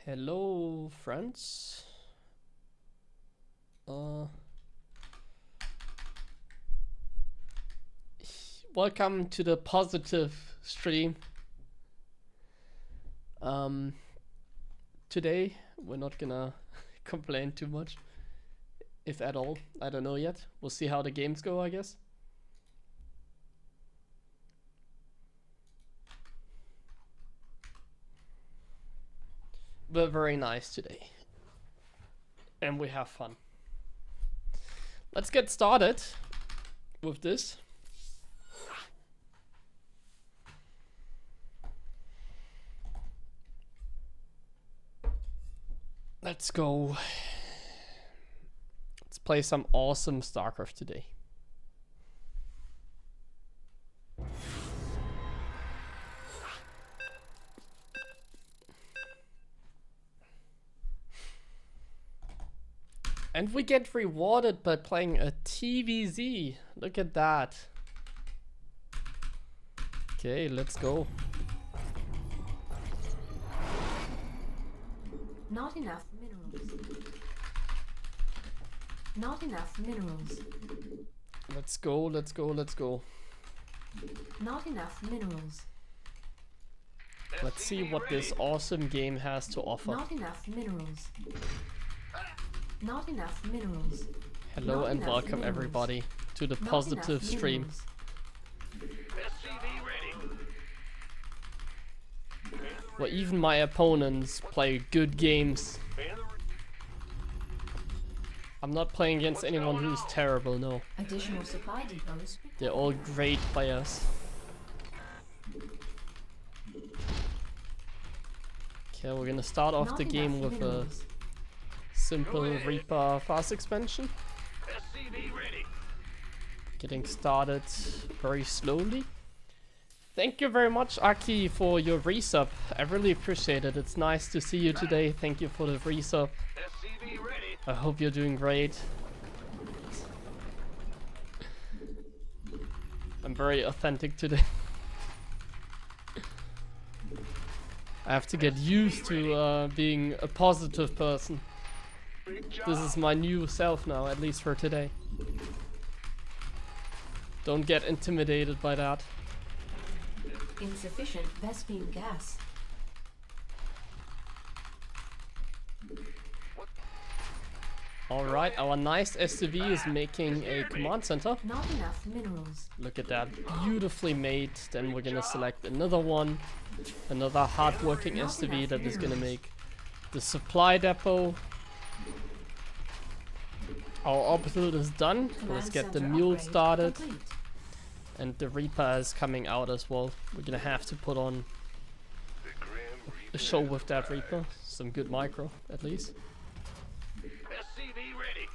Hello, friends. Welcome to the positive stream. Today we're not gonna complain too much, if at all. I don't know yet. We'll see how the games go, I guess. But very nice today. And we have fun. Let's get started with this. Let's go. Let's play some awesome StarCraft today. And we get rewarded by playing a TVZ. Look at that. Okay, let's go. Not enough minerals. Not enough minerals. Let's go, let's go, let's go. Not enough minerals. Let's see what this awesome game has to offer. Not enough minerals. Not enough minerals. Hello Not and enough welcome minerals. everybody to the Not positive enough stream. minerals. Where even my opponents play good games. I'm not playing against anyone who's terrible, no. Additional supply depots. They're all great players. Okay, we're gonna start off Not the game enough with a minerals. simple Reaper fast expansion. Getting started very slowly. Thank you very much, Aki, for your resub. I really appreciate it. It's nice to see you today. Thank you for the resub. I hope you're doing great. I'm very authentic today. I have to get used to being a positive person. This is my new self now, at least for today. Don't get intimidated by that. Insufficient Vespine gas. Alright, our nice SCV is making a command center. Not enough minerals. Look at that, beautifully made. Then we're gonna select another one. Another hard-working SCV that is gonna make the supply depot. Our orbital is done. Let's get the mule started. Complete. And the Reaper is coming out as well. We're gonna have to put on a show with that Reaper. Some good micro, at least. SCV ready.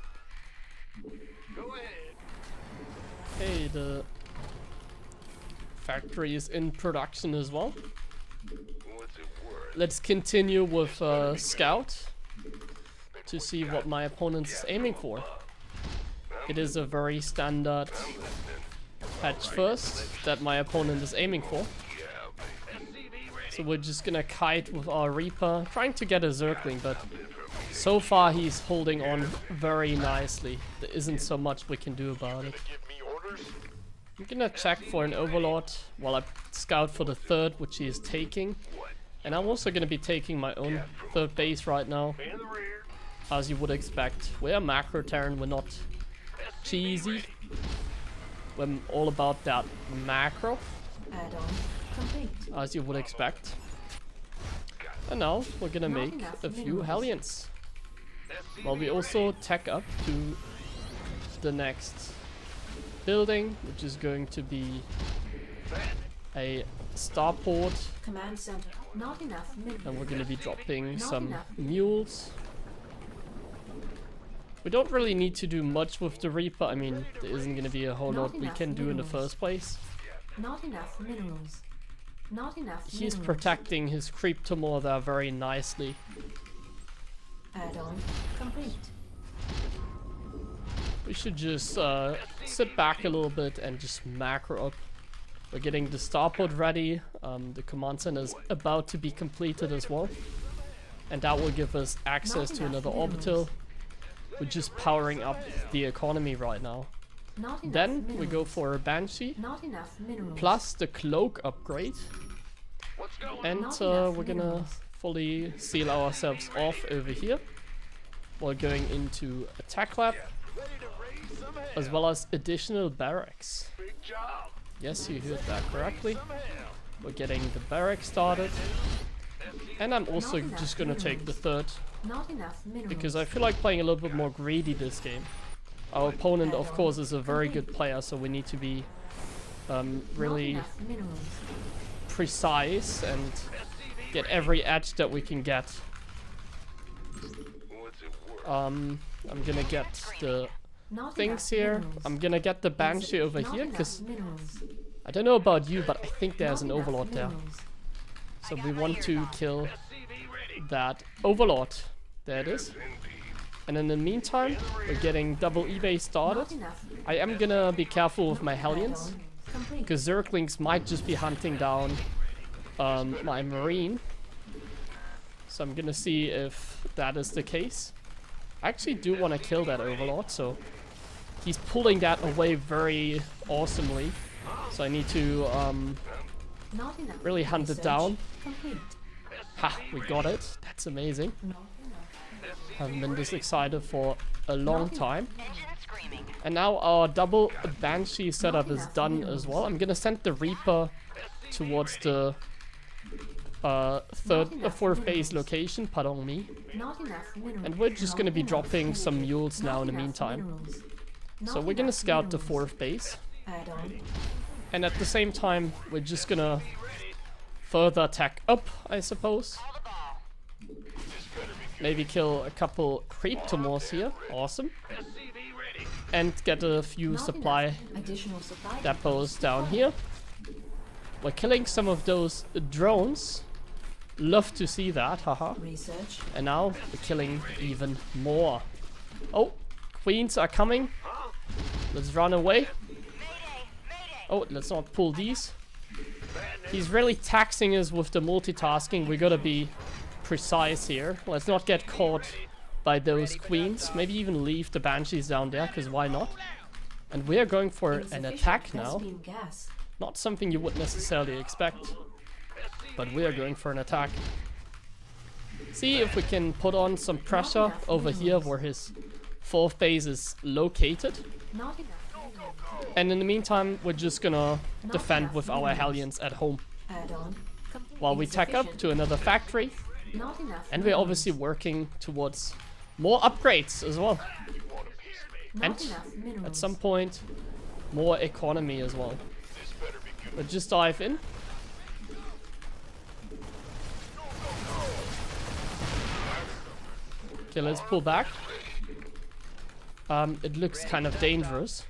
Go ahead. Hey, the factory is in production as well. What's it worth? Let's continue with Scout to see what my opponent is aiming for. It is a very standard patch first that my opponent is aiming for. So we're just gonna kite with our Reaper, trying to get a Zergling, but so far he's holding on very nicely. There isn't so much we can do about it. Give me orders. I'm gonna check for an Overlord while I scout for the third, which he is taking. And I'm also gonna be taking my own third base right now, In the rear. as you would expect. We're macro Terran, we're not cheesy. We're all about that macro, Add-on complete. as you would expect. And now we're gonna Not make enough a few minerals. Hellions. Well, we also tech up to the next building, which is going to be a starport, Command center. Not enough minerals. and we're going to be dropping Not some enough. mules. We don't really need to do much with the Reaper. I mean, there isn't going to be a whole Not lot we enough can do in the minerals. first place. Not enough minerals. Not enough He's minerals. protecting his creep tumor there very nicely. Add-on complete. We should just sit back a little bit and just macro up. We're getting the starport ready. The command center is about to be completed as well. and that will give us access to another orbital, which is powering up the economy right now. Not enough Then minerals. we go for a Banshee, Not enough minerals. plus the cloak upgrade, What's going and Not enough we're gonna minerals. fully seal ourselves off over here while going into attack lab, Ready to raise some hell. as well as additional barracks. Big job. Yes, you heard that correctly. Some hell. We're getting the barracks started, and I'm also Not enough just gonna take the minerals. third, Not enough minerals. because I feel like playing a little bit more greedy this game. Our opponent, of course, is a very good player, so we need to be really Not enough minerals. precise and get every edge that we can get. What's it worth? I'm gonna get the Not things enough here. minerals. I'm gonna get the Banshee over Not here, enough because minerals. I don't know about you, but I think there's an Not enough Overlord there. minerals. So we want to kill SCV ready. that Overlord. There it is. Indeed. And in the meantime, we're getting double eBay started. Not enough. I am gonna be careful with my Hellions, Add-on complete. because Zerglings might just be hunting down my Marine. So I'm gonna see if that is the case. I actually do want to kill that Overlord, so he's pulling that away very awesomely. So I need to Not enough. really hunt it Research down. complete. Ha, we got it. That's amazing. Not enough. Haven't been this excited for a long Not enough time. minerals. And now our double Banshee setup is done as well. I'm gonna send the Reaper towards the fourth base location, pardon me. Not enough minerals. And we're just gonna be Not dropping enough some energy. mules now in the Not enough meantime. minerals. So Not we're gonna enough scout the minerals. fourth base. Add-on. And at the same time, we're just gonna further attack up, I suppose. Maybe kill a couple creep tumors here. Awesome. SCV ready. And get a few Not supply enough. Additional supply. depots down here. We're killing some of those drones. Love to see that, haha. Research. And now we're killing even more. Oh, queens are coming. Let's run away. Oh, let's not pull these. He's really taxing us with the multitasking. We gotta be precise here. Let's not get caught by those queens. Maybe even leave the banshees down there, because why not? And we are going for an Insufficient attack now. Vespene gas. Not something you would necessarily expect, but we are going for an attack. See if we can put on some pressure over here where his fourth base is located. Not enough minerals. And in the meantime, we're just gonna defend with our Hellions at home Add-on. Complete. while we tack up to another factory. Not enough And we're minerals. obviously working towards more upgrades as well. Not and enough minerals. At some point, more economy as well. Let's just dive in. Okay, let's pull back. It looks kind of dangerous.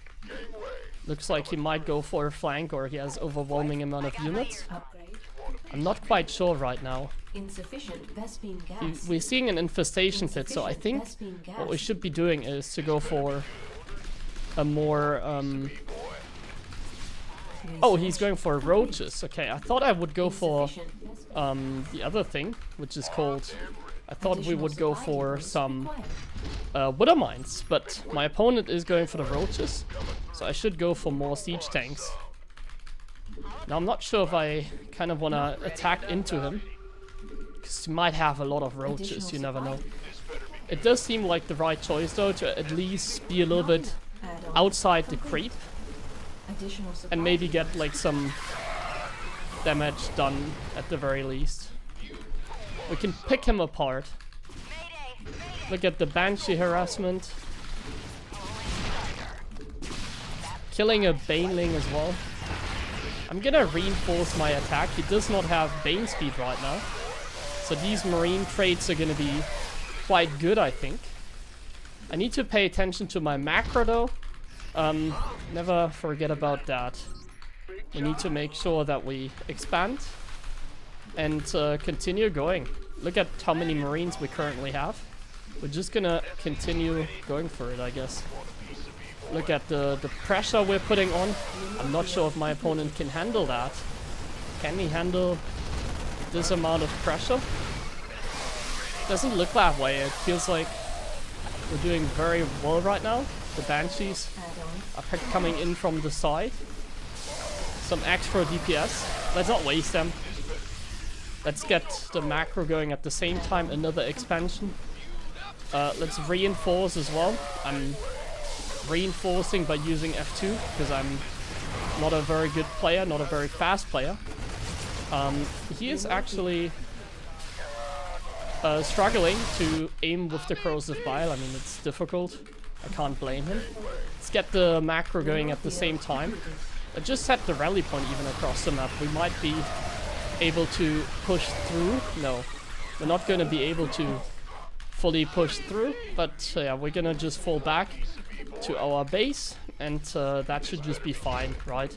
Looks like he might go for a flank, or he has overwhelming amount of units. Upgrade. I'm not quite sure right now. Insufficient Vespene gas. We're seeing an infestation pit, so I think Insufficient Vespene what we gas. should be doing is to go for a more oh, he's going for roaches. Okay, I thought I would go for Insufficient Vespene the other thing, which is called, I thought we Additional would go supply for depots some required. Widow Mines, but my opponent is going for the roaches, so I should go for more siege tanks. Now I'm not sure if I kind of want to attack into him, because he might have a lot of roaches, you never know. It does seem like the right choice though, to at least be a little bit Add-on. outside the creep, Additional supply and maybe get like some damage done at the very least. We can pick him apart. Look at the Banshee harassment. Killing a Baneling as well. I'm gonna reinforce my attack. He does not have Bane speed right now. So these Marine traits are gonna be quite good, I think. I need to pay attention to my macro though. Never forget about that. We need to make sure that we expand and continue going. Look at how many Marines we currently have. We're just gonna continue going for it, I guess. Look at the pressure we're putting on. I'm not sure if my opponent can handle that. Can he handle this amount of pressure? doesn't look that way. It feels like we're doing very well right now. The Banshees are coming in from the side. Some extra DPS. Let's not waste them. Let's get the macro going at the same time. Another expansion. Let's reinforce as well. I'm reinforcing by using F2 because I'm not a very good player, not a very fast player. He is actually struggling to aim with the corrosive bile. I mean, it's difficult. I can't blame him. Let's get the macro going at the same time. I just set the rally point even across the map. We might be able to push through. No, we're not going to be able to fully push through, but yeah, we're gonna just fall back to our base, and that should just be fine, right?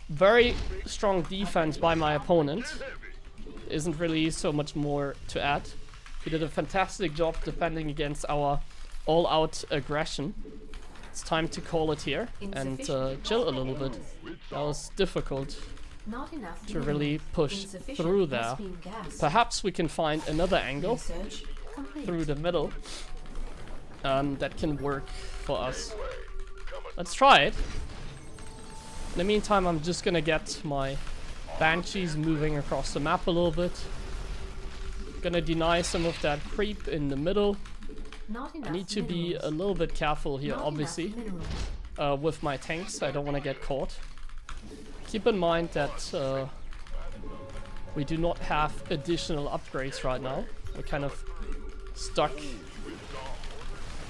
Very strong defense by my opponent. Isn't really so much more to add. He did a fantastic job defending against our all-out aggression. It's time to call it here and chill a little bit. That was difficult Not enough to really push through there. Perhaps we can find another angle through the middle that can work for us. Let's try it. In the meantime, I'm just gonna get my Banshees moving across the map a little bit. Gonna deny some of that creep in the middle. I need to be a little bit careful here, obviously, with my tanks. I don't want to get caught. Keep in mind that we do not have additional upgrades right now. We're kind of stuck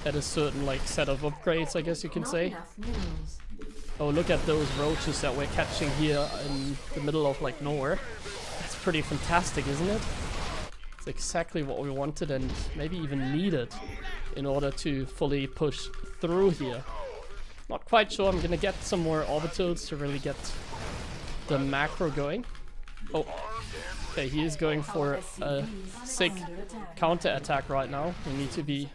at a certain like set of upgrades, I guess you can say. Oh, look at those roaches that we're catching here in the middle of like nowhere. That's pretty fantastic, isn't it? It's exactly what we wanted and maybe even needed in order to fully push through here. Not quite sure. I'm gonna get some more orbitals to really get the macro going. Oh, okay, he is going for a sick counter attack right now. We need to be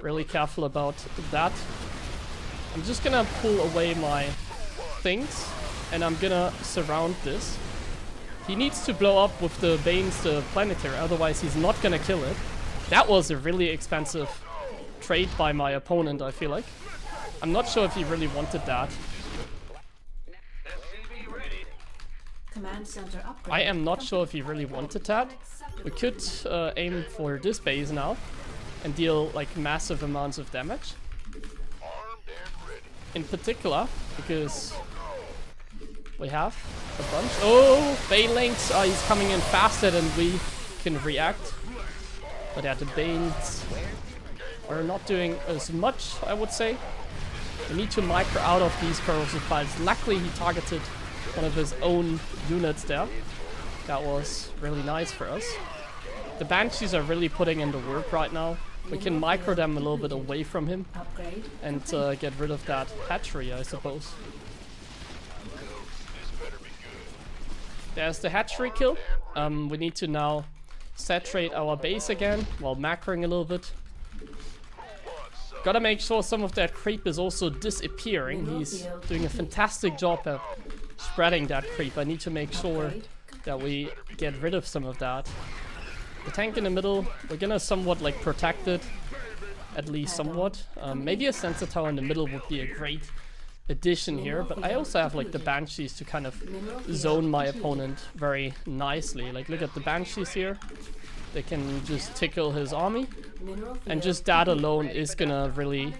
really careful about that. I'm just gonna pull away my things and I'm gonna surround this. He needs to blow up with the Banes the planetary, otherwise he's not gonna kill it. That was a really expensive trade by my opponent, I feel like. I'm not sure if he really wanted that. I am not sure if he really wanted that. We could aim for this base now and deal like massive amounts of damage. In particular, because we have a bunch. Oh, Banelings! He's coming in faster than we can react. But yeah, the Banes are not doing as much, I would say. We need to micro out of these corrosive piles. Luckily, he targeted one of his own units there. That was really nice for us. The Banshees are really putting in the work right now. We can micro them a little bit away from him and get rid of that hatchery, I suppose. There's the hatchery kill. We need to now saturate our base again while macroing a little bit. Gotta make sure some of that creep is also disappearing. He's doing a fantastic job at spreading that creep. I need to make sure that we get rid of some of that. The tank in the middle, we're gonna somewhat like protect it, at least somewhat. Maybe a sensor tower in the middle would be a great addition here, but I also have like the Banshees to kind of zone my opponent very nicely. Like look at the Banshees here. They can just tickle his army, and just that alone is gonna really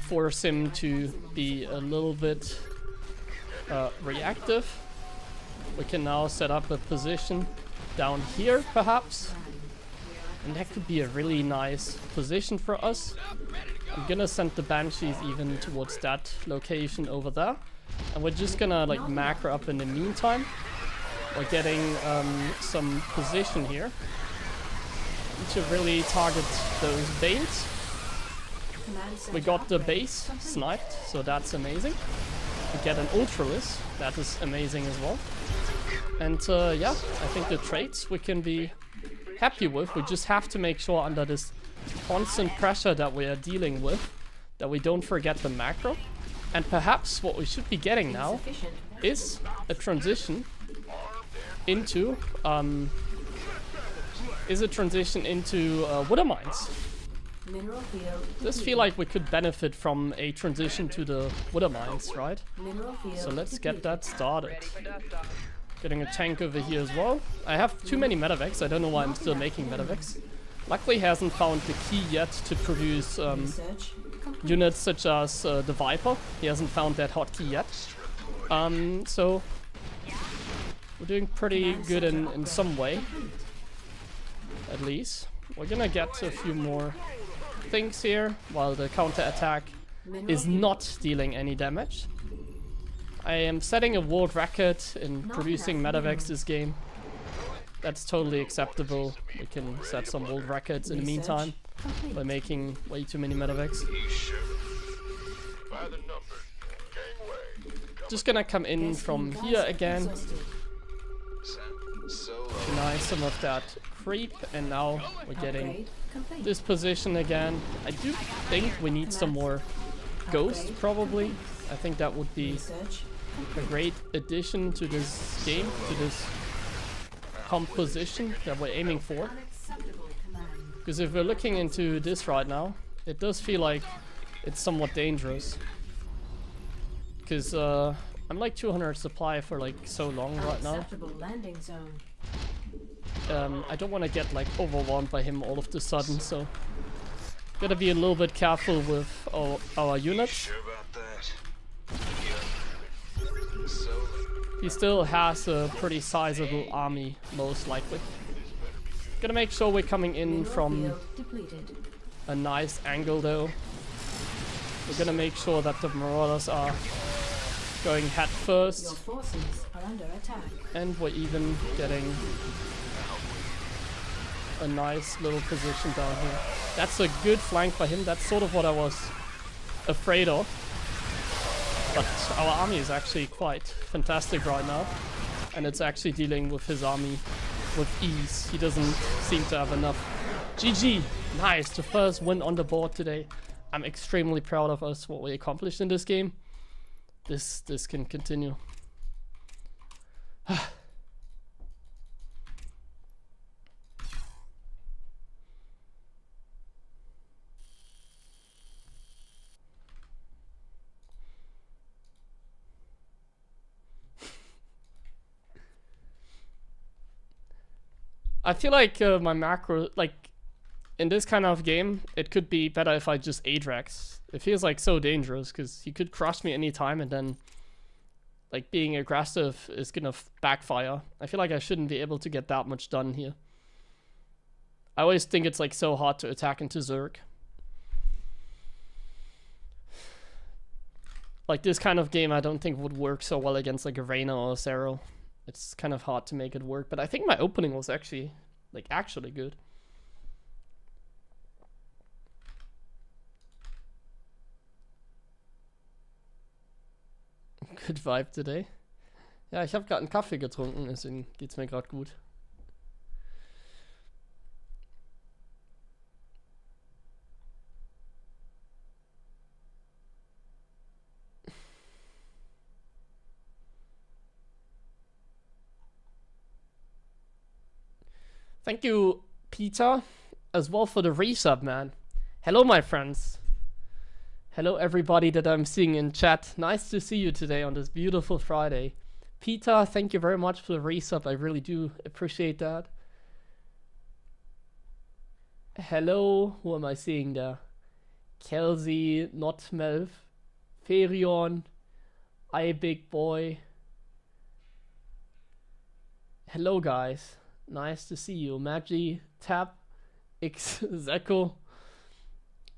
force him to be a little bit reactive. We can now set up a position down here perhaps, and that could be a really nice position for us. I'm gonna send the Banshees even towards that location over there, and we're just gonna like macro up in the meantime. We're getting some position here. Need to really target those Banes. We got the base sniped, so that's amazing. We get an Ultralis, that is amazing as well. And yeah, I think the traits we can be happy with. We just have to make sure under this constant pressure that we are dealing with that we don't forget the macro. And perhaps what we should be getting now is a transition into is a transition into water mines. Mineral field. Just feel like we could benefit from a transition to the water mines, right? Mineral field. So let's get depleted. that started. Ready for dust off. Getting a tank over here as well. I have too many medevacs. I don't know why I'm still making medevacs. Luckily, he hasn't found the key yet to produce Research complete. units such as the Viper. He hasn't found that hotkey yet. So we're doing pretty Command good center in upgrade some way, complete. at least. We're gonna get a few more things here while the counter attack Mineral is field. not dealing any damage. I am setting a world record in Not producing enough medevacs minerals. this game. That's totally acceptable. We can set some world records in the Research meantime complete. by making way too many medevacs. By the numbers. Gangway. Just gonna come in Gas from gas here again, exhausted. deny some of that creep, and now we're getting Upgrade complete. this position again. I do think we need some more ghost, Upgrade probably. complete. I think that would be Research a complete. great addition to this game, to this composition that we're aiming for. Unacceptable command. Because if we're looking into this right now, it does feel like it's somewhat dangerous. Because I'm like 200 supply for like so long right now. Unacceptable landing zone. I don't want to get like overwhelmed by him all of a sudden, so gotta be a little bit careful with our units. Sure about that? He still has a pretty sizable army, most likely. Gotta make sure we're coming in Mineral from field depleted. a nice angle though. We're gonna make sure that the Marauders are going head Your first, forces are under attack. and we're even getting a nice little position down here. That's a good flank by him. That's sort of what I was afraid of. But our army is actually quite fantastic right now, and it's actually dealing with his army with ease. He doesn't seem to have enough. GG! Nice, the first win on the board today. I'm extremely proud of us, what we accomplished in this game. This can continue. I feel like my macro, like in this kind of game, it could be better if I just Adrax. It feels like so dangerous because he could crush me anytime, and then like being aggressive is gonna backfire. I feel like I shouldn't be able to get that much done here. I always think it's like so hard to attack into Zerg. Like this kind of game I don't think would work so well against like a Reyna or a Zero. It's kind of hard to make it work, but I think my opening was actually good. Good Vibe today. Ja, ich habe gerade einen Kaffee getrunken, deswegen geht's mir gerade gut. Thank you, Peter, as well for the resub, man. Hello, my friends. Hello, everybody that I'm seeing in chat. Nice to see you today on this beautiful Friday. Peter, thank you very much for the resub. I really do appreciate that. Hello, who am I seeing there? Kelsey, Not Melv, Ferion, I Big Boy. Hello, guys. Nice to see you. Magi, Tap, X, Zeko.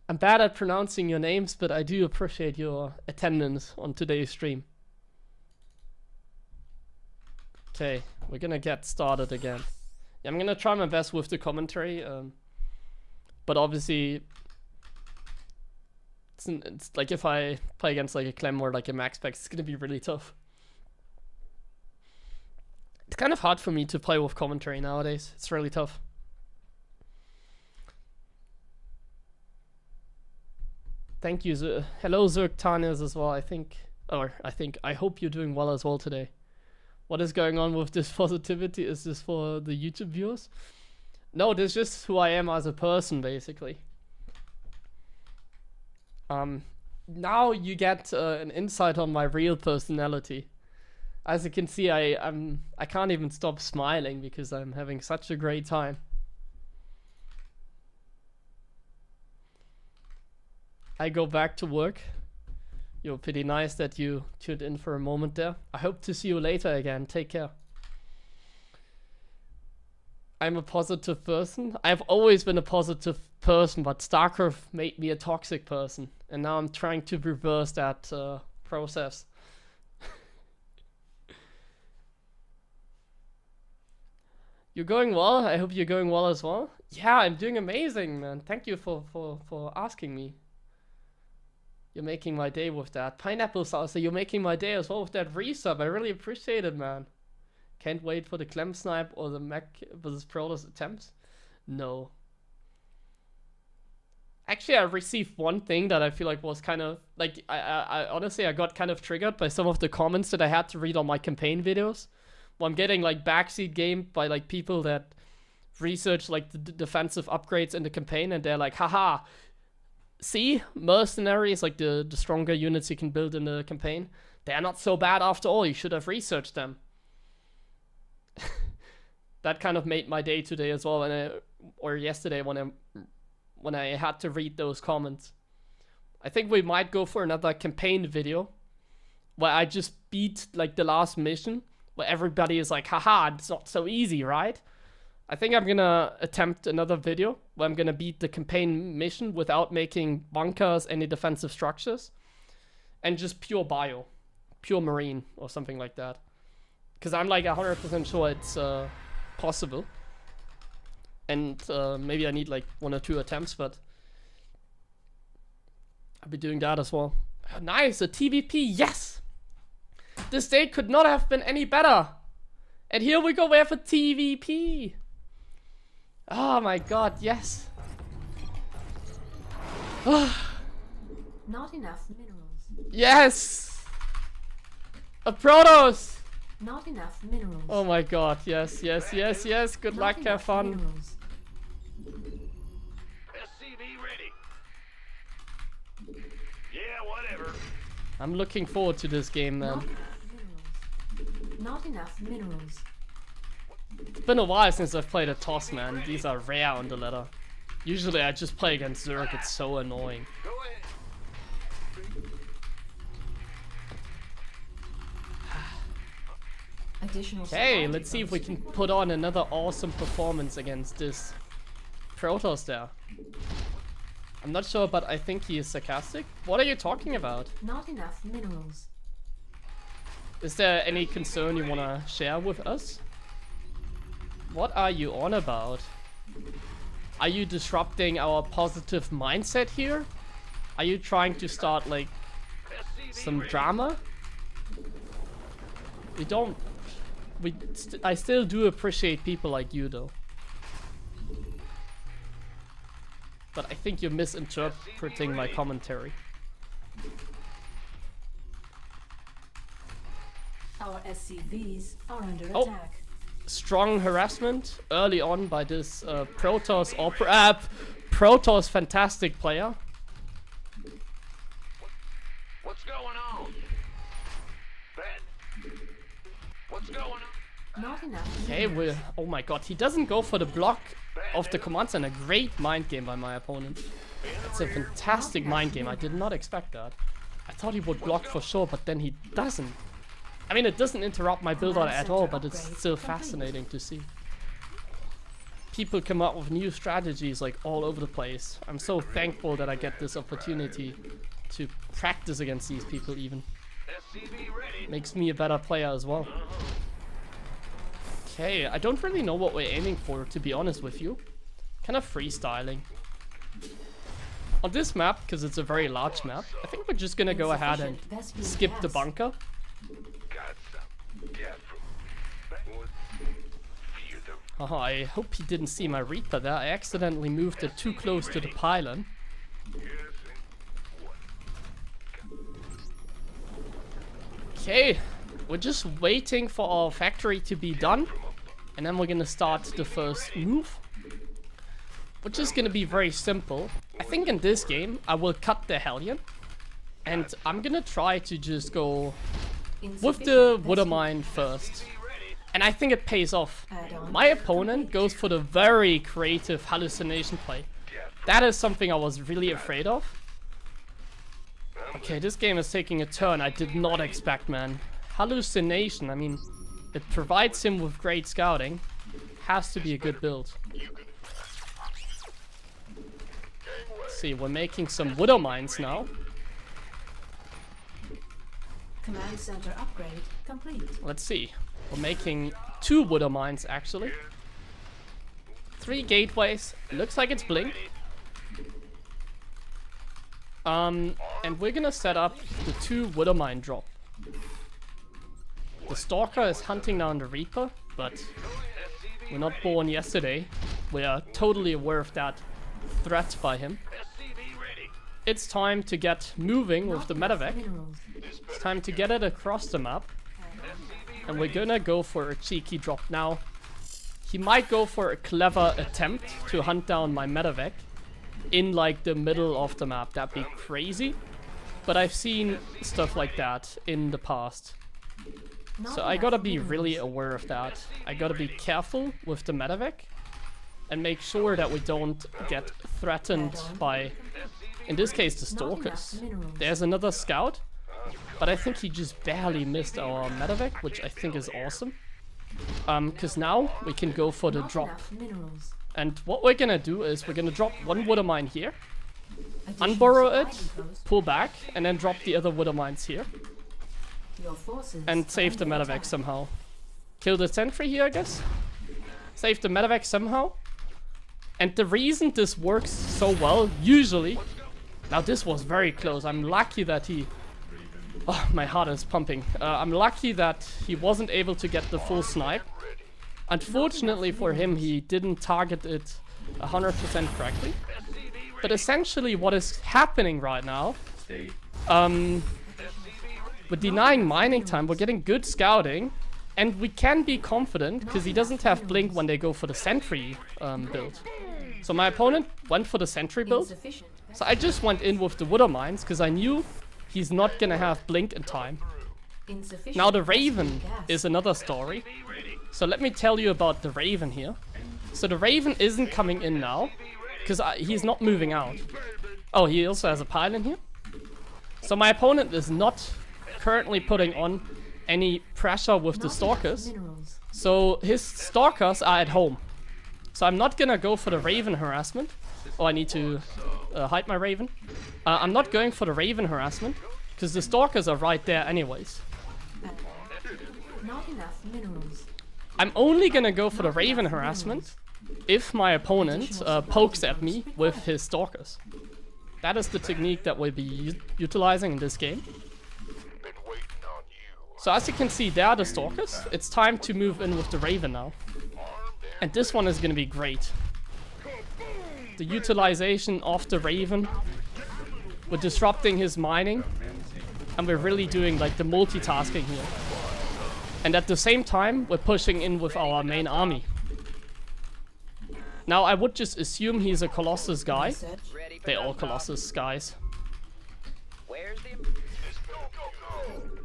I'm bad at pronouncing your names, but I do appreciate your attendance on today's stream. Okay, we're gonna get started again. Yeah, I'm gonna try my best with the commentary, but obviously, it's like if I play against like a Clem or like a Max Specs, it's gonna be really tough. It's kind of hard for me to play with commentary nowadays. It's really tough. Thank you. Hello, Zergtanias as well. I hope you're doing well as well today. What is going on with this positivity? Is this for the YouTube viewers? No, this is just who I am as a person, basically. Now you get an insight on my real personality. As you can see, I can't even stop smiling because I'm having such a great time. I go back to work. You're pretty nice that you tuned in for a moment there. I hope to see you later again. Take care. I'm a positive person. I've always been a positive person, but StarCraft made me a toxic person. And now I'm trying to reverse that process. You're going well? I hope you're going well as well. Yeah, I'm doing amazing, man. Thank you for asking me. You're making my day with that. Pineapple salsa, you're making my day as well with that resub. I really appreciate it, man. Can't wait for the Clem Snipe or the Mech vs Protoss attempts. No. Actually, I received one thing that I feel like was kind of... Like, I honestly, I got kind of triggered by some of the comments that I had to read on my campaign videos. Well, I'm getting, like, backseat gamed by, like, people that research, like, the defensive upgrades in the campaign. And they're like, haha, see? Mercenaries, like, the stronger units you can build in the campaign. They're not so bad after all. You should have researched them. That kind of made my day today as well, or yesterday when I had to read those comments. I think we might go for another campaign video where I just beat like the last mission, where everybody is like, haha, it's not so easy, right? I think I'm gonna attempt another video where I'm gonna beat the campaign mission without making bunkers, any defensive structures, and just pure bio, pure marine or something like that. Because I'm like 100% sure it's possible. And maybe I need like 1 or 2 attempts, but I'll be doing that as well. Oh, nice, a TVP, yes! This day could not have been any better. And here we go, we have a TVP. Oh my god, yes. Not enough minerals. Yes! A Protoss! Not enough minerals. Oh my god, yes, yes, yes, yes. Good luck, have fun. Minerals. SCV ready. Yeah, whatever. I'm looking forward to this game, man. Not enough minerals. It's been a while since I've played a Toss, man. These are rare on the ladder. Usually I just play against Zerg, it's so annoying. Go ahead. Okay, let's see if we can put on another awesome performance against this Protoss there. I'm not sure, but I think he is sarcastic. What are you talking about? Not enough minerals. Is there any concern you want to share with us? What are you on about? Are you disrupting our positive mindset here? Are you trying to start like some drama? We don't... I still do appreciate people like you though. But I think you're misinterpreting my commentary. Our SCVs are under Oh. attack. Strong harassment early on by this Protoss or Protoss fantastic player. What's going on? Ben? What's going on? Not enough Okay, minerals. oh my god, he doesn't go for the block of the commands, and a great mind game by my opponent. That's a fantastic mind game. I did not expect that. I thought he would block for sure, but then he doesn't. I mean, it doesn't interrupt my build order at all, but it's still fascinating to see. People come up with new strategies like all over the place. I'm so thankful that I get this opportunity to practice against these people even. SCV ready. Makes me a better player as well. Okay, I don't really know what we're aiming for, to be honest with you. Kind of freestyling. On this map, because it's a very large map, I think we're just gonna go ahead and skip the bunker. Got some. Yeah, Oh, I hope he didn't see my Reaper there. I accidentally moved it too close to the pylon. Okay, we're just waiting for our factory to be done. And then we're gonna start the first move. which is gonna be very simple. I think in this game, I will cut the Hellion. And I'm gonna try to just go with the Woodermine first. And I think it pays off. My opponent goes for the very creative hallucination play. That is something I was really afraid of. Okay, this game is taking a turn I did not expect, man. Hallucination, I mean, it provides him with great scouting. Has to be a good build. Let's see, we're making some Widow Mines now. Command center upgrade complete. Let's see. We're making 2 Widow Mines, actually. 3 gateways. Looks like it's Blink. And we're gonna set up the 2 Widow Mine drop. The Stalker is hunting down the Reaper, but we're not born yesterday. We are totally aware of that threat by him. It's time to get moving with the medevac. It's time to get it across the map. And we're gonna go for a cheeky drop now. He might go for a clever attempt to hunt down my medevac in like the middle of the map. That'd be crazy. But I've seen stuff like that in the past. So I gotta be really aware of that. I gotta be careful with the medevac and make sure that we don't get threatened by, in this case, the Stalkers. There's another scout, but I think he just barely missed our medevac, which I think is awesome. Because now we can go for the drop. And what we're gonna do is we're gonna drop 1 Widow Mine here, unburrow it, pull back, and then drop the other Widow Mines here. And save the medevac somehow. Kill the sentry here, I guess. Save the medevac somehow. And the reason this works so well, usually... Now this was very close. I'm lucky that he... Oh, my heart is pumping. I'm lucky that he wasn't able to get the full snipe. Unfortunately for him, he didn't target it 100% correctly. But essentially what is happening right now... We're denying mining time, we're getting good scouting, and we can be confident because he doesn't have blink when they go for the sentry build. So my opponent went for the sentry build, so I just went in with the Widow Mines because I knew he's not gonna have blink in time. Now the Raven is another story, so let me tell you about the Raven here. So the Raven isn't coming in now because he's not moving out. Oh, he also has a pile in here. So my opponent is not currently putting on any pressure with the Stalkers, so his Stalkers are at home. So I'm not gonna go for the Raven harassment. Oh, I need to hide my Raven. I'm not going for the Raven harassment because the Stalkers are right there anyways. Not enough minerals. I'm only gonna go for the Raven harassment if my opponent pokes at me with his Stalkers. That is the technique that we'll be utilizing in this game. So as you can see, there are the Stalkers. It's time to move in with the Raven now. And this one is gonna be great. The utilization of the Raven. We're disrupting his mining. And we're really doing like the multitasking here. And at the same time, we're pushing in with our main army. Now I would just assume he's a Colossus guy. They're all Colossus guys.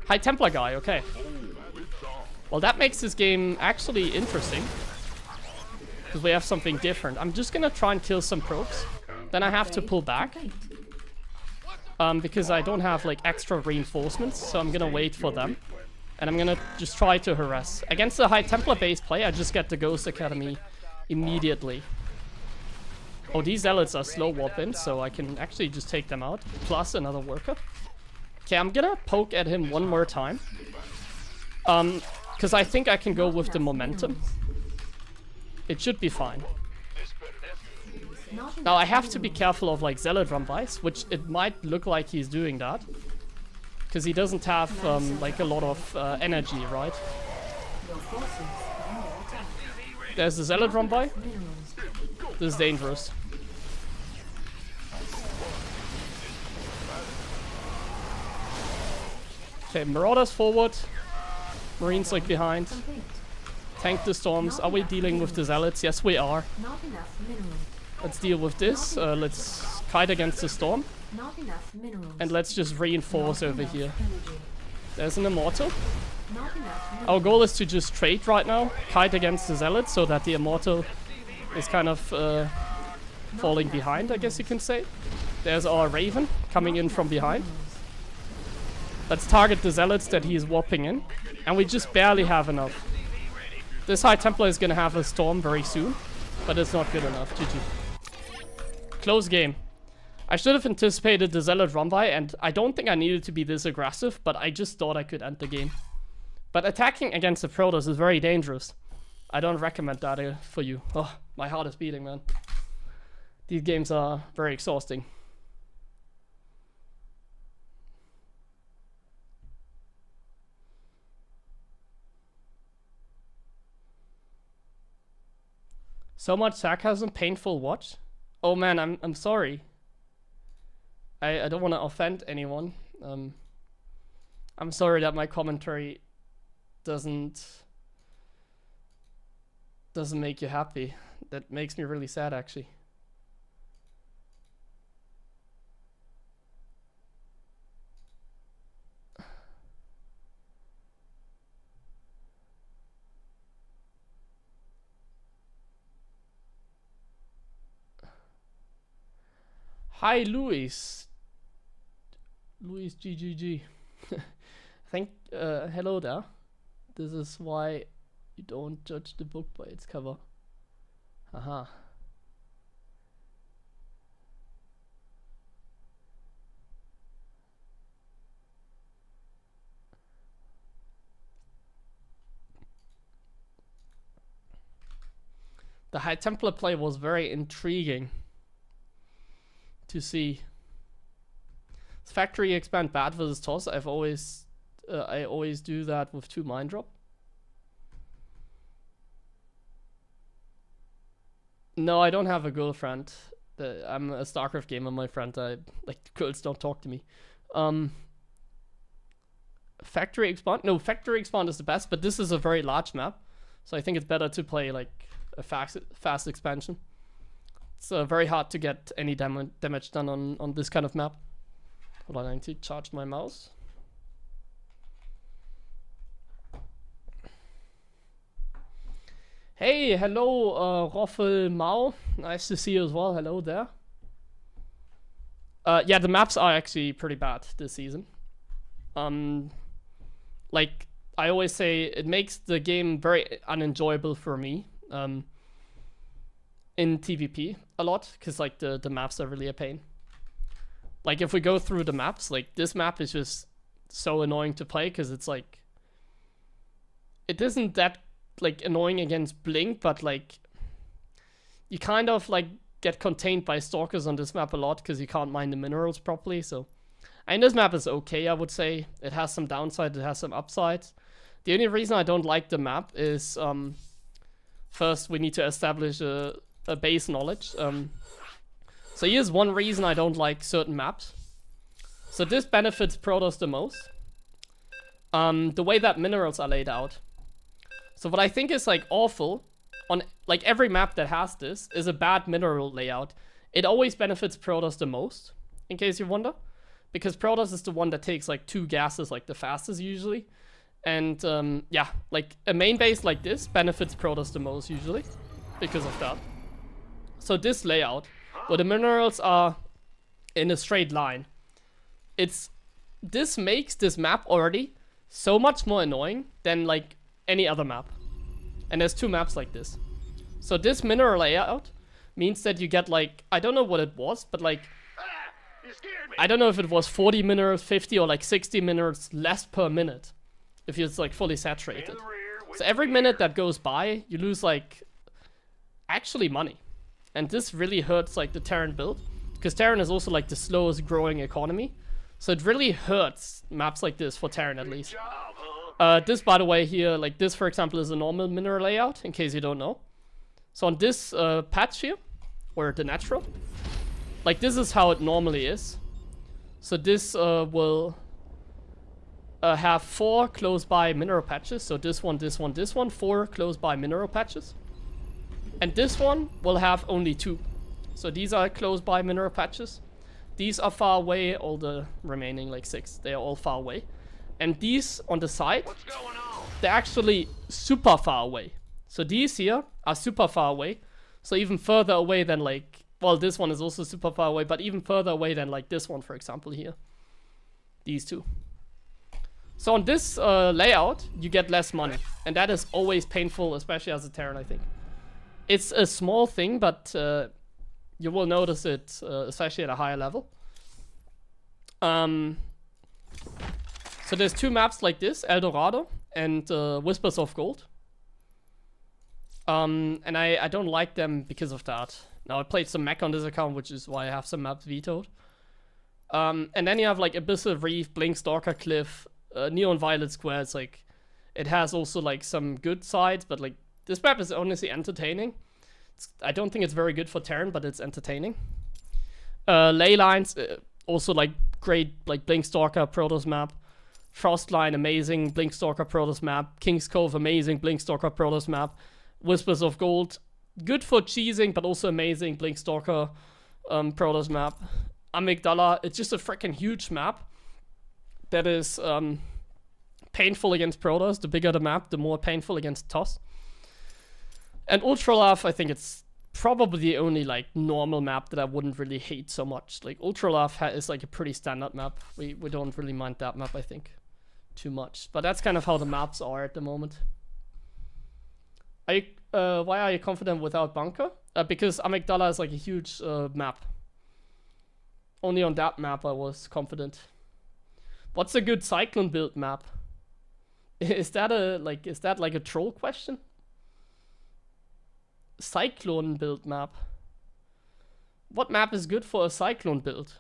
High Templar guy, okay. Well, that makes this game actually interesting. Because we have something different. I'm just gonna try and kill some probes. Then I have to pull back. Because I don't have like extra reinforcements, so I'm gonna wait for them. And I'm gonna just try to harass. Against the High Templar base play, I just get the Ghost Academy immediately. Oh, these zealots are slow warp-in, so I can actually just take them out. Plus another worker. Okay, I'm gonna poke at him one more time. Because I think I can go with the momentum. It should be fine. Now I have to be careful of like Zealot Rumbice, which it might look like he's doing that. Because he doesn't have like a lot of energy, right? There's the Zealot Rumbice. This is dangerous. Okay, Marauders forward. Marines like behind. Tank the storms. Are we dealing with the Zealots? Yes, we are. Let's deal with this. Let's kite against the storm. Not enough minerals. And let's just reinforce over Enough here. energy. There's an immortal. Not enough minerals. Our goal is to just trade right now. Kite against the zealot so that the immortal is kind of falling behind, I guess you can say. There's our raven coming in from behind. Let's target the zealots that he is warping in. And we just barely have enough. This High Templar is gonna have a storm very soon. But it's not good enough. GG. Close game. I should have anticipated the zealot run by, and I don't think I needed to be this aggressive, but I just thought I could end the game. But attacking against the Protoss is very dangerous. I don't recommend that for you. Oh, my heart is beating, man. These games are very exhausting. So much sarcasm, painful watch. Oh man, I'm sorry. I don't want to offend anyone. I'm sorry that my commentary doesn't make you happy. That makes me really sad, actually. Hi, Luis. Luis GGG. Hello there. This is why you don't judge the book by its cover. Haha. The High Templar play was very intriguing to see. Is factory expand bad versus toss? I always do that with 2 mind drop. No, I don't have a girlfriend. I'm a StarCraft gamer, my friend. Like, girls don't talk to me. Factory expand? No, factory expand is the best, but this is a very large map, so I think it's better to play like a fast expansion. It's very hard to get any damage done on this kind of map. Hold on, I need to charge my mouse. Hey, hello, Roffel Mao. Nice to see you as well. Hello there. Yeah, the maps are actually pretty bad this season. Like I always say, it makes the game very unenjoyable for me. In TVP a lot, because like the maps are really a pain. Like if we go through the maps, like this map is just so annoying to play because it's like, it isn't that like annoying against Blink, but like you kind of like get contained by stalkers on this map a lot because you can't mine the minerals properly. So I mean, this map is okay, I would say. It has some downside, it has some upsides. The only reason I don't like the map is first we need to establish a base knowledge. So here's one reason I don't like certain maps. So this benefits Protoss the most. The way that minerals are laid out. So what I think is like awful on like every map that has this is a bad mineral layout. It always benefits Protoss the most, in case you wonder. Because Protoss is the one that takes like 2 gases like the fastest usually. And yeah, like a main base like this benefits Protoss the most usually because of that. So this layout, where the minerals are in a straight line, this makes this map already so much more annoying than like any other map. And there's 2 maps like this. So this mineral layout means that you get like, I don't know what it was, but like, You scared me. I don't know if it was 40 minerals, 50 or like 60 minerals less per minute if it's like fully saturated. So every minute that goes by, you lose like actually money. And this really hurts like the Terran build, because Terran is also like the slowest growing economy. So it really hurts maps like this for Terran at least. This, by the way, here, like this, for example, is a normal mineral layout, in case you don't know. So on this patch here, or the natural, like this is how it normally is. So this will have 4 close by mineral patches. So this one, this one, this one, 4 close by mineral patches. And this one will have only 2. So these are close by mineral patches. These are far away, all the remaining like 6, they are all far away. And these on the side, What's going on? they're actually super far away. So these here are super far away. So even further away than like, well, this one is also super far away, but even further away than like this one, for example, here. These two. So on this layout, you get less money. And that is always painful, especially as a Terran, I think. It's a small thing, but you will notice it, especially at a higher level. So there's 2 maps like this, El Dorado and Whispers of Gold. And I don't like them because of that. Now I played some mech on this account, which is why I have some maps vetoed. And then you have like Abyssal Reef, Blink Stalker Cliff, Neon Violet Square. It's like, it has also like some good sides, but like this map is honestly entertaining. I don't think it's very good for Terran, but it's entertaining. Ley Lines, also like great, like Blink Stalker Protoss map. Frostline, amazing Blink Stalker Protoss map. King's Cove, amazing Blink Stalker Protoss map. Whispers of Gold, good for cheesing, but also amazing Blink Stalker Protoss map. Amygdala, it's just a freaking huge map that is painful against Protoss. The bigger the map, the more painful against TOS. And Ultralav, I think it's probably the only like normal map that I wouldn't really hate so much. Like Ultralav is like a pretty standard map. We don't really mind that map, I think, too much. But that's kind of how the maps are at the moment. Why are you confident without bunker? Because Amygdala is like a huge map. Only on that map I was confident. What's a good Cyclone build map? Is that like a troll question? Cyclone build map. What map is good for a Cyclone build?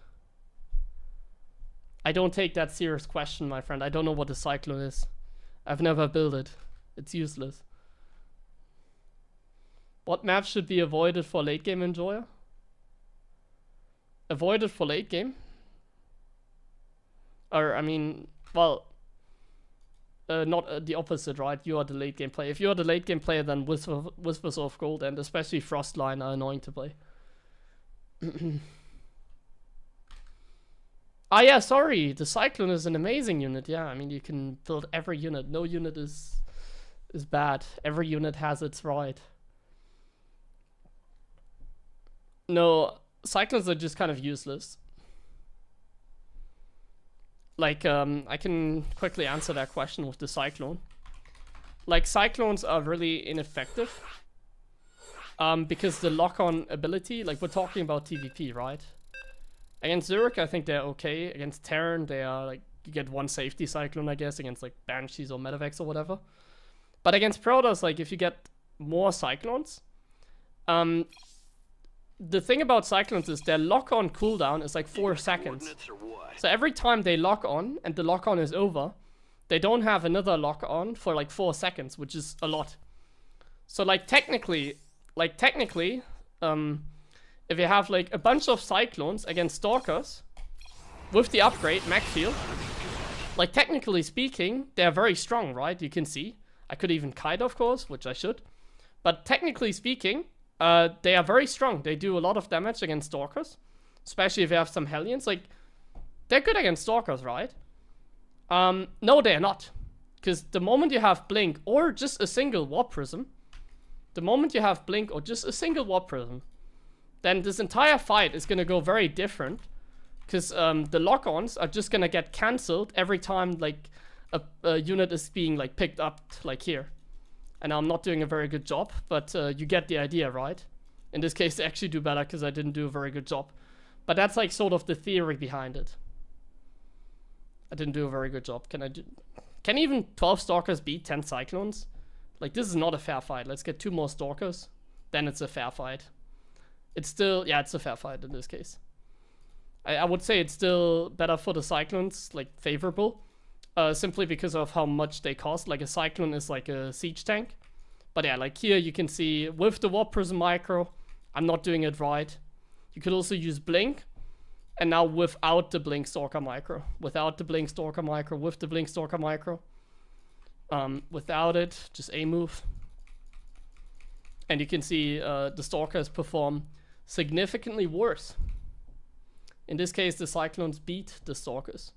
I don't take that serious question, my friend. I don't know what a Cyclone is. I've never built it. It's useless. What map should be avoided for late game enjoyer? Avoided for late game? Or, I mean, well, not the opposite, right? You are the late game player. If you are the late game player, then Whispers of Gold and especially Frostline are annoying to play. Ah, yeah, sorry. The Cyclone is an amazing unit. Yeah, I mean, you can build every unit. No unit is bad. Every unit has its right. No, Cyclones are just kind of useless. Like, I can quickly answer that question with the Cyclone. Like, Cyclones are really ineffective. Because the lock-on ability, like, we're talking about TVP, right? Against Zurich, I think they're okay. Against Terran, they are, like, you get one safety Cyclone, I guess, against, like, Banshees or Medevacs or whatever. But against Protoss, like, if you get more Cyclones, the thing about Cyclones is their lock-on cooldown is like 4 seconds. So every time they lock on and the lock-on is over, they don't have another lock-on for like 4 seconds, which is a lot. So like technically, if you have like a bunch of Cyclones against Stalkers with the upgrade, Macfield, like technically speaking, they're very strong, right? You can see. I could even kite, of course, which I should. But technically speaking, they are very strong. They do a lot of damage against Stalkers. Especially if you have some Hellions. Like, they're good against Stalkers, right? No, they're not. Because the moment you have Blink or just a single Warp Prism, then this entire fight is going to go very different. Because the lock-ons are just going to get cancelled every time, like, a unit is being, like, picked up, like here. And I'm not doing a very good job, but you get the idea, right? In this case, they actually do better because I didn't do a very good job. But that's like sort of the theory behind it. I didn't do a very good job. Can even 12 Stalkers beat 10 Cyclones? Like, this is not a fair fight. Let's get 2 more Stalkers. Then it's a fair fight. It's still, yeah, it's a fair fight in this case. I would say it's still better for the Cyclones, like favorable. Simply because of how much they cost. Like a Cyclone is like a siege tank. But yeah, like here you can see with the Warp Prism micro, I'm not doing it right. You could also use Blink. And now without the Blink Stalker micro. Without the Blink Stalker micro. With the Blink Stalker micro. Without it, just A move. And you can see the Stalkers perform significantly worse. In this case, the Cyclones beat the Stalkers.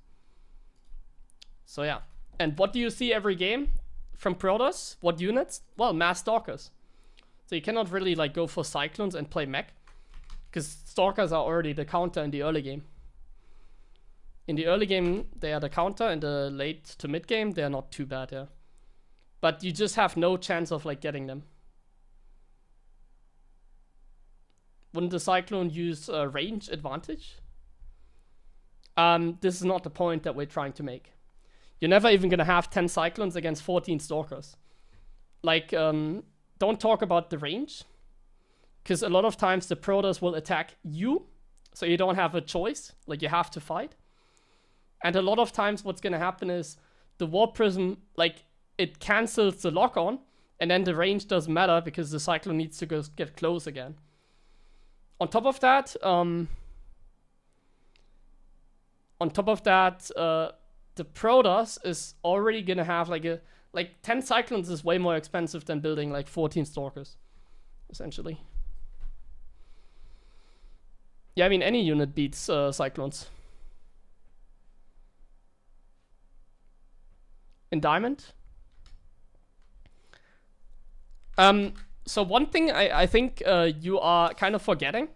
So yeah. And what do you see every game from Protoss? What units? Well, mass Stalkers. So you cannot really like go for Cyclones and play mech, because Stalkers are already the counter in the early game. In the early game, they are the counter. In the late to mid game, they are not too bad, yeah. But you just have no chance of like getting them. Wouldn't the Cyclone use range advantage? This is not the point that we're trying to make. You're never even gonna have 10 Cyclones against 14 Stalkers. Like, don't talk about the range, because a lot of times the Protoss will attack you, so you don't have a choice. Like, you have to fight. And a lot of times what's gonna happen is the Warp Prism, like, it cancels the lock-on, and then the range doesn't matter because the Cyclone needs to go get close again. On top of that, the Protoss is already gonna have like 10 Cyclones is way more expensive than building like 14 Stalkers, essentially. Yeah, I mean, any unit beats Cyclones. In Diamond? So one thing I think you are kind of forgetting.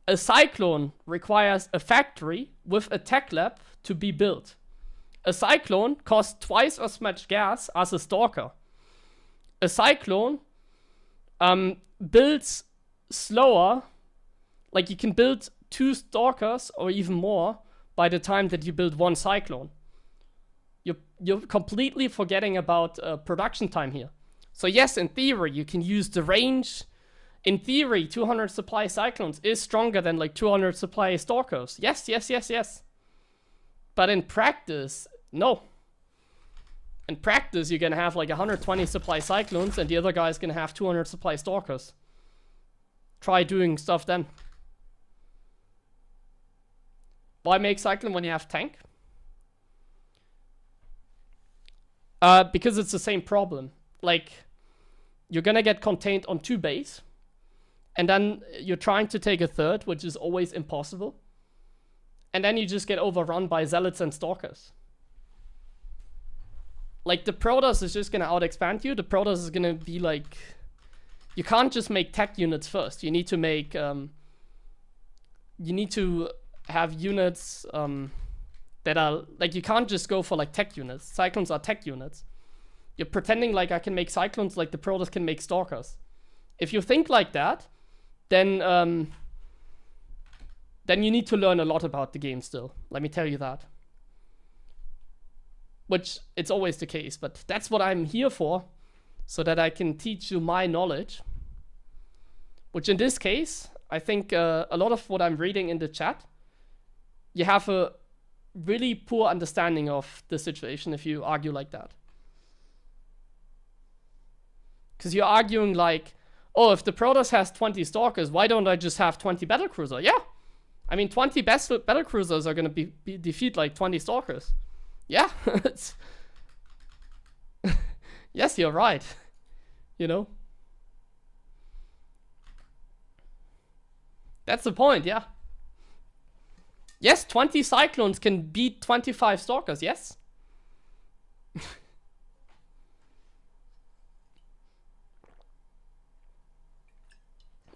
A Cyclone requires a factory with a tech lab to be built. A Cyclone costs twice as much gas as a Stalker. A Cyclone builds slower. Like, you can build 2 Stalkers or even more by the time that you build 1 Cyclone. You're completely forgetting about production time here. So yes, in theory, you can use the range. In theory, 200 supply Cyclones is stronger than like 200 supply Stalkers. Yes, yes, yes, yes. But in practice, no. In practice, you're gonna have like 120 supply Cyclones and the other guy's gonna have 200 supply Stalkers. Try doing stuff then. Why make Cyclone when you have tank? Because it's the same problem. Like, you're gonna get contained on 2 base, and then you're trying to take a third, which is always impossible. And then you just get overrun by Zealots and Stalkers. Like, the Protoss is just gonna out-expand you. The Protoss is gonna be like... You can't just make tech units first. You need to make... you need to have units that are... Like, you can't just go for, like, tech units. Cyclones are tech units. You're pretending like I can make Cyclones like the Protoss can make Stalkers. If you think like that, then you need to learn a lot about the game still. Let me tell you that. Which, it's always the case, but that's what I'm here for, so that I can teach you my knowledge. Which in this case, I think a lot of what I'm reading in the chat, you have a really poor understanding of the situation if you argue like that. Because you're arguing like, oh, if the Protoss has 20 Stalkers, why don't I just have 20 Battlecruiser? Yeah. I mean, 20 Battlecruisers are going to defeat like 20 Stalkers. Yeah. Yes, you're right. You know? That's the point, yeah. Yes, 20 Cyclones can beat 25 Stalkers, yes.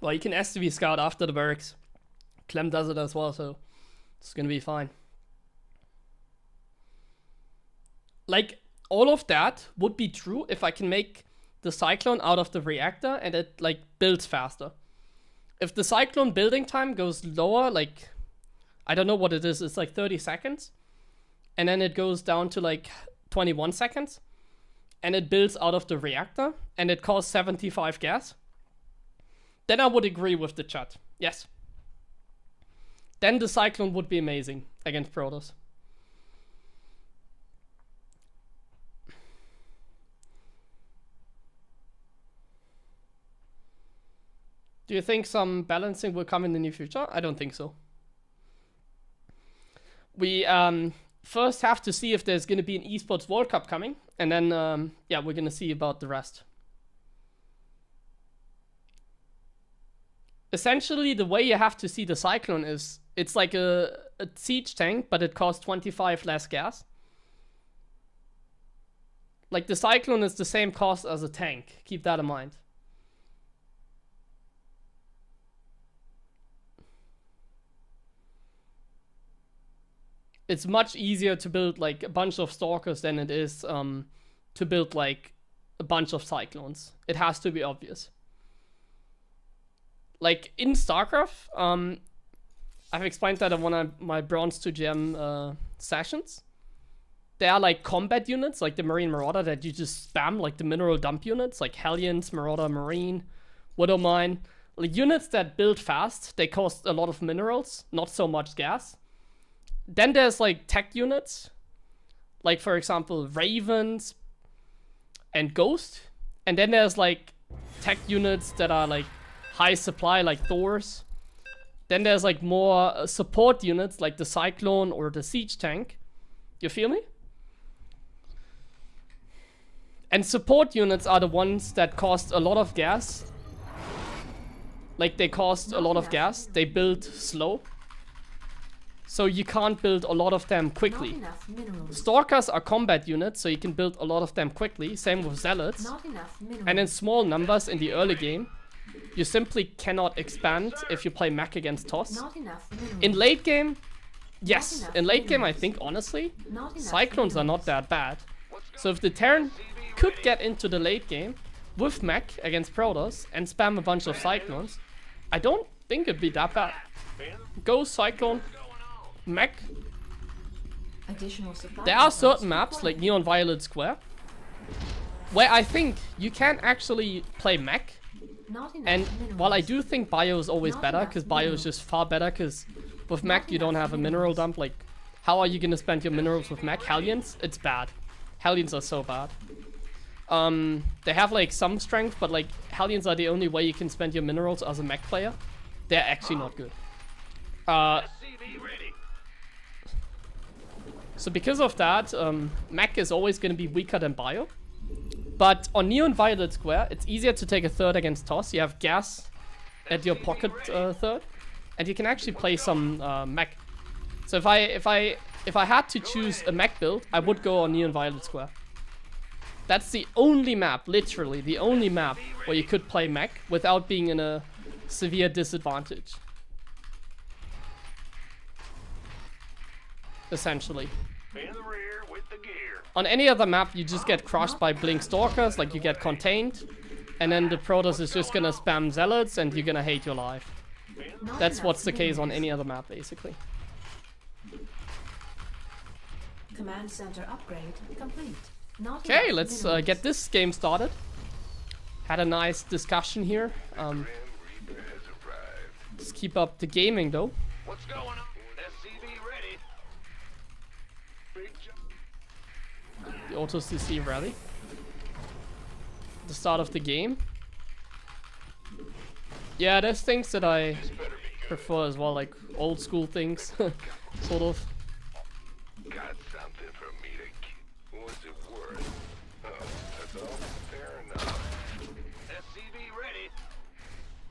Well, you can STV scout after the barracks. Clem does it as well, so it's gonna be fine. Like, all of that would be true if I can make the Cyclone out of the reactor and it, like, builds faster. If the Cyclone building time goes lower, like, I don't know what it is, it's like 30 seconds. And then it goes down to, like, 21 seconds. And it builds out of the reactor and it costs 75 gas. Then I would agree with the chat. Yes. Then the Cyclone would be amazing against Protoss. Do you think some balancing will come in the near future? I don't think so. We first have to see if there's going to be an esports World Cup coming. And then, yeah, we're going to see about the rest. essentially the way you have to see the Cyclone is it's like a siege tank, but it costs 25 less gas. Like the Cyclone is the same cost as a tank. Keep that in mind. It's much easier to build like a bunch of Stalkers than it is to build like a bunch of Cyclones. It has to be obvious. Like in StarCraft, I've explained that in one of my Bronze to Gem sessions. There are like combat units, like the Marine Marauder, that you just spam, like the mineral dump units, like Hellions, Marauder Marine, Widowmine. Like units that build fast, they cost a lot of minerals, not so much gas. Then there's like tech units, like for example Ravens and Ghost. And then there's like tech units that are like high supply, like Thor's. Then there's like more support units, like the Cyclone or the Siege Tank. You feel me? And support units are the ones that cost a lot of gas. Like they cost a lot of gas, they build slow. So you can't build a lot of them quickly. Stalkers are combat units, so you can build a lot of them quickly. Same with Zealots. And in small numbers in the early game, you simply cannot expand if you play mech against Toss. In late game, yes. In late game, I think, honestly, Cyclones are not that bad. So if the Terran could get into the late game with mech against Protoss and spam a bunch of Cyclones, I don't think it'd be that bad. Go Cyclone, mech. There are certain maps, like Neon Violet Square, where I think you can actually play mech. And while I do think bio is always better, because bio is just far better, because with mech you don't have a mineral dump. Like, how are you gonna spend your minerals with mech? Hellions? It's bad. Hellions are so bad. They have like some strength, but like Hellions are the only way you can spend your minerals as a mech player. They're actually not good. So because of that, mech is always gonna be weaker than bio. But on Neon Violet Square, it's easier to take a third against Toss. You have gas at your pocket third, and you can actually play some mech. So if I had to choose a mech build, I would go on Neon Violet Square. That's the only map, literally the only map where you could play mech without being in a severe disadvantage. Essentially. In the rear with the gear. On any other map, you just get crushed by Blink Stalkers, like you get contained, and then the Protoss is just gonna spam Zealots and you're gonna hate your life. That's what's the case on any other map, basically. Command center upgrade complete. Okay, let's get this game started. Had a nice discussion here. Just keep up the gaming though. What's going on? SCV ready. Big jump. The auto CC rally. The start of the game. Yeah, there's things that I prefer as well, like old school things, sort of. Got something for me to keep. What's it worth? Oh, that's all. Fair enough. SCV ready.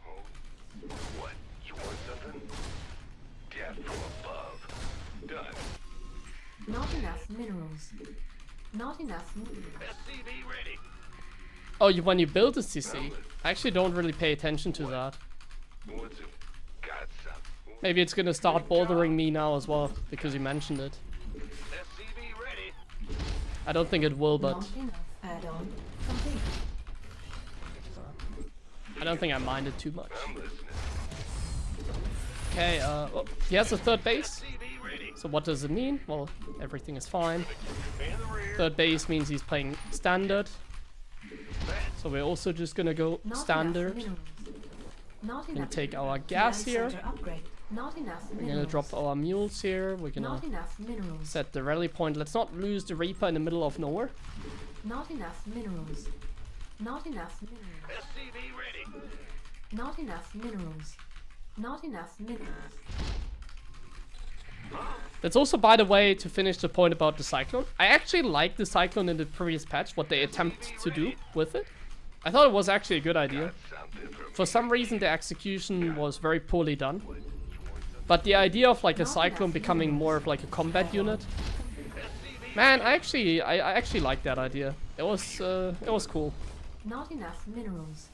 Oh, what? You want something? Death from above. Done. Not enough minerals. Not enough minerals. SCV ready. Oh, when you build a CC, I actually don't really pay attention to that. What's it? Got something. Maybe it's gonna start bothering me now as well, because you mentioned it. SCV ready. I don't think it will, but Not enough add-on complete. I don't think I mind it too much. I'm listening. Okay, oh, he has a third base. SCV ready. So what does it mean? Well, everything is fine. In the rear. Third base means he's playing standard. So we're also just gonna go Not standard. enough minerals. Not Gonna enough take our minerals. gas Command here. center upgrade. Not enough We're minerals. gonna drop our mules here. We're gonna Not enough minerals. set the rally point. Let's not lose the Reaper in the middle of nowhere. Not enough minerals. Not enough minerals. SCV ready. Not enough minerals. Not enough minerals. That's also, by the way, to finish the point about the Cyclone. I actually like the Cyclone in the previous patch, what they attempt to do with it. I thought it was actually a good idea. Something for For some reason, the execution was very poorly done. But the idea of like a Cyclone becoming more of like a combat unit, man, I actually like that idea. It was cool. Not enough minerals.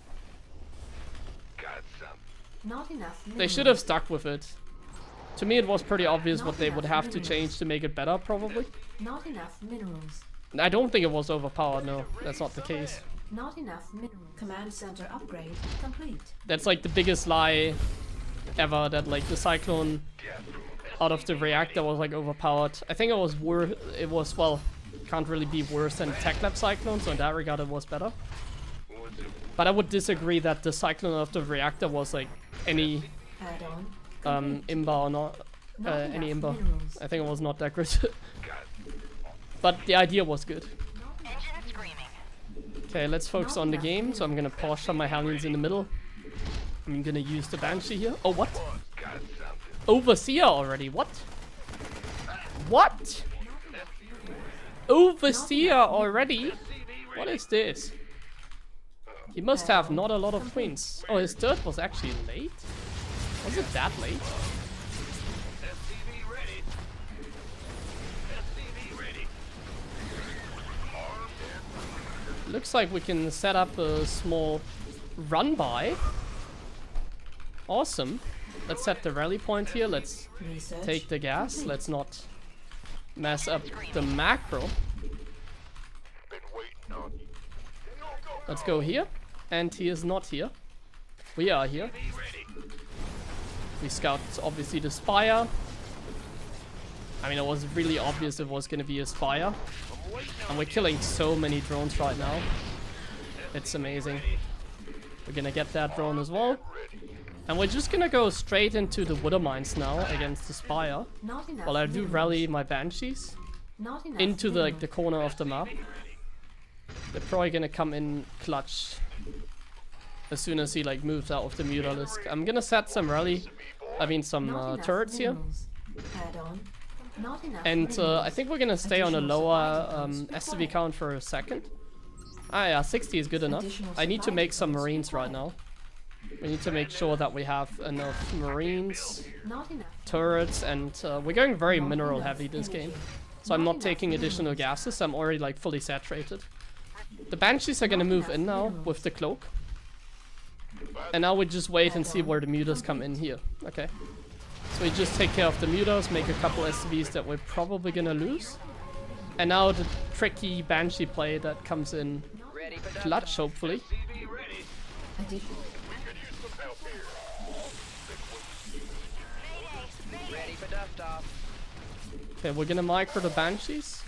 got something. Not enough minerals. They should have stuck with it. To me, it was pretty obvious what they would have to change to make it better, probably. Not enough minerals. I don't think it was overpowered. No, that's not the case. Not enough minerals. Command center upgrade complete. That's like the biggest lie ever, that like the Cyclone out of the reactor was like overpowered. I think it was worse. It was, well, can't really be worse than Tech Lab Cyclone, so in that regard it was better. But I would disagree that the Cyclone out of the reactor was like any Add-on. Imba or not, any enough Imba. minerals. I think it was not that good. But the idea was good. Okay, let's focus on the game. So I'm gonna pause some of my Hellions in the middle. I'm gonna use the Banshee here. Oh, what? Got something. Overseer already? What? What? Overseer already? What is this? He must have not a lot of twins. Oh, his third was actually late? Was it that late? SCV ready. SCV ready. Looks like we can set up a small run by. Awesome. Let's set the rally point here. Let's Research. take the gas. Let's not mess up the macro. Been waiting on you. Let's go here. And he is not here. We are here. We scout obviously the Spire. I mean, it was really obvious it was going to be a Spire. And we're killing so many drones right now. It's amazing. We're going to get that drone as well. And we're just going to go straight into the Wither Mines now against the Spire. Not enough While I do minerals. rally my Banshees Not enough into the, like, the minerals. corner of the map. They're probably going to come in clutch as soon as he like moves out of the Mutalisk. I'm going to set some some Not enough turrets here. minerals. Add-on. Not enough And minerals. I think we're gonna stay on a Additional lower supply depots SCV required. count for a second. Ah yeah, 60 is good enough. Additional I need to supply make some depots Marines right required. now. We need to make sure that we have enough Marines, Not enough. turrets, and we're going very Not mineral enough heavy this game. energy. So I'm Not not enough taking additional minerals. gases, I'm already like fully saturated. The Banshees are gonna Not move enough in now minerals. with the cloak. And now we just wait and see where the mutas come in here. Okay. So we just take care of the mutas, make a couple SCVs that we're probably gonna lose. And now the tricky Banshee play that comes in clutch, hopefully. SCV ready. Additional. Ready for dust off. Okay, we're gonna micro the Banshees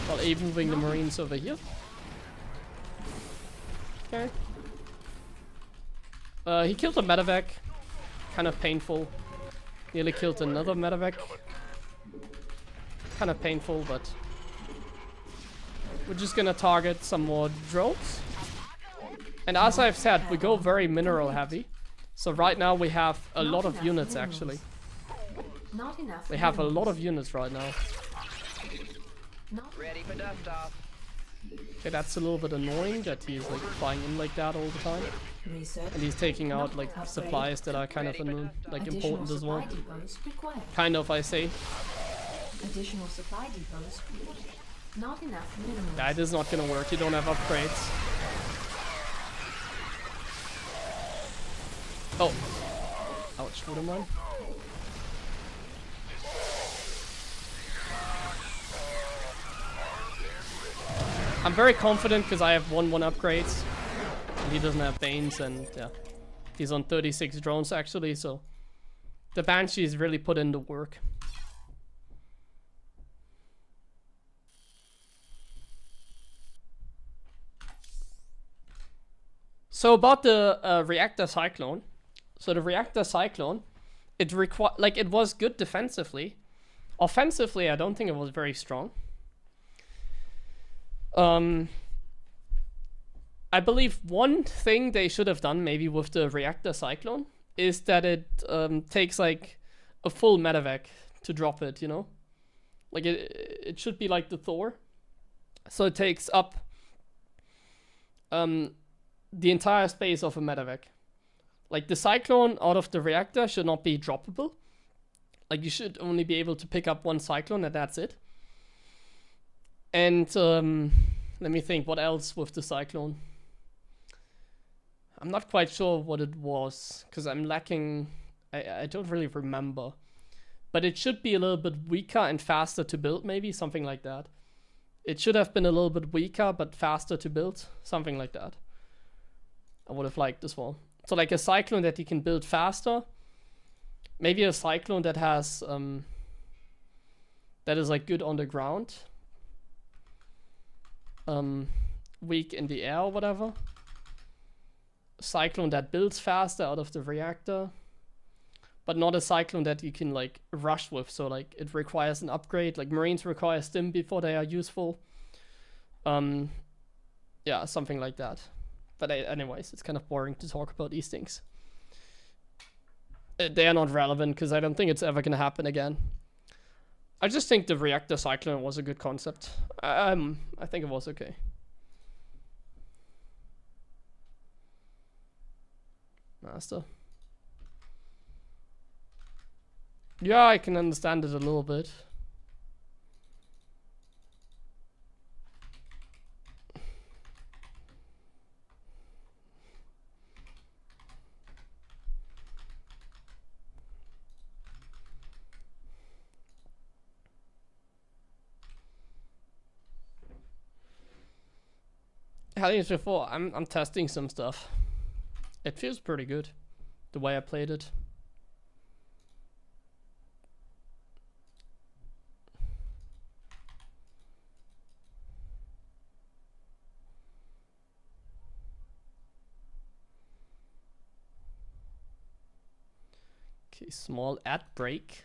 while even moving the Marines over here. Okay. He killed a medevac. Kind of painful. Nearly killed another medevac. Kind of painful, but we're just gonna target some more drones. And as I've said, we go very mineral heavy. So right now we have a lot of units actually. Not enough. We have a lot minerals. of units right now. Not Ready for dust off. Okay, that's a little bit annoying that he's like flying in like that all the time. research. And he's taking out like supplies that are kind of like Additional important as well. supply depots required. Kind of, I say. Additional supply depots required. Not enough minerals. That is not gonna work. You don't have upgrades. Oh. Ouch, what am I? I'm very confident because I have 1-1 upgrades. And he doesn't have Banes, and yeah. He's on 36 drones actually, so the Banshees really put in the work. So about the reactor cyclone. So the reactor cyclone, it was good defensively. Offensively, I don't think it was very strong. I believe one thing they should have done maybe with the reactor cyclone is that it takes like a full medevac to drop it, you know? Like it should be like the Thor. So it takes up the entire space of a medevac. Like the cyclone out of the reactor should not be droppable. Like you should only be able to pick up one cyclone and that's it. And let me think, what else with the cyclone? I'm not quite sure what it was, because I'm lacking, I don't really remember. But it should be a little bit weaker and faster to build, maybe, something like that. It should have been a little bit weaker, but faster to build, something like that. I would have liked as well. So like a cyclone that you can build faster. Maybe a cyclone that has, that is like good on the ground. Weak in the air or whatever. Cyclone that builds faster out of the reactor. But not a cyclone that you can like rush with, so like it requires an upgrade. Like Marines require stim before they are useful. Yeah, something like that. But anyways, it's kind of boring to talk about these things. They are not relevant because I don't think it's ever gonna happen again. I just think the reactor cyclone was a good concept. I think it was okay. Master. Yeah, I can understand it a little bit. Hellions before, I'm testing some stuff. It feels pretty good, the way I played it. Okay, small ad break.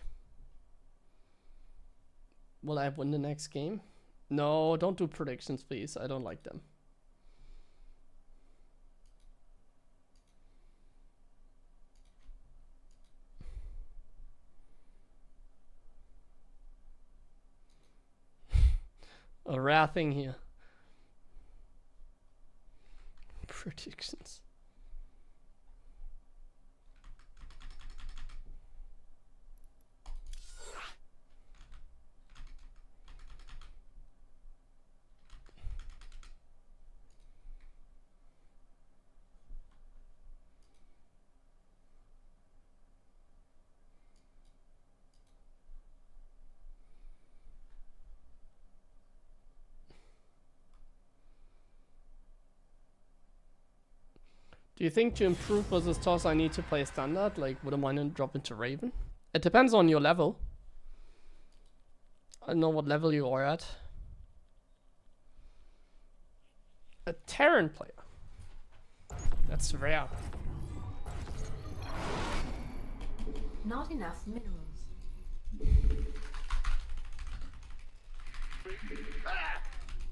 Will I win the next game? No, don't do predictions, please. I don't like them. A rare thing here. Predictions. Do you think to improve versus toss I need to play standard? Like, would I mind to drop into Raven? It depends on your level. I don't know what level you are at. A Terran player. That's rare. Not enough minerals.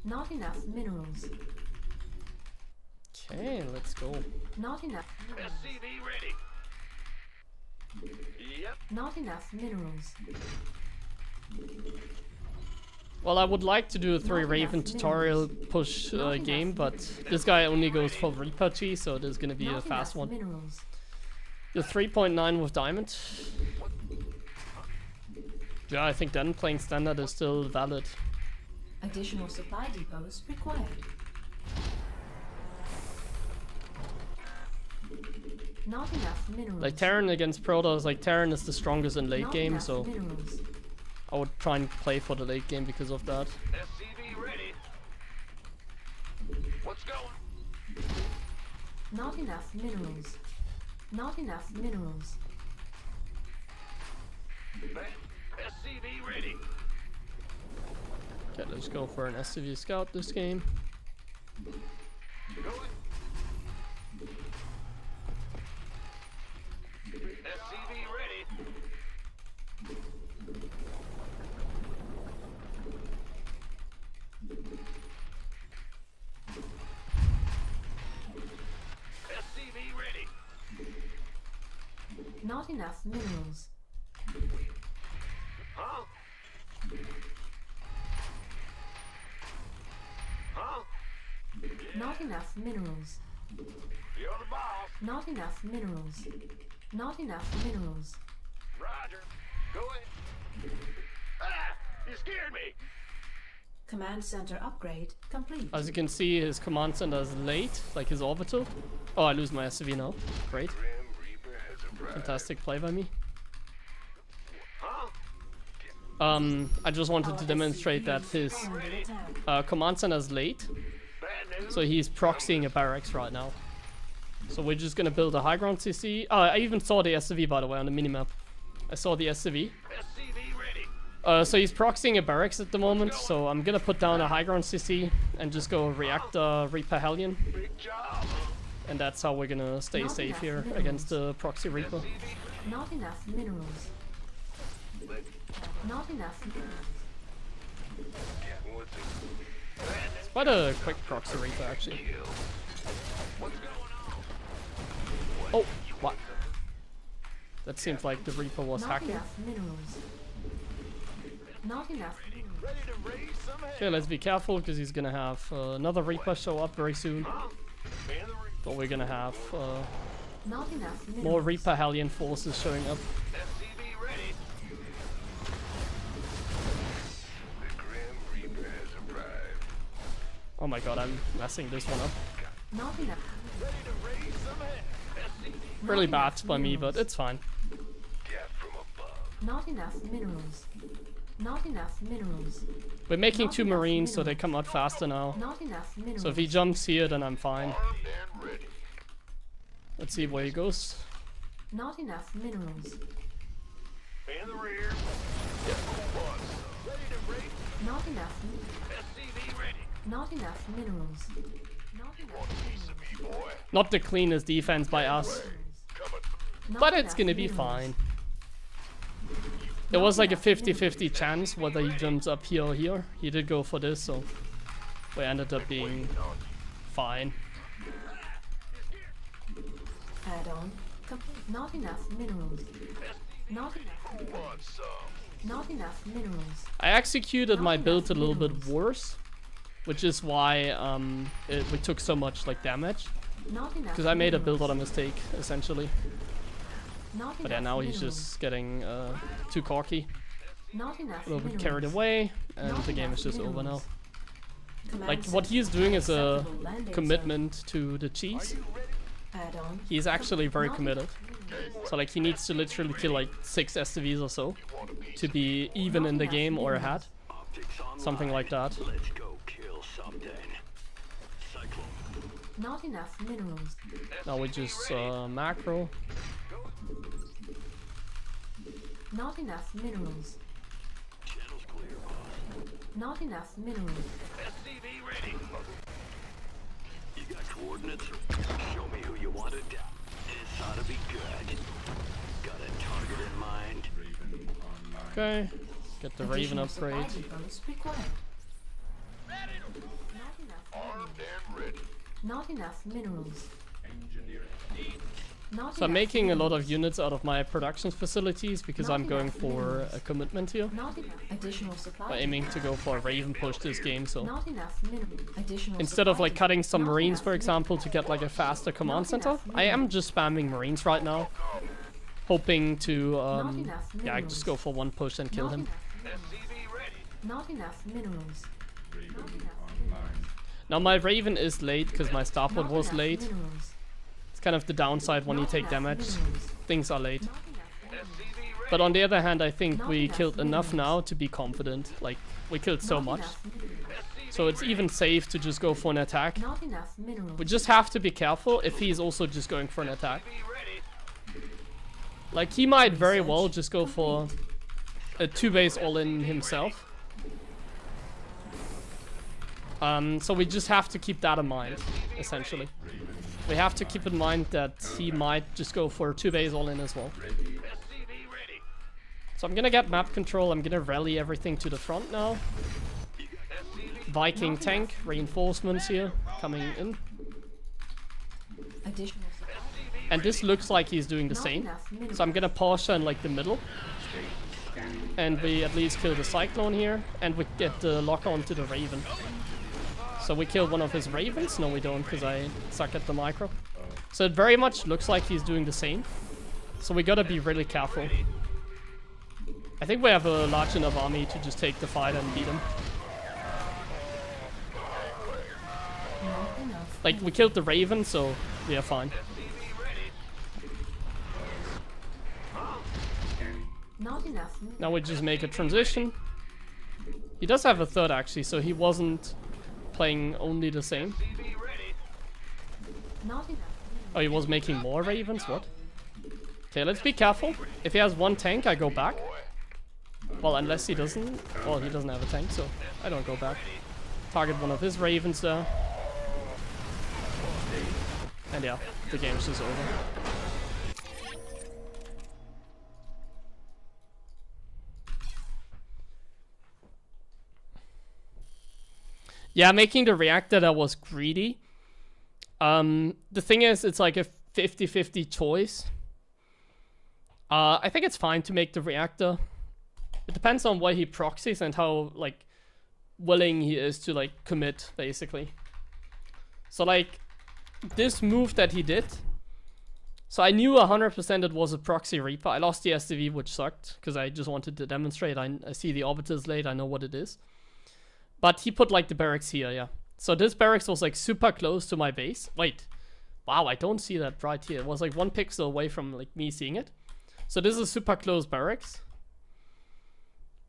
Not enough minerals. Okay, let's go. Not enough minerals. SCV ready. Yep. Not enough minerals. Well, I would like to do a 3 Not Raven enough tutorial push Not game, enough but this guy only goes for Reaper G, so it is gonna be Not a fast enough one. Minerals. The 3.9 with Diamond. Yeah, I think then playing standard is still valid. Additional supply depots required. Not enough minerals. Like Terran against Protoss, like Terran is the strongest in late Not game, enough so minerals. I would try and play for the late game because of that. SCV ready. What's going? Not enough minerals. Not enough minerals. SCV ready. Okay, let's go for an SCV scout this game. Going. SCV ready. SCV ready. Not enough minerals. Huh? Huh? Not enough minerals. You're the boss. Not enough minerals. Not enough minerals. Roger. Go ahead. Ah! You scared me. Command center upgrade complete. As you can see, his command center is late, like his orbital. Oh, I lose my SCV now. Great. Grim Reaper has arrived. Fantastic play by me. Huh? I just wanted to demonstrate that his command center is late. Bad news. So he's proxying a barracks right now. So we're just gonna build a high ground CC. Oh, I even saw the SCV, by the way, on the minimap. I saw the SCV. SCV ready. So he's proxying a barracks at the moment, so I'm gonna put down a high ground CC and just go reactor Reaper Hellion. Big job. And that's how we're gonna stay safe here against the proxy Reaper. Not enough minerals. Not enough minerals. What's it? It's quite a quick proxy Reaper, actually. What's going on? Oh, what? That seems like the Reaper was Not hacking. enough minerals. Not enough minerals. Ready to raise some hell. Okay, let's be careful because he's gonna have another Reaper show up very soon. Huh? Man the Reaper. But we're gonna have Not enough minerals. more Reaper Hellion forces showing up. SCV ready. The Grim Reaper has arrived. Oh my god, I'm messing this one up. Not enough. Ready to raise some hell. SCV. Really Not bad enough by me, minerals. but it's fine. Death from above. Not enough minerals. Not enough minerals. We're making Not 2 enough Marines, so they minerals. come out faster now. Not enough minerals. So if he jumps here, then I'm fine. Armed and ready. Let's see where he goes. Not enough minerals. In the rear. Ready to raise. Not enough. SCV ready. Not enough minerals. Not enough Piece of me, boy. Not the cleanest defense by us, Coming. Not but it's enough gonna be minerals. fine. There was like a 50-50 chance whether he jumps up here or here. He did go for this, so we ended up being fine. Add-on complete. Not enough minerals. Not enough. Want some? Not enough minerals. I executed my build a little bit worse, which is why we took so much like damage. Not enough. Because I made a build minerals. on a mistake, essentially. Not But yeah, enough now he's minerals. just getting too cocky, Not enough a little bit minerals. carried away, and Not the game enough is just over now. minerals. Command Like, what center. he's doing is a Acceptable landing commitment to the cheese. zone. Add-on. He's actually very Not committed. enough minerals. So like, he needs to literally kill like 6 SCVs or so to be even in the game or ahead. Something like that. Let's go kill something. Cyclone. Not enough minerals. Now we just macro. Not enough minerals. Channel's clear, boss. Not enough minerals. SCV ready. You got coordinates? Show me who you want to die. This ought to be good. Got a target in mind? Okay. Get the Raven Additional supply upgrade. depots required. Not enough. Armed and ready. Not enough minerals. Not So I'm enough making a lot of minerals. units out of my production facilities because Not I'm going enough for minerals. a commitment here. Not enough additional supply. By aiming to go for a Raven push this game, so Not enough minerals. Additional instead of supply like cutting some Not Marines, enough for example, to get like a faster command center, I am just spamming Marines right now, hoping to enough yeah, minerals. just go for one push and kill Not him. enough SCV ready. Not enough minerals. Not enough minerals. Now my Raven is late because my starport Not was enough late. minerals. It's kind of the downside when you Not take enough damage. minerals. Things are late. Not enough minerals. SCV ready. But on the other hand, I think Not we enough killed enough minerals. now to be confident. Like, we killed so Not much. enough minerals. So it's even safe to just go for an attack. Not enough minerals. We just have to be careful if he's also just going for an attack. SCV ready. Like, he might very well just go for a 2-base all-in himself. So we just have to keep that in mind, essentially. We have to keep in mind that he might just go for a 2-base all-in as well. SCV ready. So I'm gonna get map control, I'm gonna rally everything to the front now. Viking tank, reinforcements here, coming in. Additional supply. And this looks like he's doing the Not same. enough minerals. So I'm gonna Porsche in like the middle. And we at least kill the Cyclone here, and we get the lock on to the Raven. So we killed one of his ravens. No, we don't, because I suck at the micro. So it very much looks like he's doing the same. So we gotta be really careful. I think we have a large enough army to just take the fight and beat him. Not enough. Like, we killed the raven, so we are fine. Not enough. Movement. Now we just make a transition. He does have a third, actually, so he wasn't playing only the same. Not enough. Oh, he was making more ravens? What? Okay, let's be careful. If he has one tank, I go back. Well, unless he doesn't. Well, he doesn't have a tank, so I don't go back. Target one of his ravens there. And yeah, the game's just over. Yeah, making the reactor that was greedy. The thing is, it's like a 50-50 choice. I think it's fine to make the reactor. It depends on what he proxies and how, like, willing he is to, like, commit, basically. So, like, this move that he did. So I knew 100% it was a proxy Reaper. I lost the SDV, which sucked, because I just wanted to demonstrate. I see the orbiters late, I know what it is. But he put, like, the barracks here, yeah. So this barracks was, like, super close to my base. Wait. Wow, I don't see that right here. It was, like, 1 pixel away from, like, me seeing it. So this is super close barracks.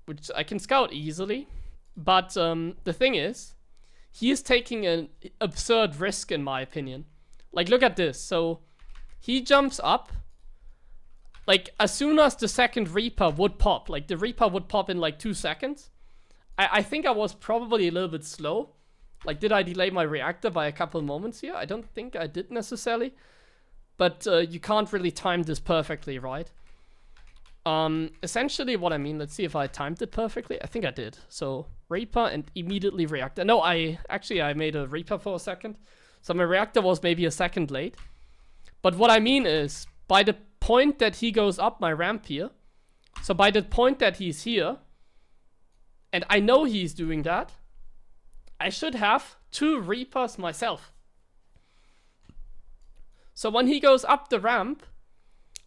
Which I can scout easily. But the thing is, he is taking an absurd risk, in my opinion. Like, look at this. So he jumps up. Like, as soon as the second Reaper would pop, like, the Reaper would pop in, like, 2 seconds. I think I was probably a little bit slow. Like, did I delay my reactor by a couple of moments here? I don't think I did necessarily. But you can't really time this perfectly, right? Essentially what I mean, let's see if I timed it perfectly. I think I did. So, Reaper and immediately reactor. No, I made a Reaper for a second. So my reactor was maybe a second late. But what I mean is, by the point that he goes up my ramp here, so by the point that he's here, and I know he's doing that, I should have 2 Reapers myself. So when he goes up the ramp,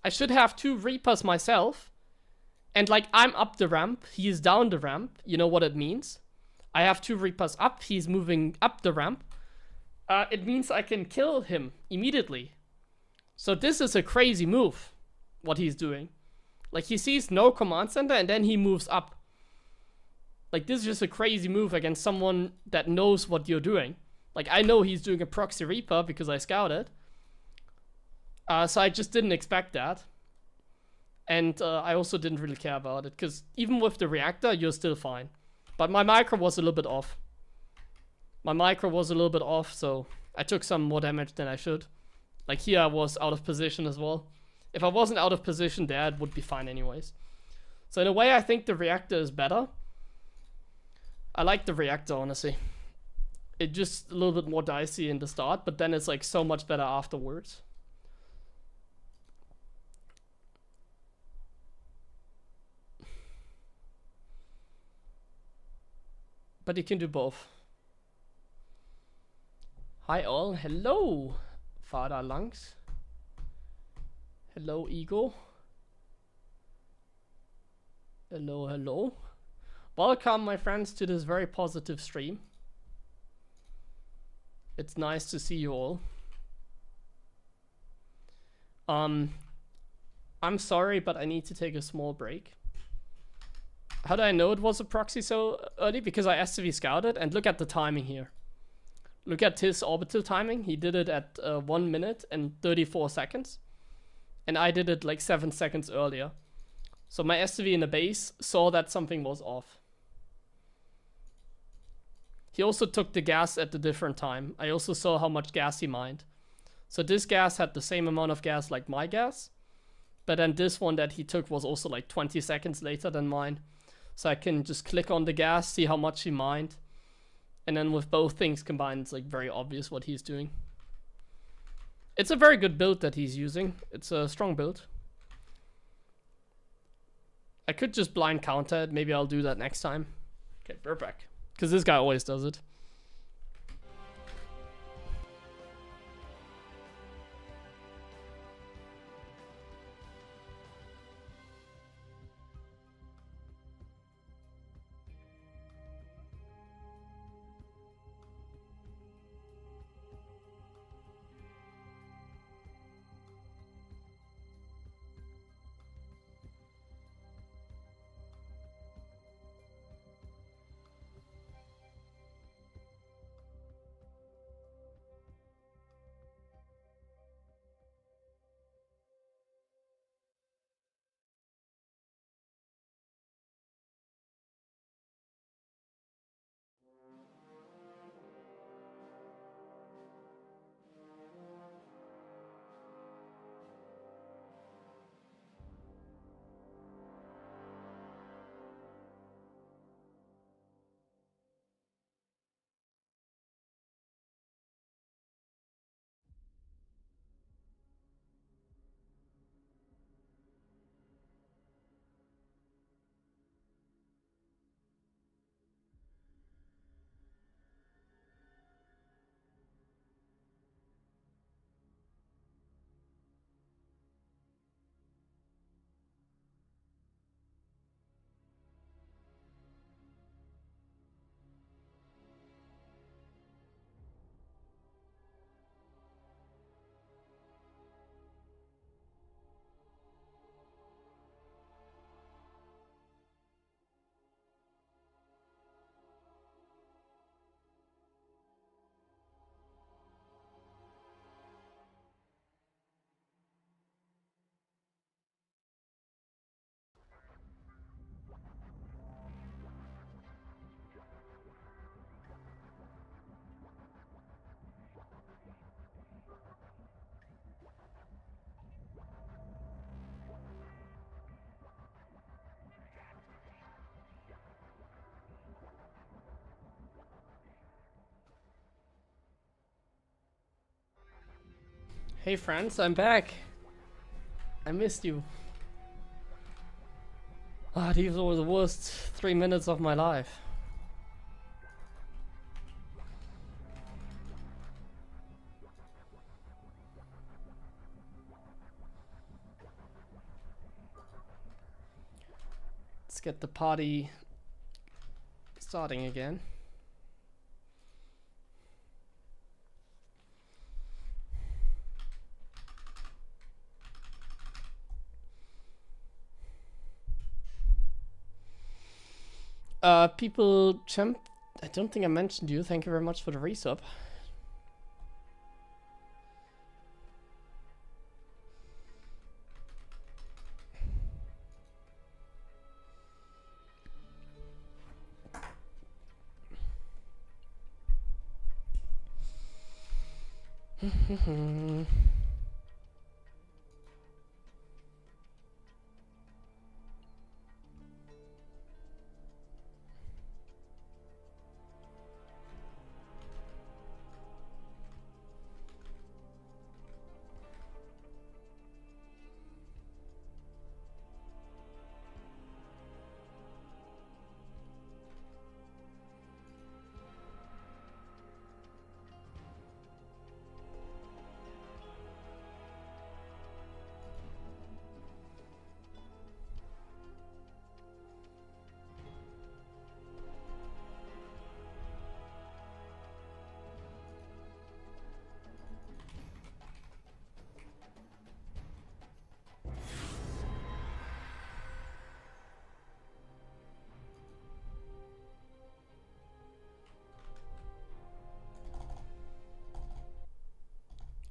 I should have 2 Reapers myself. And like, I'm up the ramp, he is down the ramp. You know what it means? I have 2 Reapers up, he's moving up the ramp. It means I can kill him immediately. So this is a crazy move, what he's doing. Like, he sees no command center and then he moves up. Like, this is just a crazy move against someone that knows what you're doing. Like, I know he's doing a proxy Reaper because I scouted. So I just didn't expect that. And I also didn't really care about it, because even with the reactor, you're still fine. But my micro was a little bit off. My micro was a little bit off, so I took some more damage than I should. Like, here I was out of position as well. If I wasn't out of position there, it would be fine anyways. So in a way, I think the reactor is better. I like the reactor, honestly. It's just a little bit more dicey in the start, but then it's like so much better afterwards. But you can do both. Hi all, hello, Father Lungs. Hello, Ego. Hello, hello. Welcome, my friends, to this very positive stream. It's nice to see you all. I'm sorry, but I need to take a small break. How do I know it was a proxy so early? Because I SCV scouted, and look at the timing here. Look at his orbital timing. He did it at 1 minute and 34 seconds. And I did it like 7 seconds earlier. So my SCV in the base saw that something was off. He also took the gas at a different time. I also saw how much gas he mined. So this gas had the same amount of gas like my gas. But then this one that he took was also like 20 seconds later than mine. So I can just click on the gas, see how much he mined. And then with both things combined, it's like very obvious what he's doing. It's a very good build that he's using. It's a strong build. I could just blind counter it. Maybe I'll do that next time. Okay, we're back. Because this guy always does it. Hey friends, I'm back. I missed you. Ah, these were the worst 3 minutes of my life. Let's get the party starting again. People Champ, I don't think I mentioned you. Thank you very much for the resub.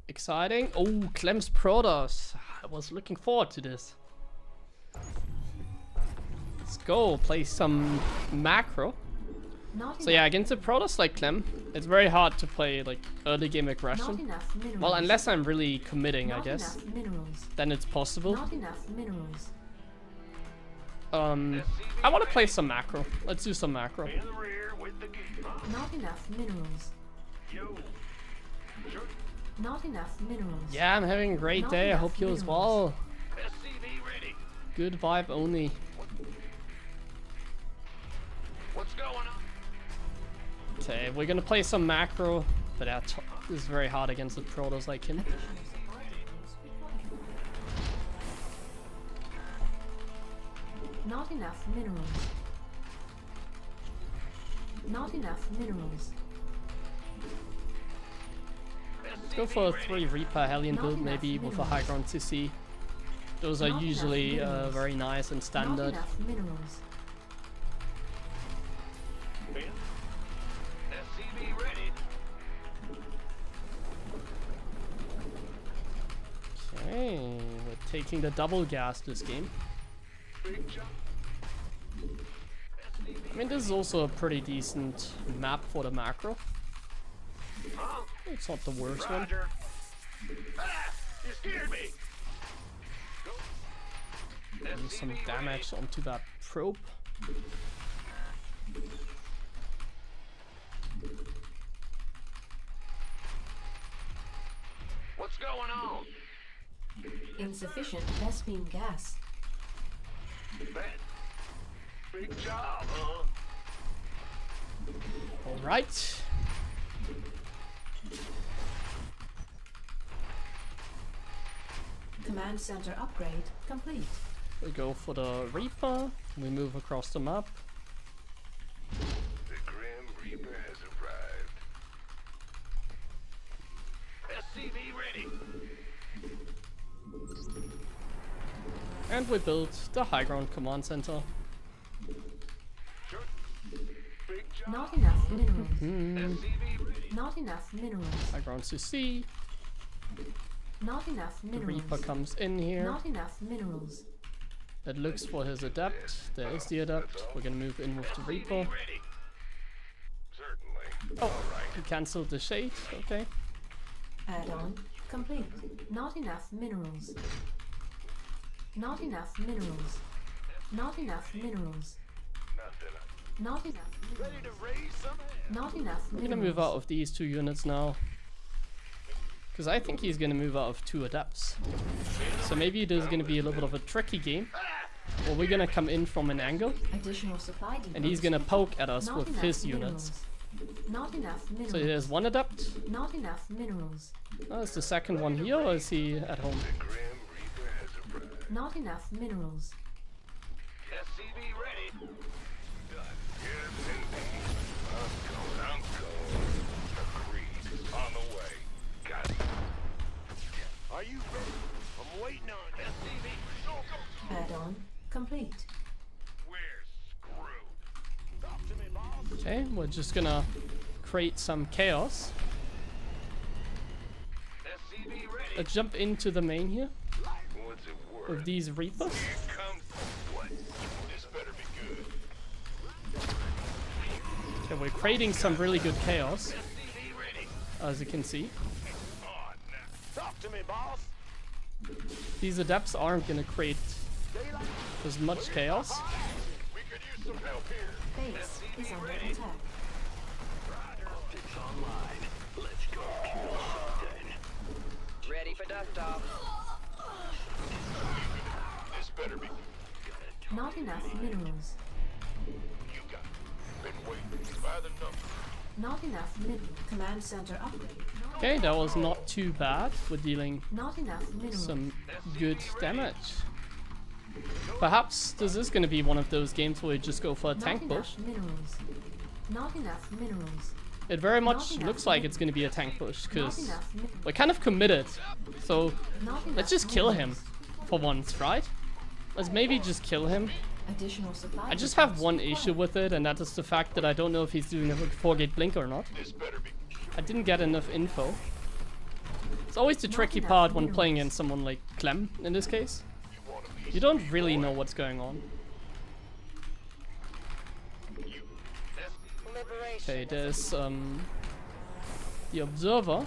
Exciting. Oh, Clem's Protoss. I was looking forward to this. Let's go play some macro. So yeah, against a Protoss like Clem, it's very hard to play like early game aggression. Well, unless I'm really committing, I guess. Then it's possible. I want to play some macro. Let's do some macro. In the rear with the gear. Not enough minerals. Yo. Sure. Not enough minerals. Yeah, I'm having a great day. I hope you as well. SCV ready. Good vibe only. What's going on? Okay, we're gonna play some macro, but this is very hard against the Protoss like him. Not enough minerals. Not enough minerals. Let's go for a 3 Reaper Hellion build, maybe with a high ground CC. Those are usually very nice and standard. Not enough minerals. SCV ready. Okay, we're taking the double gas this game. Big jump. I mean, this is also a pretty decent map for the macro. Huh? It's not the worst one. Roger. Ah, you scared me. Do some damage onto that probe. What's going on? Insufficient Vespene gas. Bet. Big job, huh? All right. Command center upgrade complete. We go for the Reaper. We move across the map. The Grim Reaper has arrived. SCV ready. And we built the high ground command center. Sure. Big job. Not enough minerals. SCV ready. Not enough minerals. High ground CC. Not enough The minerals. Reaper comes in here. Not enough minerals. It looks for his adept. There is the adept. We're gonna move in with the Reaper. Ready. Certainly. Oh, he cancelled the shade. Okay. Add-on complete. Not enough minerals. Not enough minerals. Not enough minerals. Nothing. Not enough Ready minerals. to raise some hell. Not enough I'm minerals. gonna move out of these 2 units now. Because I think he's gonna move out of 2 adepts. So maybe it is gonna be a little bit of a tricky game. Or we're gonna come in from an angle. Additional supply depots. And he's gonna poke at us Not with enough his minerals. units. Not enough minerals. So there's 1 adept. Not enough minerals. Oh, is the second one here or is he at home? The Grim Reaper has arrived. Not enough minerals. SCV ready. Done. Yes, indeed. I'm going. Agreed. On the way. Got it. Are you ready? I'm waiting on SCV. Go, go. Add-on complete. We're screwed. Talk to me, boss. Okay, we're just gonna create some chaos. SCV ready. Let's jump into the main here What's it worth? with these reapers. Here comes what? This better be good. Okay, we're creating some really good chaos, SCV ready. as you can see. On now. Talk to me, boss. These adepts aren't gonna create as much chaos. We could use some help here. Base is under attack. Optics online. Let's go kill something. Ready for dust off. This better be. Not enough minerals. You got it. Been waiting by the number. Not enough minerals. Command center upgrade. Okay, that was not too bad. We're dealing Not enough minerals. some good damage. Perhaps this is gonna be one of those games where we just go for a Not tank enough push. minerals. Not enough minerals. It very much enough looks like it's gonna be a tank push, Not because enough minerals. we're kind of committed. So Not enough let's just kill him minerals. for once, right? Let's maybe just kill him. Additional supply. I just have depots one required. issue with it, and that is the fact that I don't know if he's doing a 4-gate blink or not. This better be. I didn't get enough info. It's always the Not tricky enough part when minerals. playing in someone like Clem, in this case. You want to be. You don't really know what's going on. Liberation. Okay, there's the Observer.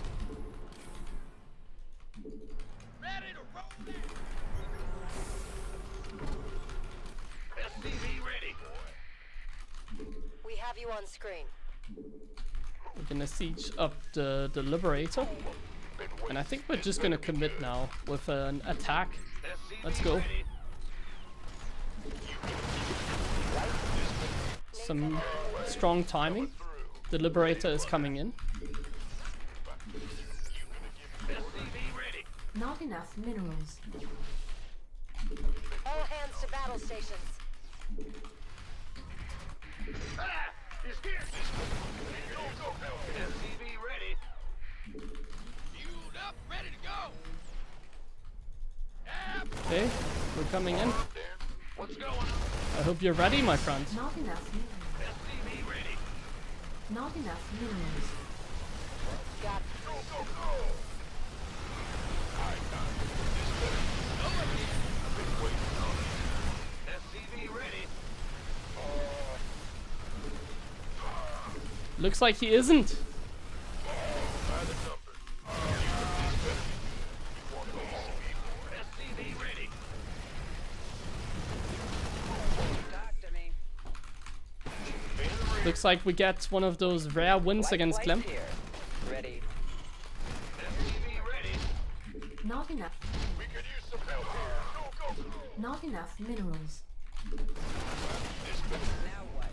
SCV ready. We have you on screen. We're gonna siege up the Liberator. And I think we're just gonna commit now with an attack. Let's go. Some strong timing. The Liberator is coming in. SCV ready. Not enough minerals. All hands to battle stations. Ah! You're scared. Go, go, go. SCV ready. Fueled up, ready to go. Okay, we're coming in. There. What's going on? I hope you're ready, my friend. Not enough minerals. SCV ready. Not enough minerals. Got Go, go, go. I've been waiting on it. SCV ready. Looks like he isn't. By the number. This better be. You want those people. SCV ready. talk to me. Looks like we get one of those rare wins against Clem. Here. Ready. SCV ready. Not enough. We could use some help here. Go, go, go. Not enough minerals. This better. Now what?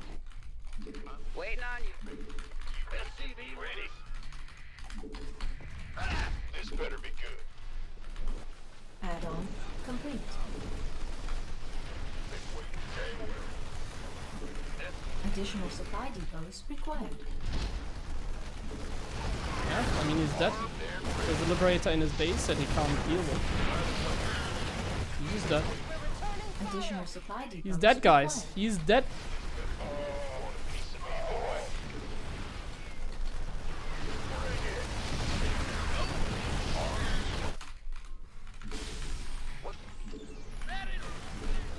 Waiting on you. SCV ready. Ah! This better be good. Add-on complete. Been waiting. Additional supply depots required. Yeah, I mean he's dead. There's a Liberator in his base that he can't deal with. He's dead. Additional supply depots. He's dead, guys. required. He's dead.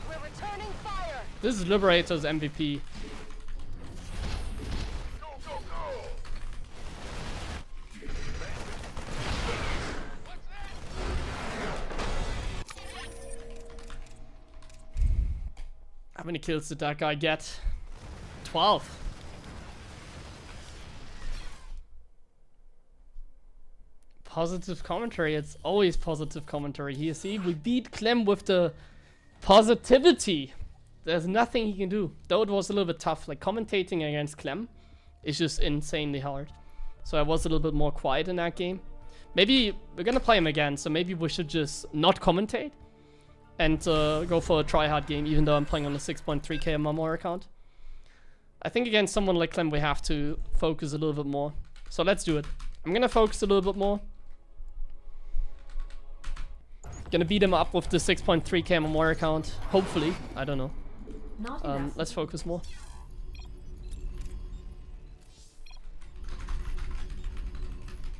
We're returning fire. This is Liberator's MVP. Go, go, go. How many kills did that guy get? 12. Positive commentary. It's always positive commentary here. See, we beat Clem with the positivity. There's nothing he can do. Though it was a little bit tough. Like, commentating against Clem is just insanely hard. So I was a little bit more quiet in that game. Maybe we're gonna play him again, so maybe we should just not commentate and go for a try-hard game, even though I'm playing on a 6.3k MMR account. I think against someone like Clem we have to focus a little bit more. So let's do it. I'm gonna focus a little bit more. Gonna beat him up with the 6.3k MMR account. Hopefully. I don't know. Not enough. Let's focus more.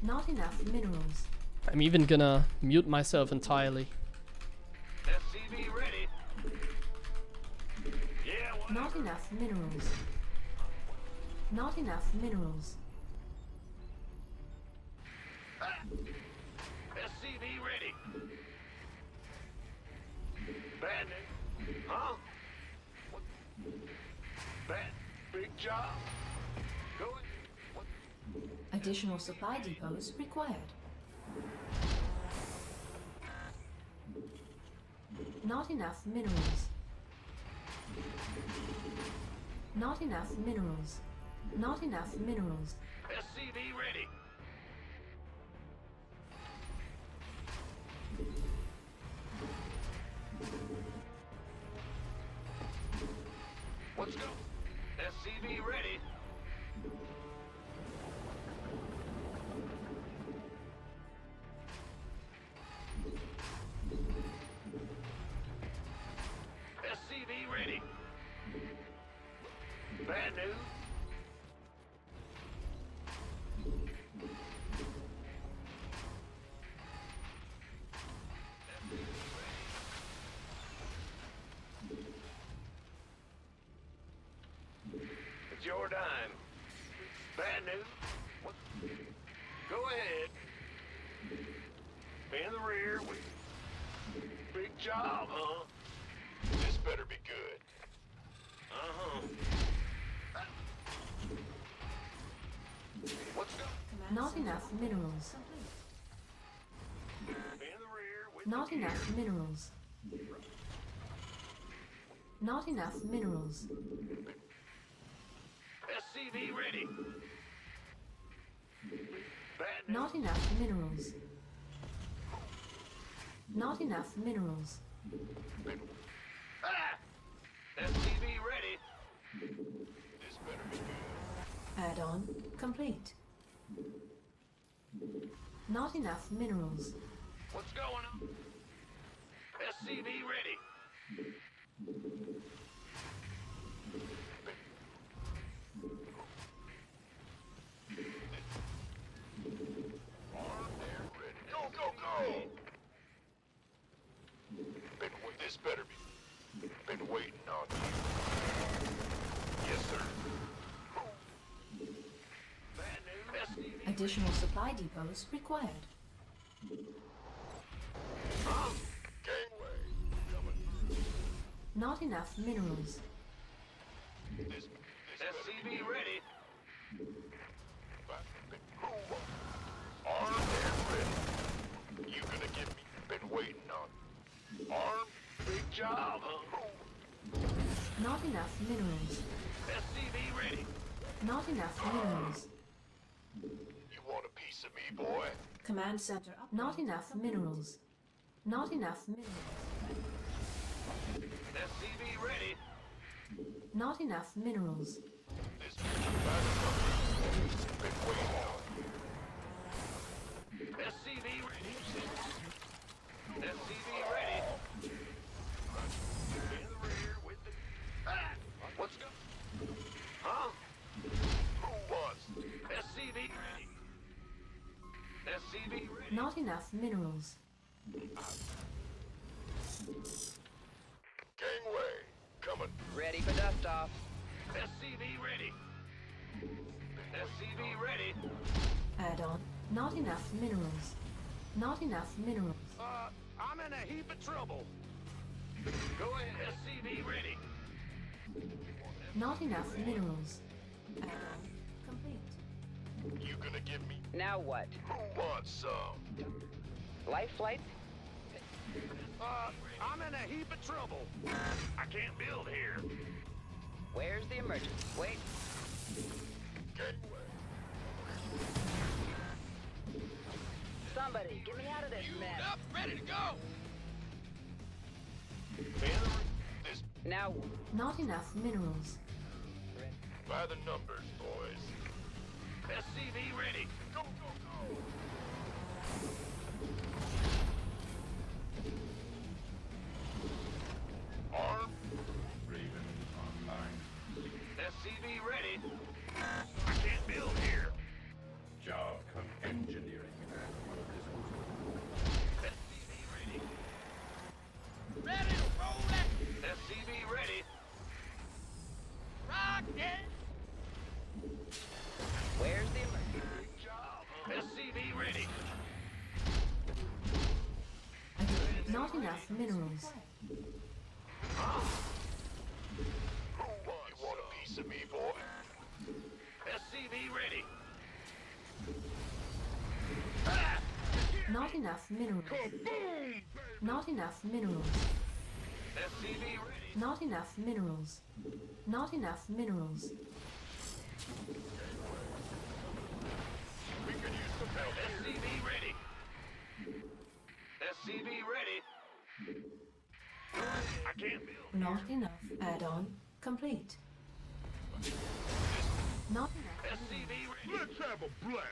Not enough minerals. I'm even gonna mute myself entirely. SCV ready. Yeah, Not enough minerals. Not enough minerals. SCV ready. Bad news. Huh? What? Bad. Big job. Going. What? Additional supply depots required. Not enough minerals. Not enough minerals. Not enough minerals. SCV ready. Let's go. SCV ready. SCV ready. Bad news. It's your dime. Bad news. What? Go ahead. In the rear. Big job, huh? This better be good. Uh-huh. Let's go. Not enough minerals. In the rear with Not enough minerals. Not enough minerals. SCV ready. Bad news. Not enough minerals. Not enough minerals. Ah! SCV ready. This better be good. Add-on complete. Not enough minerals. What's going on? SCV ready. Armed and ready. Go, go, go! This better be. Been waiting on you. Yes, sir. Bad news. SCV. Additional supply depots required. Gangway. Coming through. Not enough minerals. This SCV ready. Armed and ready. You gonna get me? Been waiting on. Armed. Big job, huh? Not enough minerals. SCV ready. Not enough minerals. You want a piece of me, boy? Command center up. Not enough minerals. Not enough minerals. SCV ready. Not enough minerals. This been waiting on. SCV ready. SCV ready. In the rear with the. Ah! Let's go. Huh? Who was? SCV ready. SCV ready. Not enough minerals. Gangway. Coming. Ready for dust off. SCV ready. SCV ready. Add-on. Not enough minerals. Not enough minerals. I'm in a heap of trouble. Go ahead. SCV ready. Not enough minerals. Add-on complete. You gonna give me? Now what? Who wants some? Life flight? I'm in a heap of trouble. I can't build here. Where's the emergency? Wait. Gateway. Somebody, get me out of this mess. Up, ready to go. This Now, Not enough minerals. by the numbers, boys. SCV ready. Go, go, go. Arm. Raven online. SCV ready. I can't build here. Job come engineering at your disposal. SCV ready. Ready to roll it. SCV ready. Rocket. where's the emergency? Good job. SCV ready. Not enough minerals. You want a piece of me, boy? SCV ready. Not enough minerals. Boom! Not enough minerals. SCV ready. Not enough minerals. Not enough minerals. We could use some help. SCV ready. SCV ready. I can't build. Not enough. Add-on complete. Not enough. SCV ready. Let's have a blast.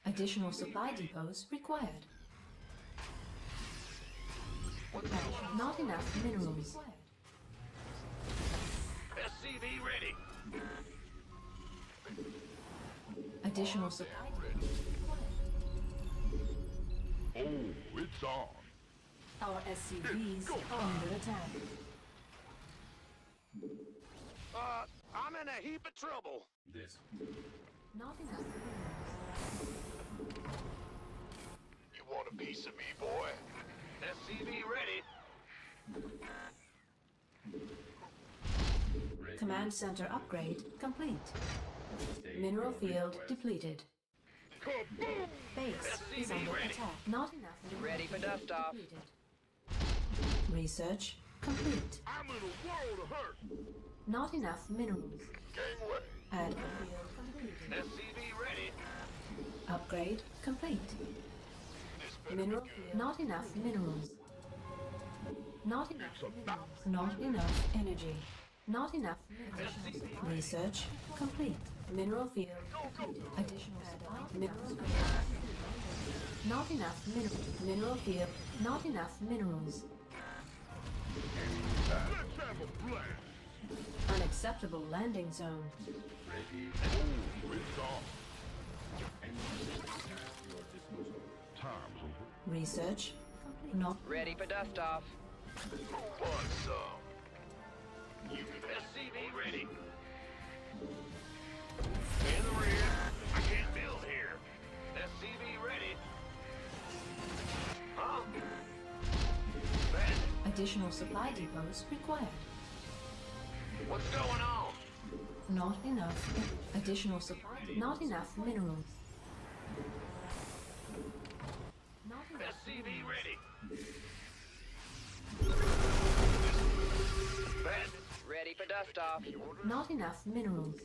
Additional supply depots required. Not enough minerals. SCV ready. Additional supply depots required. Oh, it's on. Our SCVs are under attack. I'm in a heap of trouble. This. Not enough minerals. You want a piece of me, boy? SCV ready. Command center upgrade complete. Mineral field depleted. Kaboom! Base is under attack. Not enough minerals. Ready for dust off. Depleted. Research complete. I'm in a world of hurt. Not enough minerals. Gangway. Add field completed. SCV ready. Upgrade complete. This better Mineral be good. field. Not enough minerals. Not enough minerals. Not enough energy. Not enough minerals. Research complete. Mineral field. Additional supply. Mineral field. Not enough minerals. Mineral field. Not enough minerals. Let's have a blast. Unacceptable landing zone. Ready. Oh, it's on. Your disposal. Time's over. Research not Ready for dust off. Who wants some? You can SCV ready. In the rear. I can't build here. SCV ready. Huh? Bandit. additional supply depots required. What's going on? Not enough. Additional supply. Not enough minerals. Not enough. SCV ready. Bandit. Ready for dust off. Not enough minerals.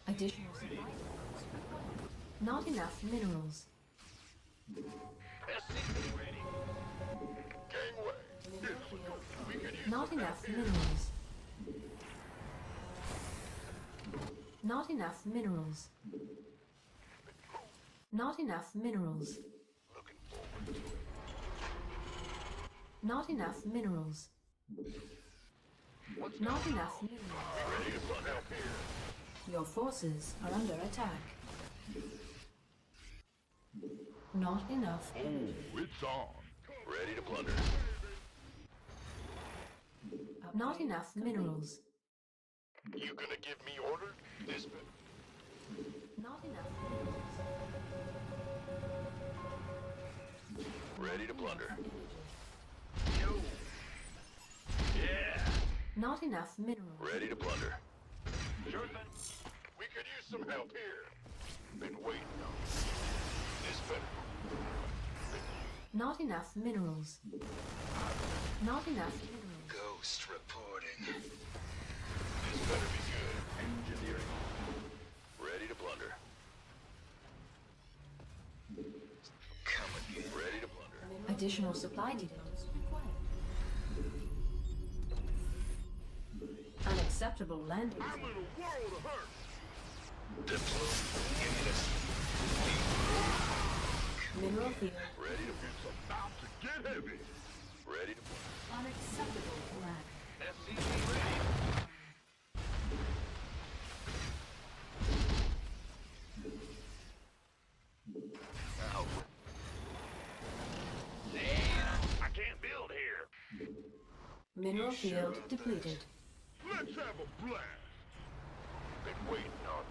Additional supply depots required. Not enough minerals. SCV ready. Gangway. Mineral field. We could use Not some enough help here. minerals. Not enough minerals. Not enough minerals. Looking forward to it. Not enough minerals. What's Not going enough on? minerals. Ready to put help here. Your forces are under attack. Not enough. Oh, it's on. Ready to plunder. Not enough minerals. You gonna give me orders? This bit. Not enough minerals. Ready to plunder. Energy. Yo. Yeah. Not enough minerals. Ready to plunder. Sure thing. We could use some help here. Been waiting on. Not enough minerals. Not enough minerals. Ghost reporting. This better be good. Engineering. Ready to plunder. Come again. Ready to plunder. Additional supply depots required. Unacceptable landing. I'm in a world of hurt. Deploy. Give me this. Mineral field. Ready to. It's about to get heavy. Ready to. Unacceptable lag. SCP ready. Ow. Damn, I can't build here. Mineral field depleted. Let's have a blast. Been waiting on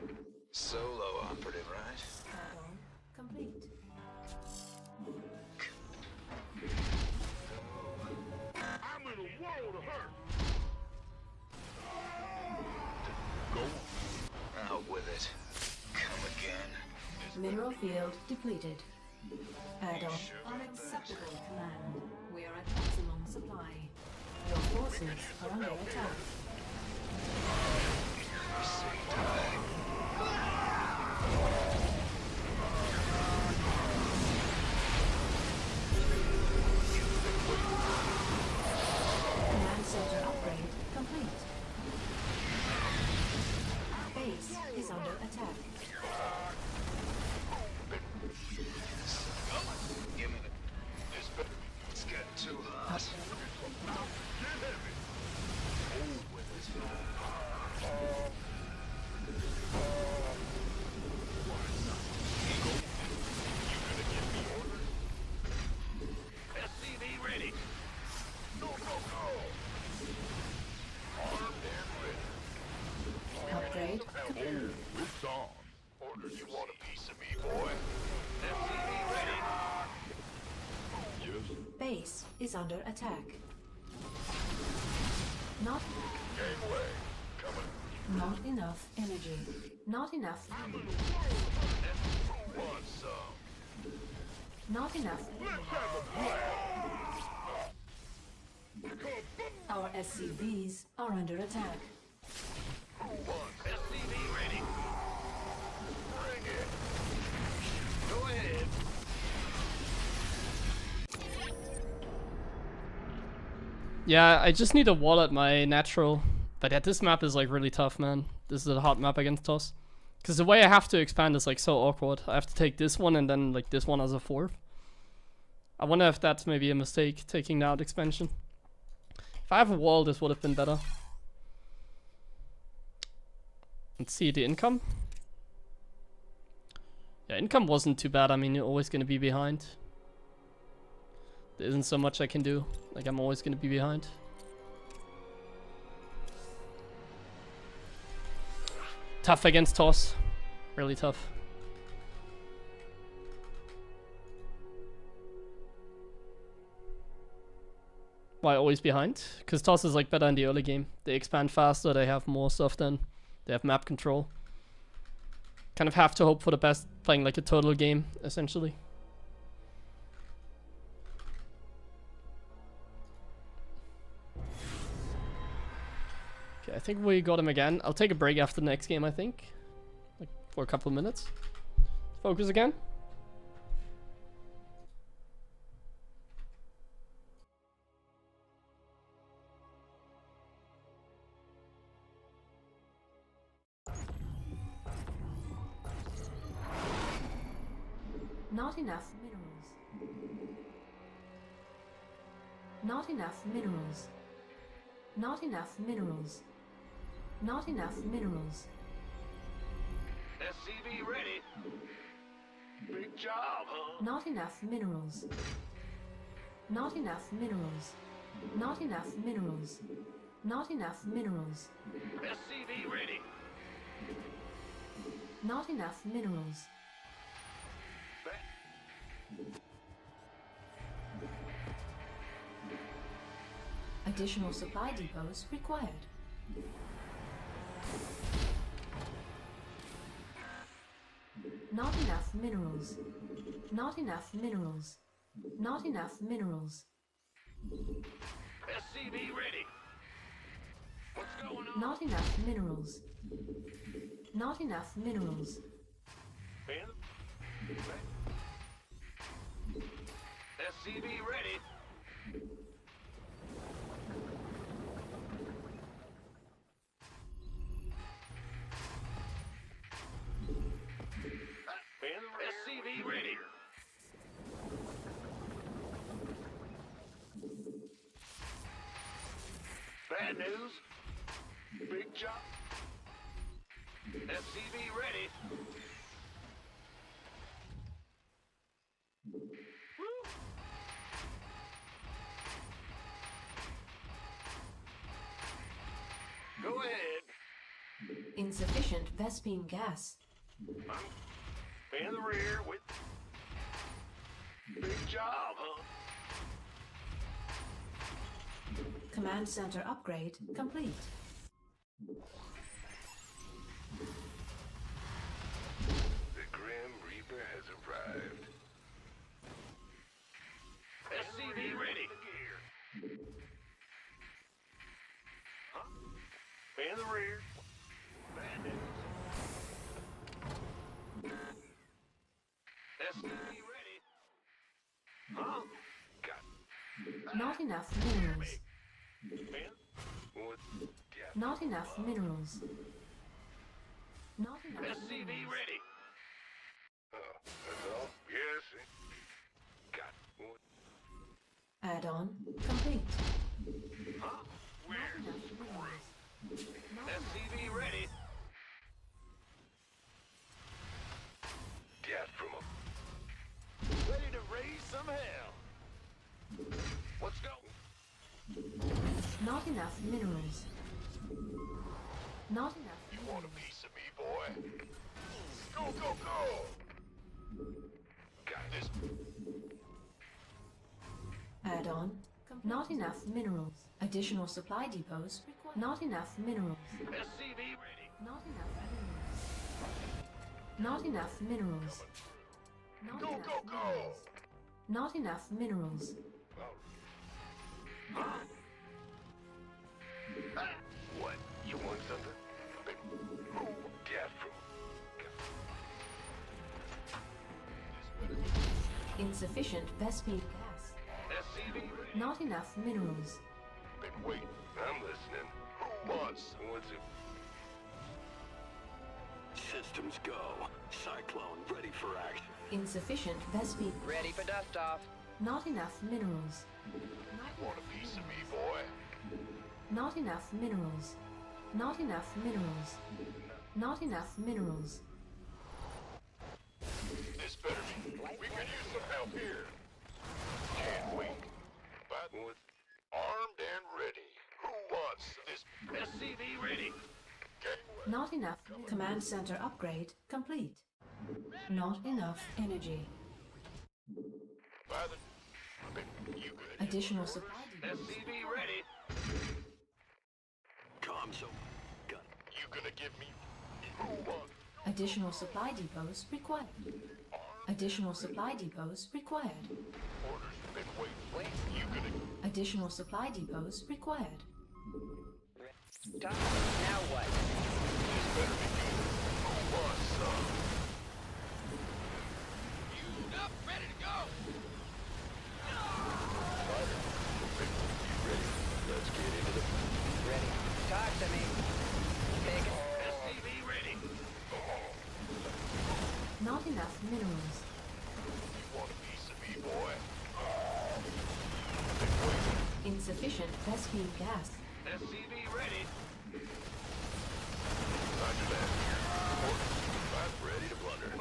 you. Solo operative, right? Add-on complete. I'm in a world of hurt. Go on. Out with it. Come again. Mineral field depleted. Add-on unacceptable command. We are at maximum supply. Your forces are under attack. Command center upgrade complete. Base is under attack. Give me the. It's getting too hot. Get heavy. Oh, with it. You gonna give me orders? SCV ready. No, no, no. Armed and ready. Upgrade complete. It's on. Orders. You want a piece of me, boy? SCV ready. Yes. Base is under attack. Not Gangway. Coming. not enough energy. Not enough. Want some? Not enough. Let's have a blast. Our SCVs are under attack. SCV ready. Bring it. Go ahead. Yeah, I just need a wall at my natural. But yeah, this map is like really tough, man. This is a hard map against us. Because the way I have to expand is like so awkward. I have to take this one and then like this one as a fourth. I wonder if that's maybe a mistake, taking out expansion. If I have a wall, this would have been better. Let's see the income. Yeah, income wasn't too bad. I mean, you're always going to be behind. There isn't so much I can do. Like, I'm always going to be behind. Tough against Toss. Really tough. Why always behind? Because Toss is like better in the early game. They expand faster, they have more stuff then. They have map control. Kind of have to hope for the best playing like a total game, essentially. Okay, I think we got him again. I'll take a break after the next game, I think. Like, for a couple of minutes. Focus again. Not enough minerals. Not enough minerals. Not enough minerals. Not enough minerals. SCV ready. Big job, huh? Not enough minerals. Not enough minerals. Not enough minerals. Not enough minerals. SCV ready. Not enough minerals. Additional supply depots required. Not enough minerals. Not enough minerals. Not enough minerals. SCV ready. What's going on? Not enough minerals. Not enough minerals. SCV ready. SCV ready. Bad news. Big job. SCV ready. Woo. Go ahead. Insufficient Vespine gas. In the rear with big job, huh? Command center upgrade complete. The Grim Reaper has arrived. SCV ready. Huh? In the rear. Bad news. SCV ready. Huh? Got Not enough minerals. Ben? What? Yeah. Not enough minerals. Not enough SCV minerals. ready. Oh, that's all? Yes. Got what? Add-on complete. Huh? Where? Not enough minerals. Not enough. SCV ready. Death from a... Ready to raise some hell. Let's go. Not enough minerals. Not enough You minerals. want a piece of me, boy? Go, go, go! Got this. Add-on. Not enough minerals. Additional supply depots required. Not enough minerals. SCV ready. Not enough minerals. Not enough minerals. Not Go, enough go, go! minerals. Not enough minerals. Huh? Ah, what? You want something? Death from... Insufficient Vespine gas. SCV ready. Not enough minerals. Been waiting. I'm listening. Who wants? What's it? Systems go. Cyclone ready for action. Insufficient Vespine. Ready for dust off. Not enough minerals. Want a piece of me, boy? Not enough minerals. Not enough minerals. Not enough minerals. This better be. We could use some help here. Can't wait. But with armed and ready. Who wants this? SCV ready. Not enough. Command center upgrade complete. Not enough energy. By the... You good? Additional supply depots. SCV ready. Comms so gun. You gonna give me? Who wants? Additional supply depots required. Additional supply depots required. Orders been waiting. Wait. You gonna... Additional supply depots required. Stop. Now what? This better be good. Who wants some? You up, ready to go. Fighter, you ready? Let's get into the... Ready. Talk to me. Take it. SCV ready. Not enough minerals. You want a piece of me, boy? Been waiting. Insufficient Vespine gas. SCV ready. Roger that. Orders. I'm ready to blunder.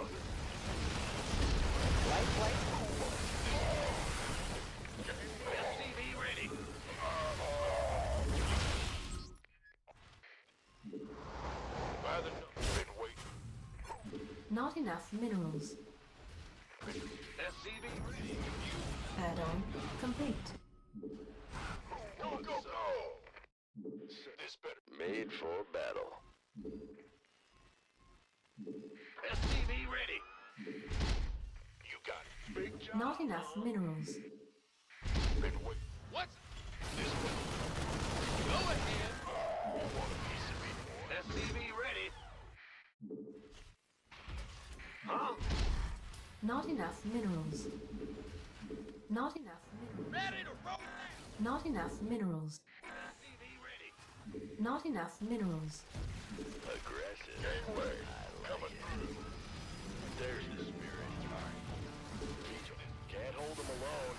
Light. SCV ready. By the... Been waiting. Not enough minerals. SCV ready. Add-on complete. Go, go, go! This better... Made for battle. SCV ready. Not enough minerals. Been wait. What? This way. Go ahead. You want a piece of me, boy? SCV ready. Huh? Not enough minerals. Not enough minerals. Ready to roll out. Not enough minerals. SCV ready. Not enough minerals. Aggressive. Gangway. I like Coming it. through. There's the spirit. Can't hold them alone.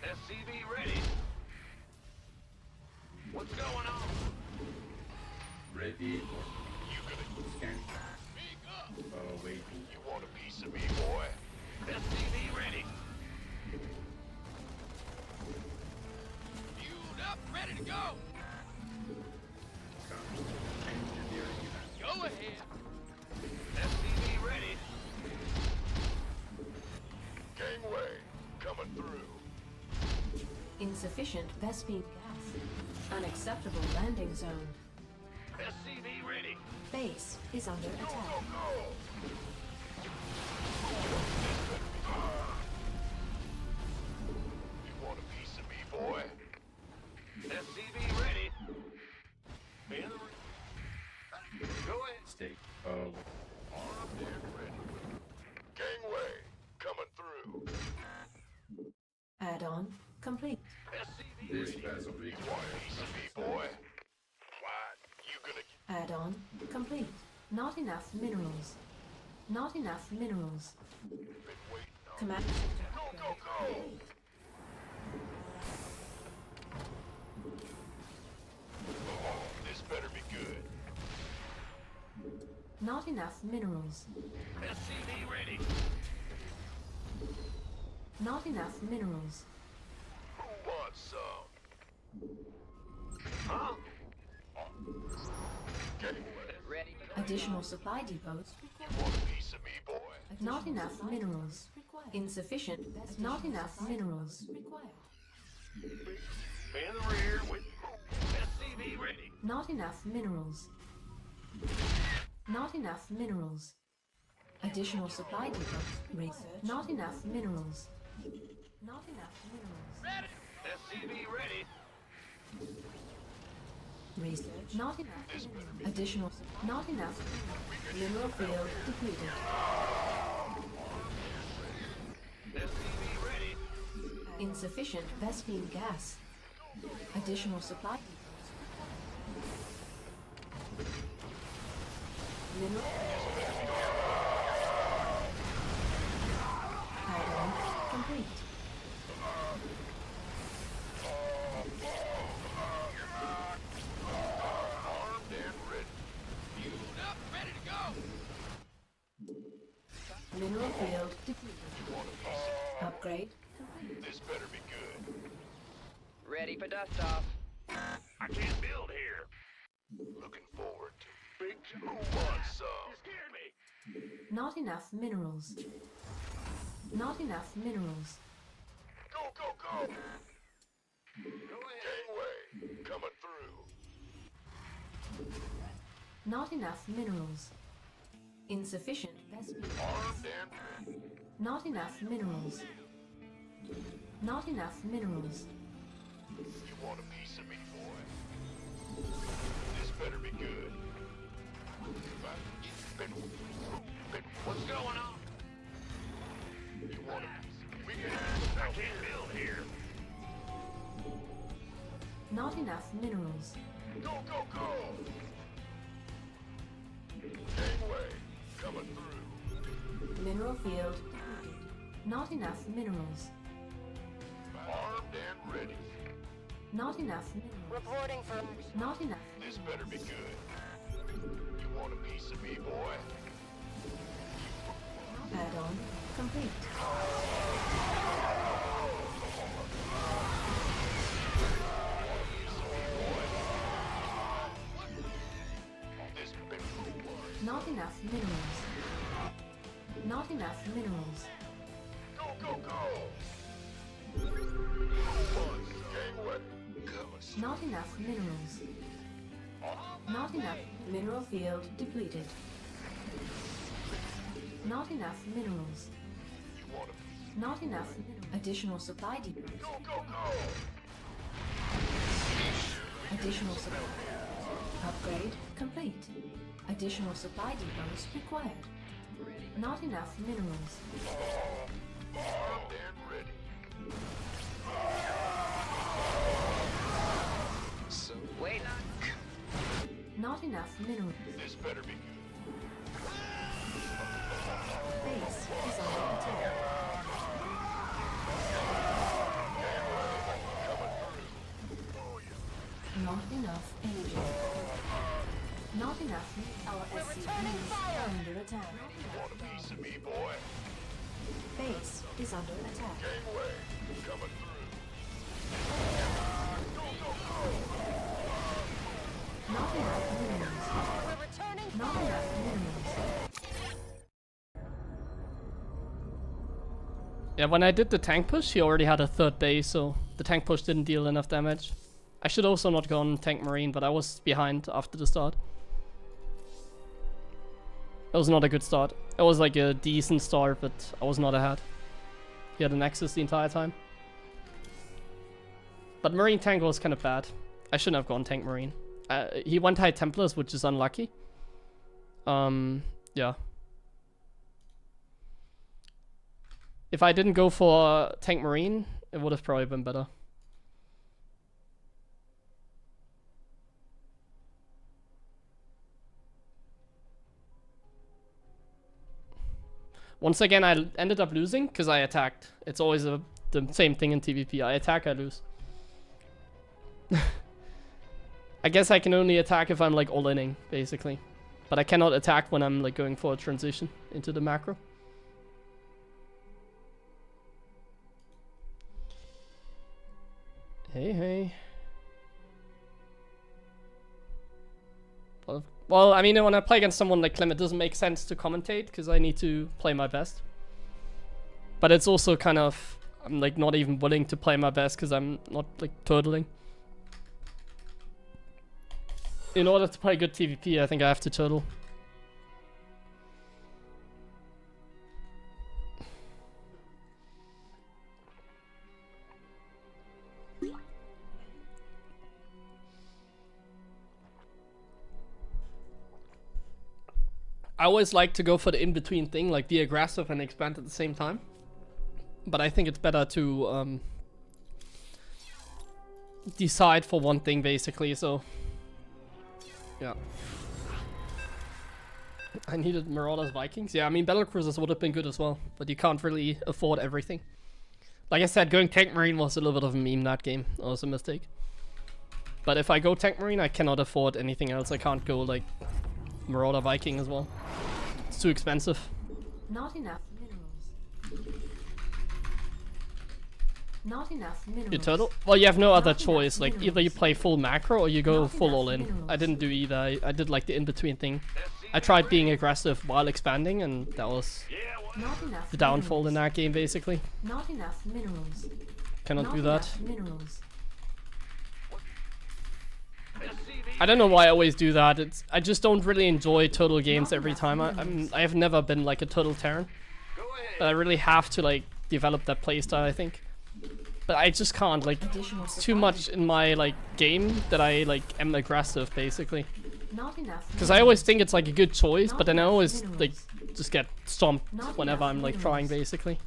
SCV ready. What's going on? Ready. You gonna Scan. speak up? Waiting. You want a piece of me, boy? SCV ready. Fueled up, ready to go. Engineering. Go ahead. SCV ready. Gangway, coming through. Insufficient Vespine gas. Unacceptable landing zone. SCV ready. Base is under Go, attack. go, go. You want a piece of me, boy? SCV ready. Man, go ahead. Stay. Armed and ready. Gangway, coming through. Add-on complete. SCV This ready. vessel You want a piece of me, boy? What? You gonna Add-on complete. Not enough minerals. Not enough minerals. been waiting on? Command Go, center go, upgrade go. complete. This better be good. Not enough minerals. SCV ready. Not enough minerals. Who wants some? Huh? Gangway, Ready. Additional supply depots. want a piece of me, boy? Not enough minerals. Insufficient. Not enough minerals. In the rear with SCV ready. Not enough minerals. Not enough minerals. Additional supply depots. Research. Not enough minerals. Not enough minerals. Ready. SCV ready. Research. Not enough. This better be. Additional. Not enough. Mineral field depleted. SCV ready. Insufficient Vespine gas. Additional supply depots. Mineral. Add-on complete. Armed and ready. Fueled up, ready to go. Mineral field depleted. Want a piece Upgrade. of this better be good. Ready for dust off. I can't build here. Looking forward to big. Who wants some? You scared me. Not enough minerals. Not enough minerals. Go, go, go. Go ahead. Gangway, coming through. Not enough minerals. Insufficient Vespine. Armed and ready. Not enough minerals. Not enough minerals. You want a piece of me, boy? This better be good. What's going on? You want a piece of me? I can't build here. Not enough minerals. Go, go, go! Gangway, coming through. Mineral field depleted. Not enough minerals. Armed and ready. Not enough minerals. Reporting for Not enough. This better be good. You want a piece of me, boy? Add-on complete. This big was. Not enough minerals. Not enough minerals. Go, go, go! Was. Gangway, coming. Not enough minerals. Not enough. Mineral field depleted. Not enough minerals. You want a piece? Not enough. Additional supply depots. Additional supply. Upgrade complete. Additional supply depots required. Not enough minerals. Armed and ready. So wait. Not enough minerals. This better be good. Base is under attack. Not enough energy. Not enough. Our SCVs are under attack. Want a piece of me, boy? Base is under attack. Gangway. Coming through. Not enough minerals. Not enough minerals. Yeah, when I did the tank push, he already had a third base, so the tank push didn't deal enough damage. I should also not go on tank marine, but I was behind after the start. It was not a good start. It was like a decent start, but I was not ahead. He had an Nexus the entire time. But marine tank was kind of bad. I shouldn't have gone tank marine. He went high Templars, which is unlucky. Yeah. If I didn't go for tank marine, it would have probably been better. Once again, I ended up losing because I attacked. It's always the same thing in TVP. I attack, I lose. I guess I can only attack if I'm like all-inning, basically. But I cannot attack when I'm like going for a transition into the macro. Hey. Well, I mean, when I play against someone like Clem, it doesn't make sense to commentate because I need to play my best. But it's also kind of, I'm like not even willing to play my best because I'm not like turtling. In order to play good TVP, I think I have to turtle. I always like to go for the in-between thing, like be aggressive and expand at the same time. But I think it's better to decide for one thing, basically, so... Yeah. I needed Marauders Vikings. Yeah, I mean, Battlecruisers would have been good as well, but you can't really afford everything. Like I said, going Tank Marine was a little bit of a meme that game. It was a mistake. But if I go Tank Marine, I cannot afford anything else. I can't go, like, Marauder Viking as well. It's too expensive. Not enough minerals. Not enough minerals. You turtle? Well, you have no other choice. Like, either you play full macro or you go full all-in. I didn't do either. I did, like, the in-between thing. I tried being aggressive while expanding, and that was the downfall in that game, basically. Not enough minerals. Cannot do that. Minerals. I don't know why I always do that. I just don't really enjoy turtle games every time. I have never been like a turtle Terran, but I really have to like develop that playstyle, I think. But I just can't, like, it's too much in my like game that I like am aggressive, basically. Because I always think it's like a good choice, but then I always like just get stomped whenever I'm like trying, basically.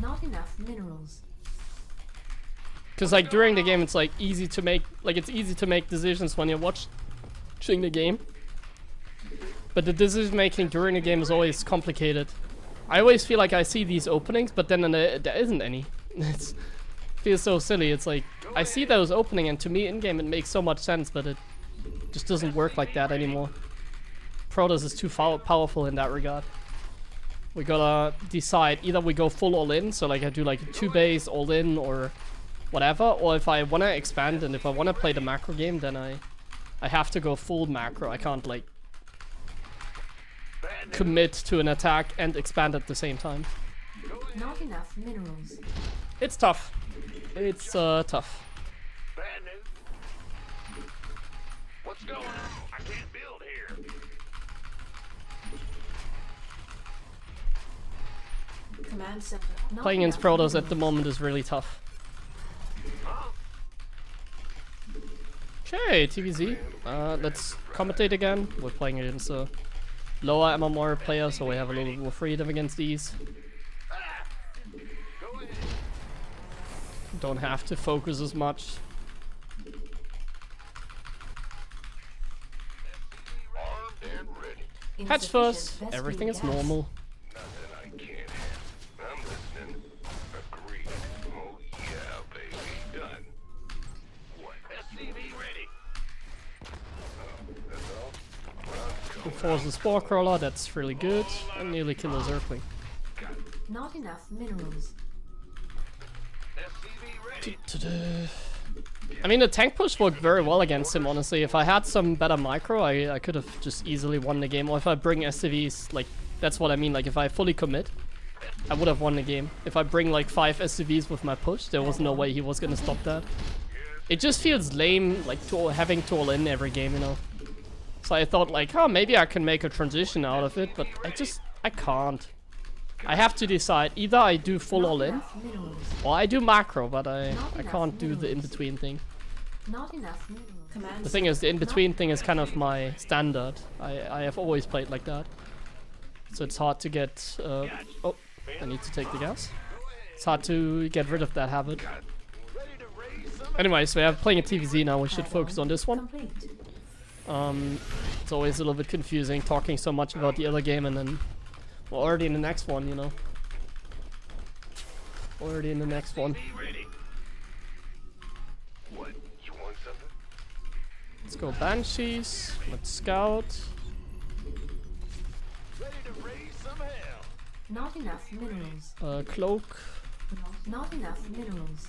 Not enough minerals. Because like during the game, it's like easy to make decisions when you're watching the game. But the decision making during the game is always complicated. I always feel like I see these openings, but then there isn't any. It feels so silly. It's like I see those opening, and to me in game it makes so much sense, but it just doesn't work like that anymore. Protoss is too powerful in that regard. We gotta decide, either we go full all-in, so like I do like a 2-base all-in or whatever, or if I wanna expand and if I wanna play the macro game, then I have to go full macro. I can't like commit to an attack and expand at the same time. Not enough minerals. It's tough. It's tough. Bad news. What's going on? I can't build here. Command center. Not Playing against enough Protoss at the minerals. moment is really tough. Okay, TVZ. Let's commentate again. We're playing against a lower MMR player, so we have a little more freedom against these. Don't have to focus as much. Armed and ready. Hatch first. Insufficient Everything is Vespene gas. normal. Nothing I can't handle. I'm listening. Agreed. Oh yeah, baby. Done. What? SCV ready. Oh, that's all? We force the Spore Crawler, that's really good. And nearly kill the Zergling. Not enough minerals. SCV ready. I mean, the tank push worked very well against him, honestly. If I had some better micro, I could have just easily won the game. Or if I bring SCVs, like, that's what I mean. Like, if I fully commit, I would have won the game. If I bring, like, 5 SCVs with my push, there was no way he was gonna stop that. It just feels lame, like, having to all in every game, you know? So I thought, like, oh, maybe I can make a transition out of it, but I can't. I have to decide, either I do full all in, Enough minerals. or I do macro, but I can't do the in-between thing. Not enough minerals. Command The thing is, the in-between thing is kind of my standard. I have always played like that. So it's hard to get... oh, I need to take the gas. It's hard to get rid of that habit. Anyways, we are playing a TVZ now, we should focus on this one. complete. It's always a little bit confusing talking so much about the other game and then we're already in the next one, you know. Already in the next one. Ready. What? You want something? Let's go Banshees. Let's scout. Ready to raise some hell. Not enough minerals. Cloak. Not enough minerals.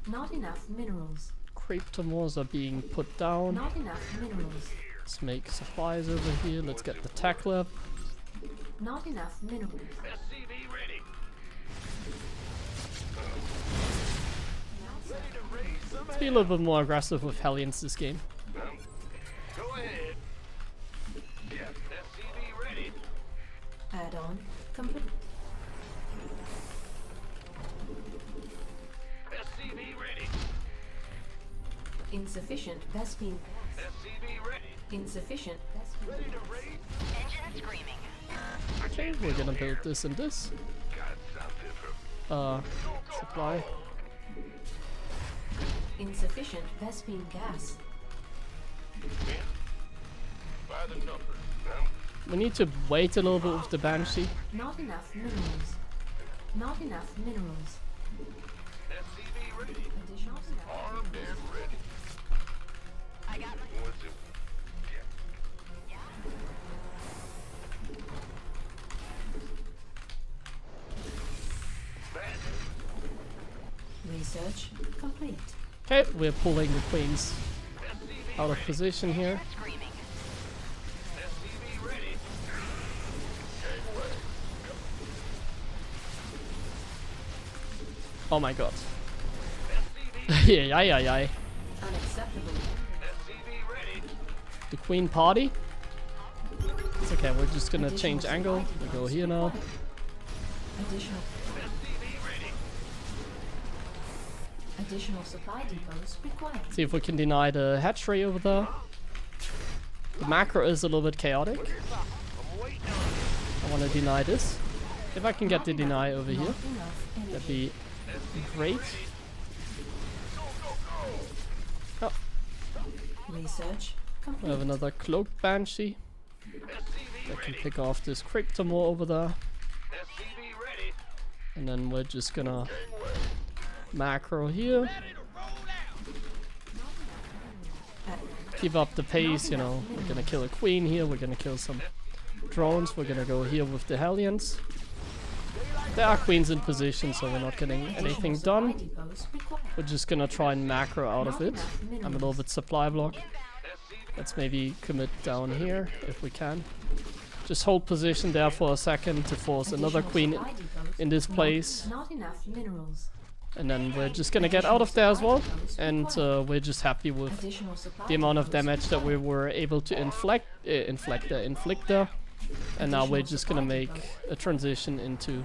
Not enough minerals. Cryptomores are being put down. Not enough minerals. Let's make supplies over here. Let's get the tech lab. Not enough minerals. SCV ready. Let's be a little bit more aggressive with Hellions this game. Go ahead. Yeah. SCV ready. Add-on complete. SCV ready. Insufficient Vespene gas. SCV ready. Insufficient Vespene Ready gas. to raise. Okay, we're gonna build this and this. Got something for Supply. Insufficient Vespene gas. by the numbers. We need to wait a little bit with the Banshee. Not enough minerals. Not enough minerals. SCV ready. Additional Armed and ready. I got What's it? Yeah. research complete. Okay, we're pulling the queens out of position here. SCV ready. Oh my god. Yeah. Unacceptable. SCV ready. The queen party. It's okay, we're just gonna Additional change angle. supply We go depots here now. required. Additional Additional supply depots required. See if we can deny the hatchery over there. The macro is a little bit chaotic. I want to deny this. If I can get the deny over here, that'd be great. Oh, Research we complete. have another cloak banshee that can pick off this Cryptomore over there. SCV ready. And then we're just gonna macro here. Keep up the pace, you know. We're gonna kill a queen here, we're gonna kill some drones, we're gonna go here with the Hellions. There are queens in position, so we're not getting anything done. Depots required. We're just gonna try and macro out of it. I'm a little bit supply block. Let's maybe commit down here if we can. Just hold position there for a second to force another Additional queen supply depots in this not- place. Not enough minerals. And then we're just gonna get out of there as well. And we're just happy with Additional supply the amount of depots damage that we required. were able to inflict there. And now we're just gonna make a transition into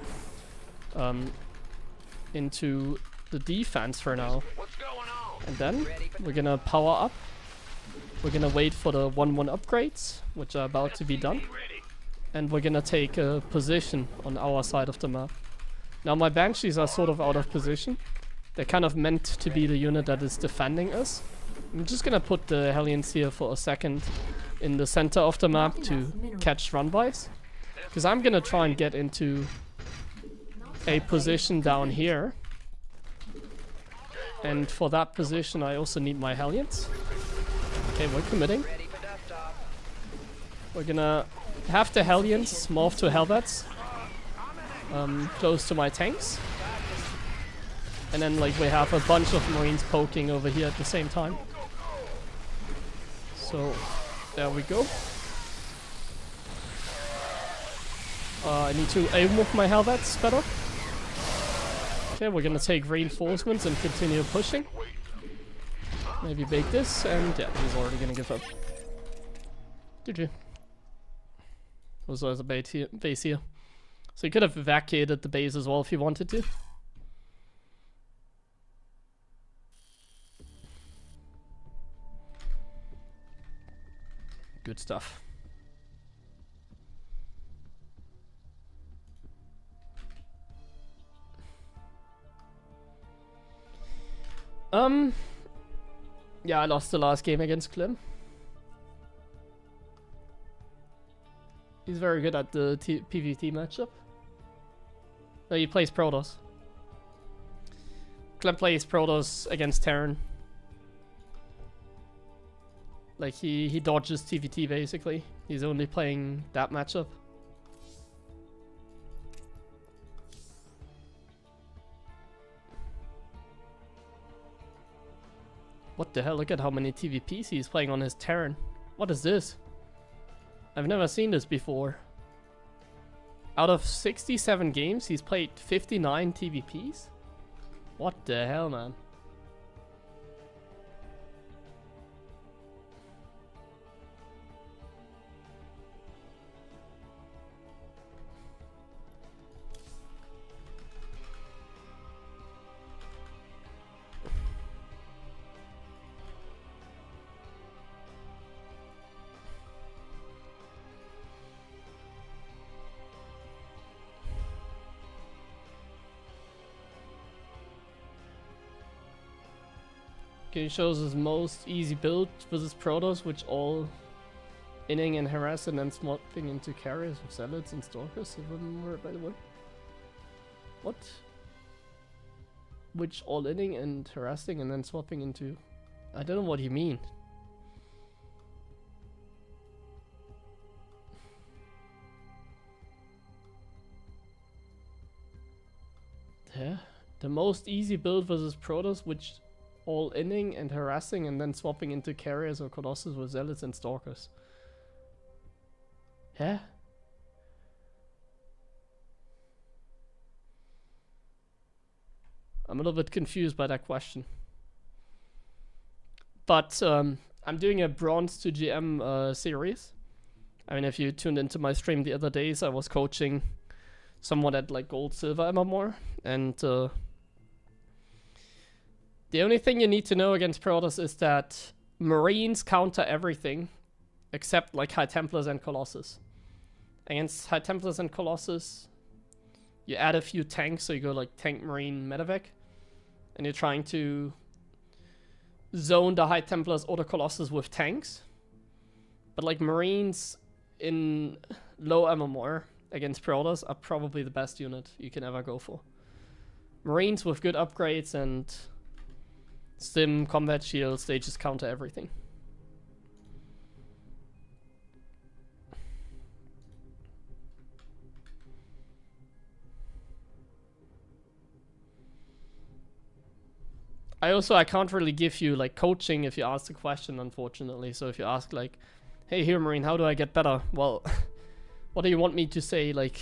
into the defense for now. What's going on? And then we're gonna power up. We're gonna wait for the 1-1 upgrades, which are about to be done. Ready. And we're gonna take a position on our side of the map. Now my Banshees are sort of out of position. They're kind of meant to be the unit that is defending us. I'm just gonna put the Hellions here for a second in the center of the map to catch run-bys. Because I'm gonna try and get into a position down here. And for that position I also need my Hellions. Okay, we're committing. Ready for dust off. We're gonna have the Hellions morph to Hellbats. Close to my tanks. And then like we have a bunch of Marines poking over here at the same time. So there we go. I need to aim with my Hellbats better. Okay, we're gonna take reinforcements and continue pushing. Maybe bake this, and yeah, he's already gonna give up. GG. Also has a base here. So you could have evacuated the base as well if you wanted to. Good stuff. Yeah, I lost the last game against Clem. He's very good at the PvT matchup. No, he plays Protoss. Clem plays Protoss against Terran. Like, he dodges TvT basically. He's only playing that matchup. What the hell? Look at how many TVPs he's playing on his Terran. What is this? I've never seen this before. Out of 67 games, he's played 59 TVPs? What the hell, man? He shows his most easy build versus Protoss, which all inning and harass and then swapping into carriers with zealots and stalkers. If I remember, by the way. What? Which all inning and harassing and then swapping into... I don't know what you mean. Yeah. The most easy build versus Protoss, which all inning and harassing and then swapping into carriers or colossus with zealots and stalkers. Yeah? I'm a little bit confused by that question. But I'm doing a Bronze to GM series. I mean, if you tuned into my stream the other days, I was coaching someone at like Gold, Silver, MMR, and the only thing you need to know against Protoss is that Marines counter everything except like High Templars and Colossus. Against High Templars and Colossus, you add a few tanks, so you go like Tank, Marine, Medevac, and you're trying to zone the High Templars or the Colossus with tanks. But like Marines in low MMR against Protoss are probably the best unit you can ever go for. Marines with good upgrades and Stim, combat shields, they just counter everything. I can't really give you like coaching if you ask the question, unfortunately. So if you ask like, hey HeroMarine, how do I get better? Well, what do you want me to say? Like,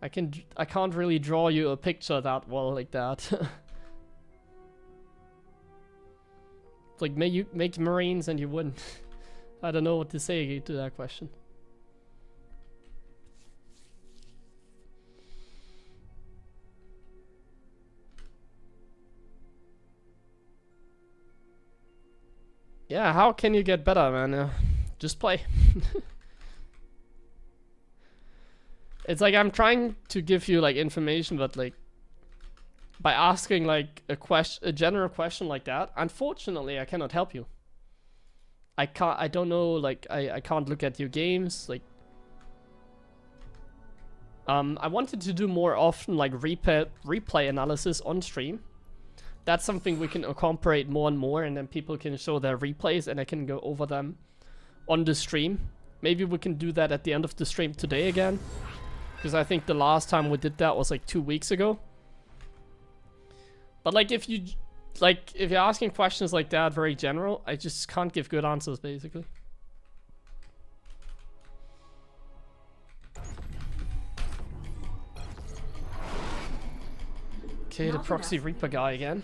I can't really draw you a picture that well like that. It's like, make Marines and you win. I don't know what to say to that question. Yeah, how can you get better, man? Just play. It's like I'm trying to give you like information, but like by asking like a general question like that, unfortunately I cannot help you. I don't know, like I can't look at your games, like I wanted to do more often like replay analysis on stream. That's something we can incorporate more and more, and then people can show their replays and I can go over them on the stream. Maybe we can do that at the end of the stream today again, because I think the last time we did that was like 2 weeks ago. But like if you're asking questions like that very general, I just can't give good answers basically. Okay, the Proxy Reaper guy again.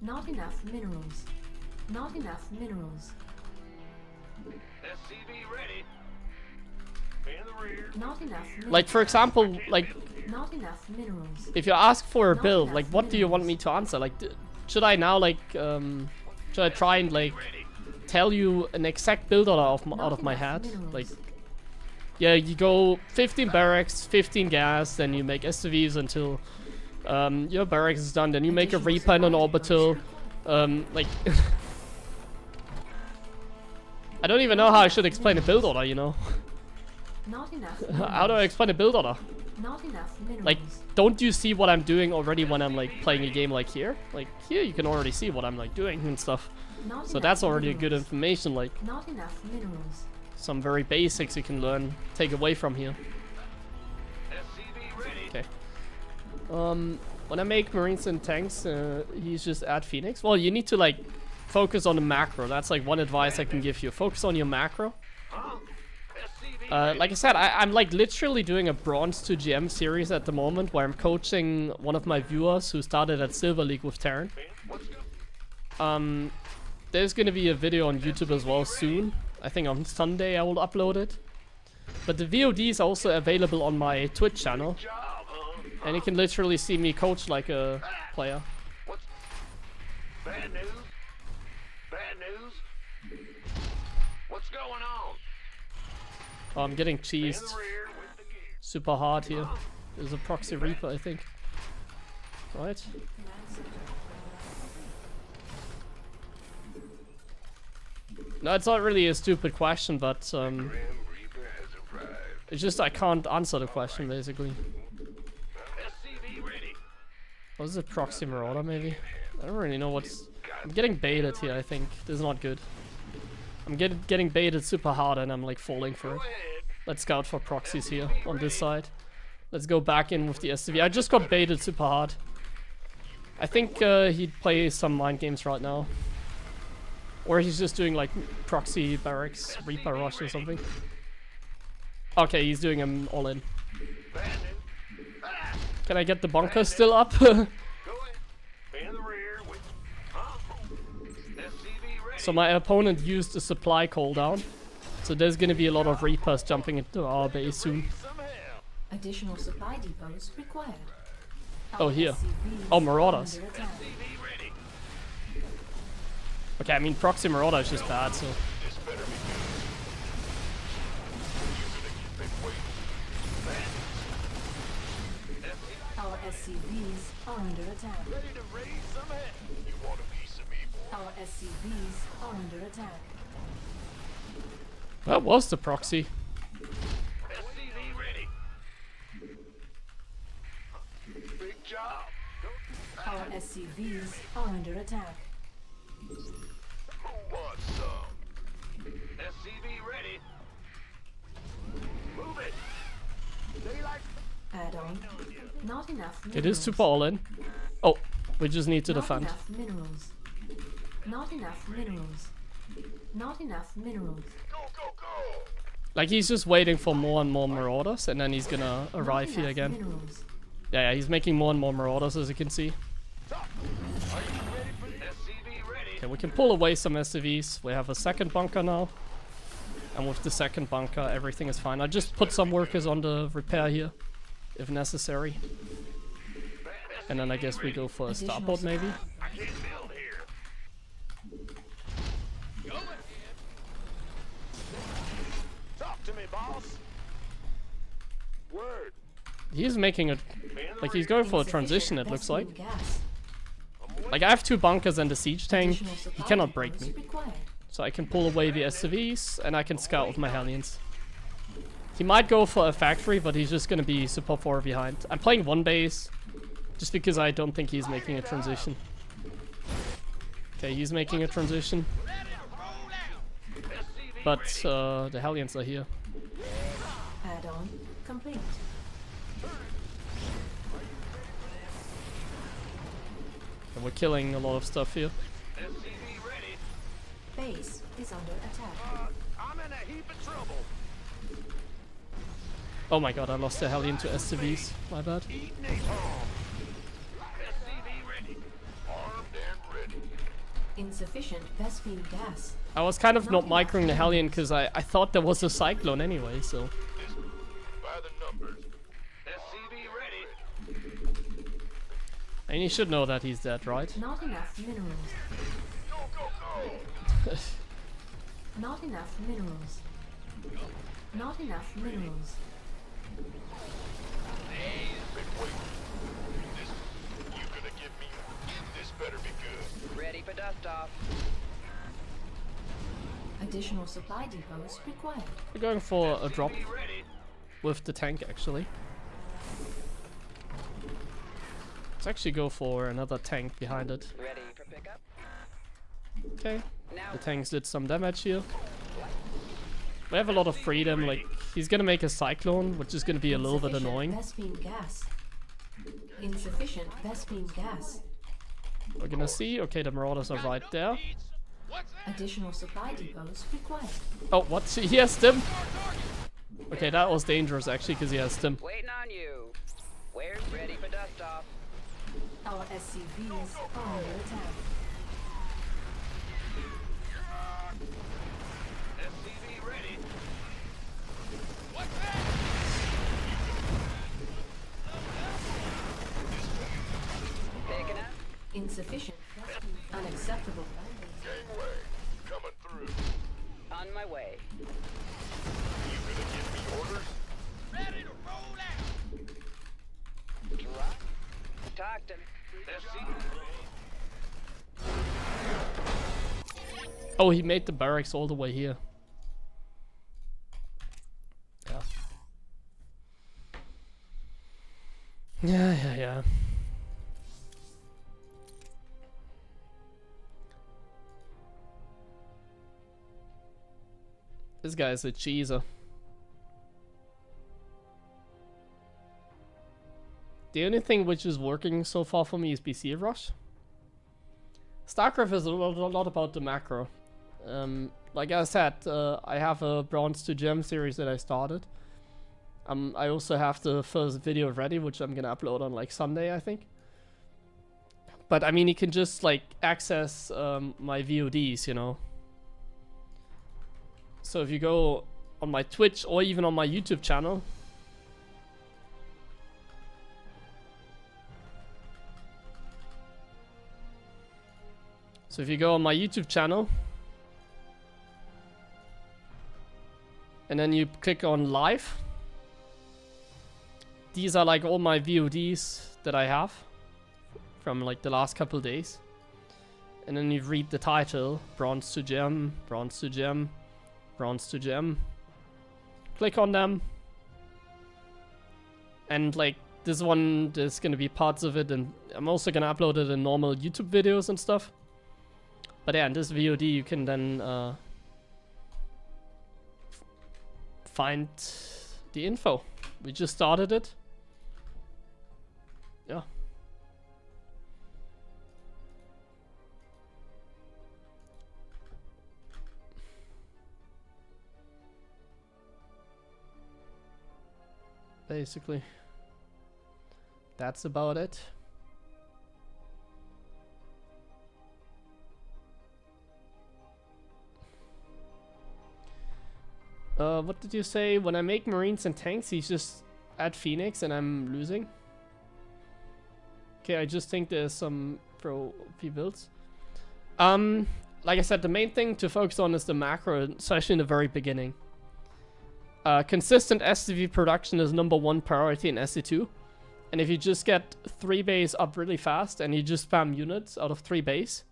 Not enough minerals. Not enough minerals. SCV ready. In the rear. Not enough minerals. Like for example, like Not enough minerals. if you ask for a Not build, enough like what do you want me to answer? Like should I now like should I try and like tell you an exact build out of my head? Like yeah, you go 15 barracks, 15 gas, then you make SCVs until your barracks is done, then you make a Reaper and an Orbital. Like I don't even know how I should explain a build order, you know? Not enough. How do I explain a build order? Not enough minerals. Like, don't you see what I'm doing already when I'm like playing a game like here? Like here you can already see what I'm like doing and stuff. Not So enough that's already a good minerals. information, like Not enough minerals. some very basics you can learn, take away from here. SCV ready. Okay. When I make Marines and tanks, he's just add Phoenix. Well, you need to like focus on the macro. That's like one advice I can give you. Focus on your macro. Like I said, I'm like literally doing a Bronze to GM series at the moment where I'm coaching one of my viewers who started at Silver League with Terran. There's gonna be a video on YouTube as well soon. I think on Sunday I will upload it. But the VOD is also available on my Twitch channel. And you can literally see me coach like a player. What's bad news? Bad news? What's going on? Oh, I'm getting In cheesed the rear with the gear. super hard here. There's a Proxy Reaper, I think. Right? No, it's not really a stupid question, but Grim Reaper has arrived. it's just I can't answer the question basically. SCV ready. Was it Proxy Marauder maybe? I don't really know what's... I'm getting baited here, I think. This is not good. I'm getting baited super hard and I'm like falling for it. Go ahead. Let's scout for proxies here on this side. Let's go back in with the SCV. I just got baited super hard. I think he'd play some mind games right now. Or he's just doing like proxy barracks, Reaper rush or something. Okay, he's doing them all in. Bad news. Ah! Can I get the bunker still up? Go ahead. In the rear with. SCV ready. So my opponent used a supply cooldown. So there's gonna be a lot of Reapers jumping into our base soon. Some help. Additional supply depots required. Oh, Our here. SCVs Oh, Marauders. are under attack. SCV ready. Okay, I mean proxy Marauder is just bad, so... This better be good. You're gonna keep it waiting. Our SCVs are under attack. Ready to raise some hell. You want a piece of me, boy? Our SCVs are under attack. That was the proxy. SCV ready. Big job. Our SCVs are under attack. Who wants some? SCV ready. Move it. Daylight. Add-on. Not enough minerals. It is super all in. Oh, we just need to Not defend. enough minerals. Not enough minerals. Not enough minerals. Go, go, go. Like he's just waiting for more and more Marauders and then he's gonna Not arrive here enough again. Minerals. Yeah, he's making more and more marauders, as you can see. Okay, we can pull away some SCVs. We have a second bunker now. And with the second bunker, everything is fine. I just put some workers on the repair here, if necessary. And then I guess we go for a starport, maybe. I can't build here. Go ahead. Talk to me, boss. Word. He's making a... Like, he's going for a transition, it looks like. Gas. Like, I have 2 bunkers and a siege tank. Additional He supply cannot break depots me. required. So I can pull away the SCVs, and I can scout with my Hellions. He might go for a factory, but he's just gonna be super far behind. I'm playing 1 base, just because I don't think he's making a transition. Okay, he's making a transition. But the Hellions are here. Add-on complete. And we're killing a lot of stuff here. Base is under attack. I'm in a heap of trouble. Oh my god, I lost the Hellion to SCVs. My bad. Eat napalm. SCV ready. Armed and ready. Insufficient Vespene gas. I was kind of not microing the Hellion because I thought there was a cyclone anyway, so... By the numbers. SCV ready. I mean, you should know that he's dead, right? Not enough minerals. Go, go, go. Not enough minerals. Not enough minerals. Been waiting. This, you gonna give me? This better be good. Ready for dust off. Additional supply depots required. We're going for a drop with the tank, actually. Let's actually go for another tank behind it. Ready for pickup. Okay. Now The tanks did some damage here. We have a lot of freedom, like, he's gonna make a cyclone, which is gonna be a little bit annoying. Vespene gas. Insufficient Vespene gas. We're gonna see, okay, the marauders are right there. Additional supply depots required. Oh, what? He has stim? Okay, that was dangerous actually, because he has stim. waiting on you. Where's ready for dust off? Our SCVs are under attack. SCV ready. Picking up. Insufficient Vespene. Unacceptable. Gangway. Coming through. On my way. You gonna give me orders? Ready to roll out. Drop. Talk to me. Oh, he made the barracks all the way here. Yeah. Yeah. This guy's a cheeser. The only thing which is working so far for me is BC Rush. StarCraft is a lot about the macro. Like I said, I have a Bronze to Gem series that I started. I also have the first video ready, which I'm gonna upload on like Sunday, I think. But I mean, you can just like access my VODs, you know. So if you go on my Twitch or even on my YouTube channel, so if you go on my YouTube channel and then you click on live, these are like all my VODs that I have from like the last couple days. And then you read the title, Bronze to Gem, Bronze to Gem, Bronze to Gem. Click on them. And like this one, there's gonna be parts of it, and I'm also gonna upload it in normal YouTube videos and stuff. But yeah, in this VOD you can then find the info. We just started it. Yeah. Basically. That's about it. What did you say? When I make Marines and tanks, he's just at Phoenix and I'm losing? Okay, I just think there's some pro P builds. Like I said, the main thing to focus on is the macro, especially in the very beginning. Consistent SCV production is #1 priority in SC2. And if you just get 3 base up really fast and you just spam units out of 3 base,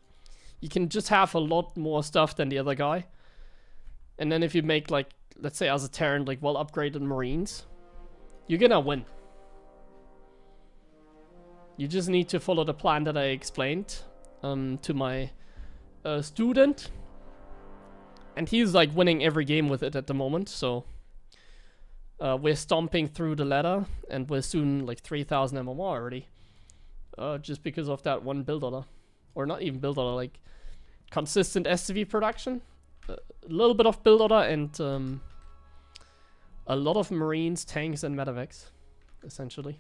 you can just have a lot more stuff than the other guy. And then if you make, like, let's say as a Terran, like well upgraded Marines, you're gonna win. You just need to follow the plan that I explained to my student. And he's like winning every game with it at the moment, so we're stomping through the ladder and we're soon like 3,000 MMR already. Just because of that one build order. Or not even build order, like consistent SCV production. A little bit of build order and a lot of Marines, tanks and medevacs, essentially.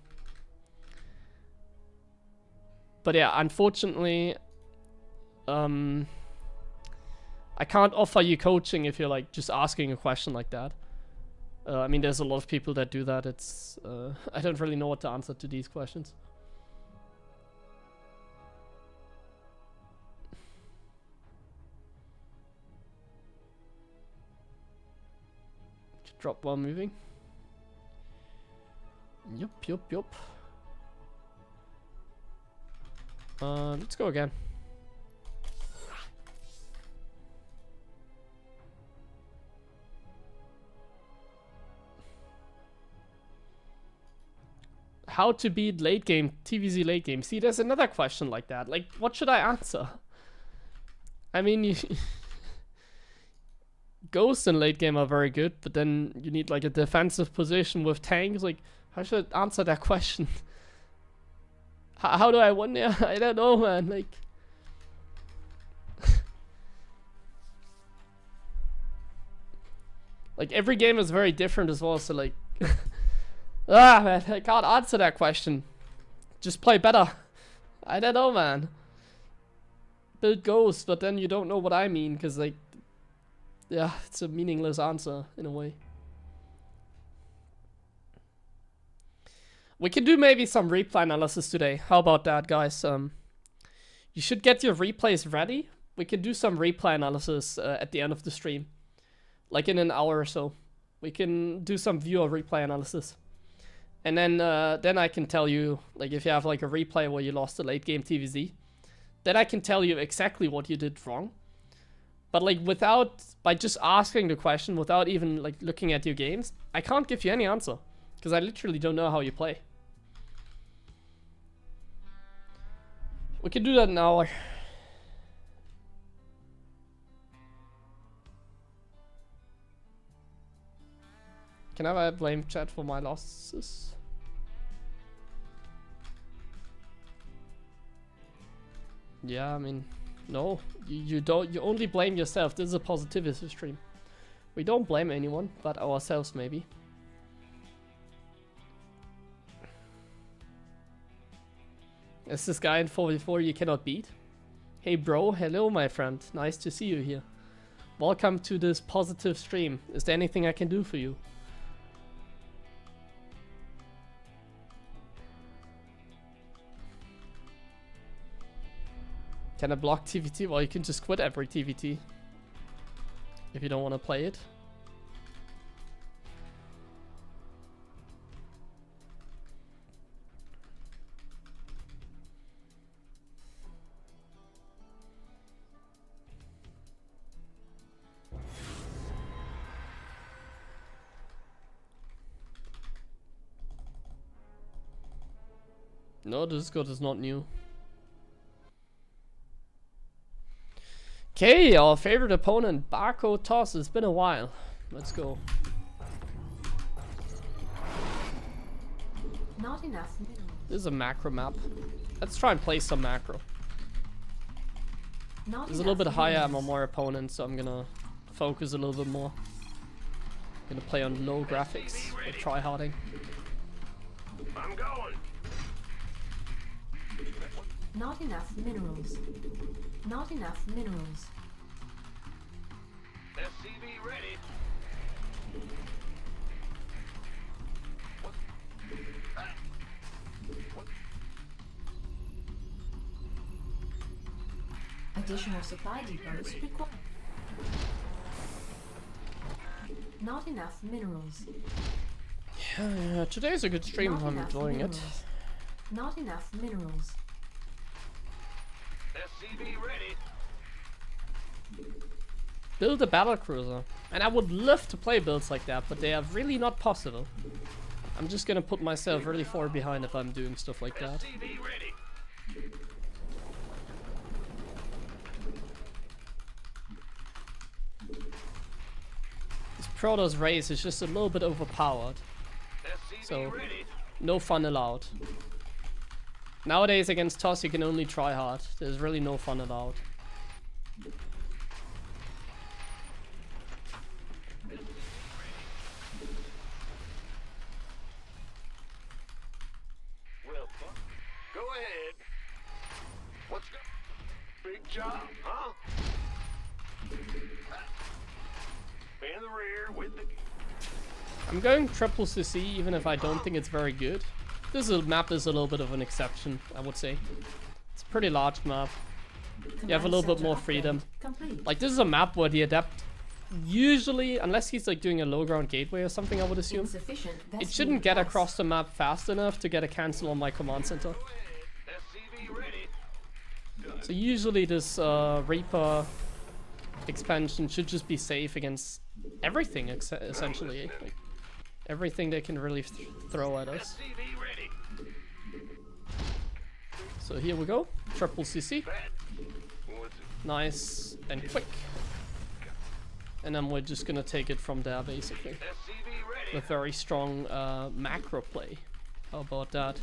But yeah, unfortunately, I can't offer you coaching if you're like just asking a question like that. I mean, there's a lot of people that do that. It's I don't really know what to answer to these questions. Drop while moving. Yup. Let's go again. How to beat late game, TVZ late game. See, there's another question like that. Like, what should I answer? I mean, you Ghosts in late game are very good, but then you need like a defensive position with tanks. Like, how should I answer that question? How do I win? Yeah, I don't know, man. Like, like every game is very different as well. So like, man, I can't answer that question. Just play better. I don't know, man. Build Ghosts, but then you don't know what I mean, because like, yeah, it's a meaningless answer in a way. We can do maybe some replay analysis today. How about that, guys? You should get your replays ready. We can do some replay analysis at the end of the stream. Like in an hour or so. We can do some viewer replay analysis. And then I can tell you, like if you have like a replay where you lost a late game TVZ, then I can tell you exactly what you did wrong. But like by just asking the question without even like looking at your games, I can't give you any answer. Because I literally don't know how you play. We can do that in an hour. Can I blame chat for my losses? Yeah, I mean, no, you don't. You only blame yourself. This is a positivity stream. We don't blame anyone, but ourselves maybe. Is this guy in 4v4 you cannot beat? Hey bro, hello my friend. Nice to see you here. Welcome to this positive stream. Is there anything I can do for you? Can I block TVT? Well, you can just quit every TVT if you don't want to play it. No, the Discord is not new. Okay, our favorite opponent, Protoss. It's been a while. Let's go. Not enough. This is a macro map. Let's try and play some macro. Not There's a little bit higher MMR opponent, so I'm gonna focus a little bit more. Gonna play on low graphics, or try harding. I'm going. Not enough minerals. Not enough minerals. SCV ready. Additional supply depots required. Not enough minerals. Yeah, today's a good stream. Not I'm enough enjoying it. minerals. Not enough minerals. SCV ready. Build a battlecruiser. And I would love to play builds like that, but they are really not possible. I'm just gonna put myself really far behind if I'm doing stuff like that. SCV ready. This Protoss race is just a little bit overpowered. SCV So, ready. no fun allowed. Nowadays against TOS you can only try hard. There's really no fun allowed. Well, go ahead. What's go? Big job, huh? In the rear with the. I'm going triple CC even if I don't think it's very good. Map is a little bit of an exception, I would say. It's a pretty large map. You have a little bit more freedom. Complete. Like this is a map where the adept usually, unless he's like doing a low ground gateway or something, I would assume, Insufficient it vesting shouldn't get gas. across the map fast enough to get a cancel on my command center. SCV ready. So usually this Reaper expansion should just be safe against everything essentially. Like, everything they can really throw at us. SCV ready. So here we go, triple CC, What's it? nice and quick. And then we're just gonna take it from there basically. SCV ready. With very strong macro play. How about that?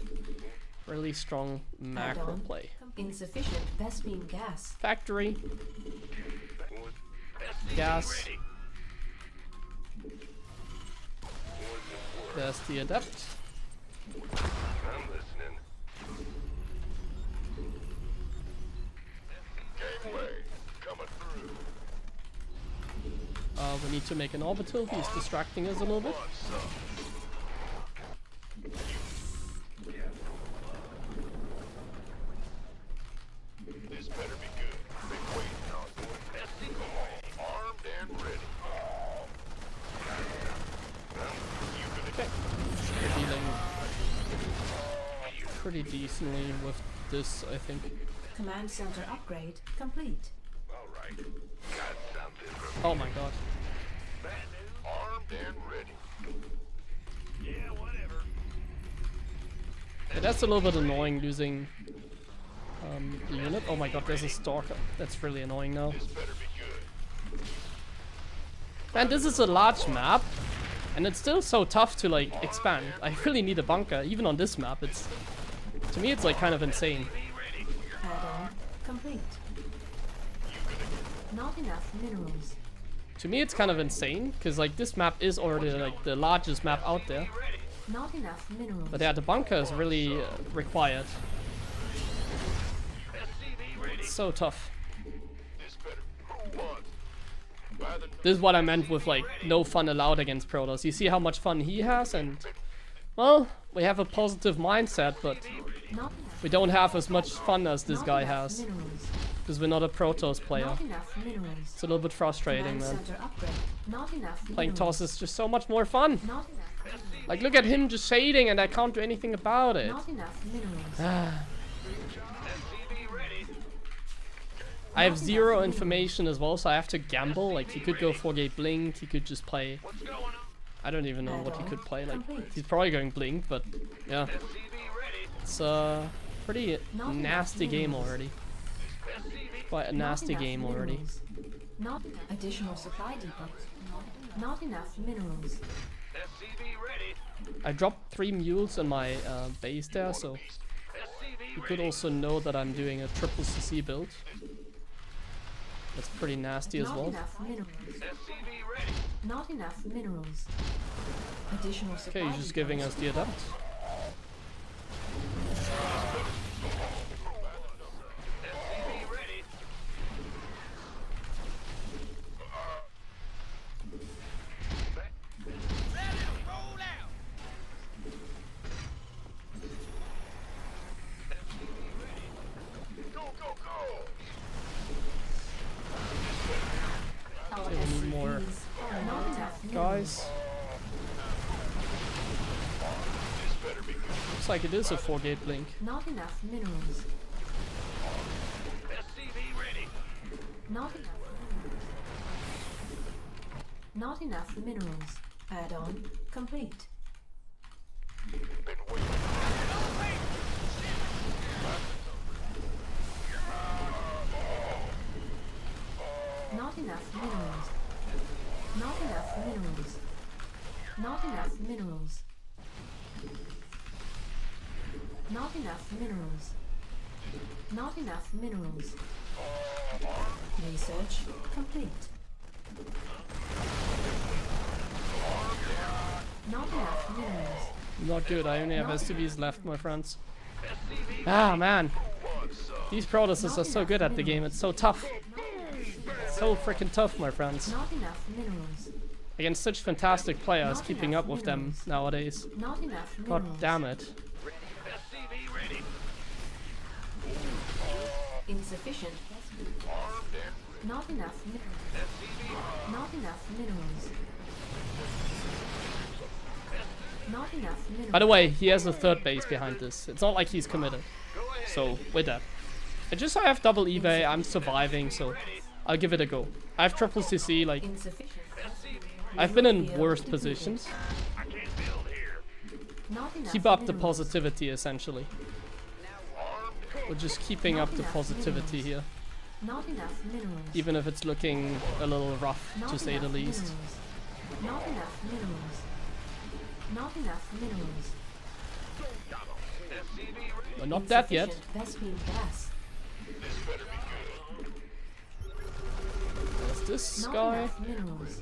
Really strong macro Add-on. play. Insufficient Vespine gas. Factory, SCV gas. ready. There's the adept. I'm listening. Gateway coming through. We need to make an orbital. He's distracting us a little bit. This better be good. Been waiting on it. SCV armed and ready. Okay. We're dealing pretty decently with this, I think. Command center upgrade complete. All right. Got something for Oh my god. bad news. Armed and ready. Yeah, whatever. Yeah, that's a little bit annoying losing the unit. Oh my god, there's a stalker. That's really annoying now. This better be good. Man, this is a large map. And it's still so tough to like expand. I really need a bunker, even on this map. It's, to me, it's like kind of insane. Add-on complete. Not enough minerals. To me, it's kind of insane because like this map is already like the largest map out there. Not enough minerals. But yeah, the bunker is really required. It's so tough. This better. Who won? By the This is what I meant with like no fun allowed against Protoss. You see how much fun he has, and well, we have a positive mindset, but Not we don't have as much fun as this guy has minerals. because we're not a Protoss player. Not enough minerals. It's a little bit frustrating, Command man. center upgrade. Not enough Playing minerals. TOS is just so much more fun. Not enough. Like, look at him just shading, and I can't do anything about it. Not enough minerals. SCV ready. I have zero information as well, so I have to gamble. Like, he could go 4-gate blink, he could just play. What's going on? I don't even know what he could play. Like, Complete. he's probably going blink, but yeah, SCV ready. it's a pretty Not enough nasty game minerals. already. SCV. Quite a Not nasty enough game already. minerals. Not additional supply depots. Not enough minerals. SCV ready. I dropped 3 mules in my base there, so SCV you could also know that I'm doing a triple CC build. That's pretty nasty as Not well. enough minerals. SCV ready. Not enough minerals. Additional supply Okay, he's just giving us the adept. guys. Looks like it is a 4-gate blink. Not enough minerals. SCV ready. Not enough minerals. Not enough minerals. Add-on complete. Been waiting. Not enough minerals. Not enough minerals. Not enough minerals. Not enough minerals. Not enough minerals. Research complete. Not enough minerals. Not good, I only have STVs left, my friends. Ah, man. These Protosses are so good at the game, it's so tough. So freaking tough, my friends. Not enough minerals. Against such fantastic players, keeping up with them nowadays. Not enough God minerals. damn it. SCV ready. Insufficient. Not enough minerals. Not enough minerals. Not enough minerals. By the way, he has a 3rd base behind this. It's not like he's committed. So, with that. And just so I have double eBay, I'm surviving, so I'll give it a go. I have triple CC, like, Insufficient. I've been in worse positions. I can't build here. Not enough Keep up the minerals. positivity, essentially. We're just keeping up the positivity here. Not enough minerals. Even if it's looking a little rough, Not to say the enough least. minerals. Not enough minerals. Not enough minerals. But not that yet. Insufficient Vespine gas. There's this Not guy. enough minerals.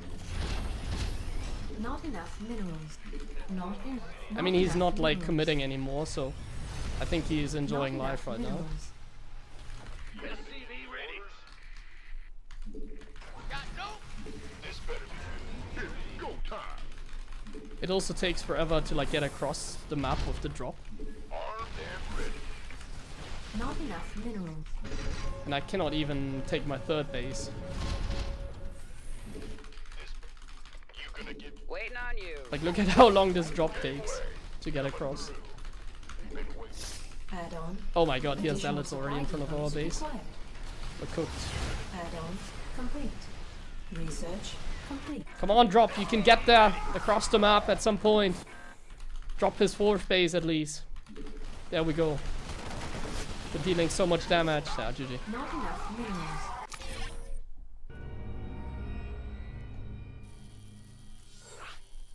Not enough minerals. Not enough. I mean, he's enough not like minerals. committing anymore, so I think he's enjoying Not life enough right now. minerals. SCV ready. Got no. This better be good. Go time. It also takes forever to like get across the map with the drop, Armed and ready. Not enough minerals. and I cannot even take my 3rd base. You gonna get Waiting on you. Like, look at how long this drop takes to get across. been waiting. Add-on. Oh my god, he has Additional zealots already in front of our supply base. required. We're cooked. Add-on complete. Research complete. Come on, drop. You can get there across the map at some point. Drop his 4th base at least. There we go. We're dealing so much damage. Nah, GG. Not enough minerals.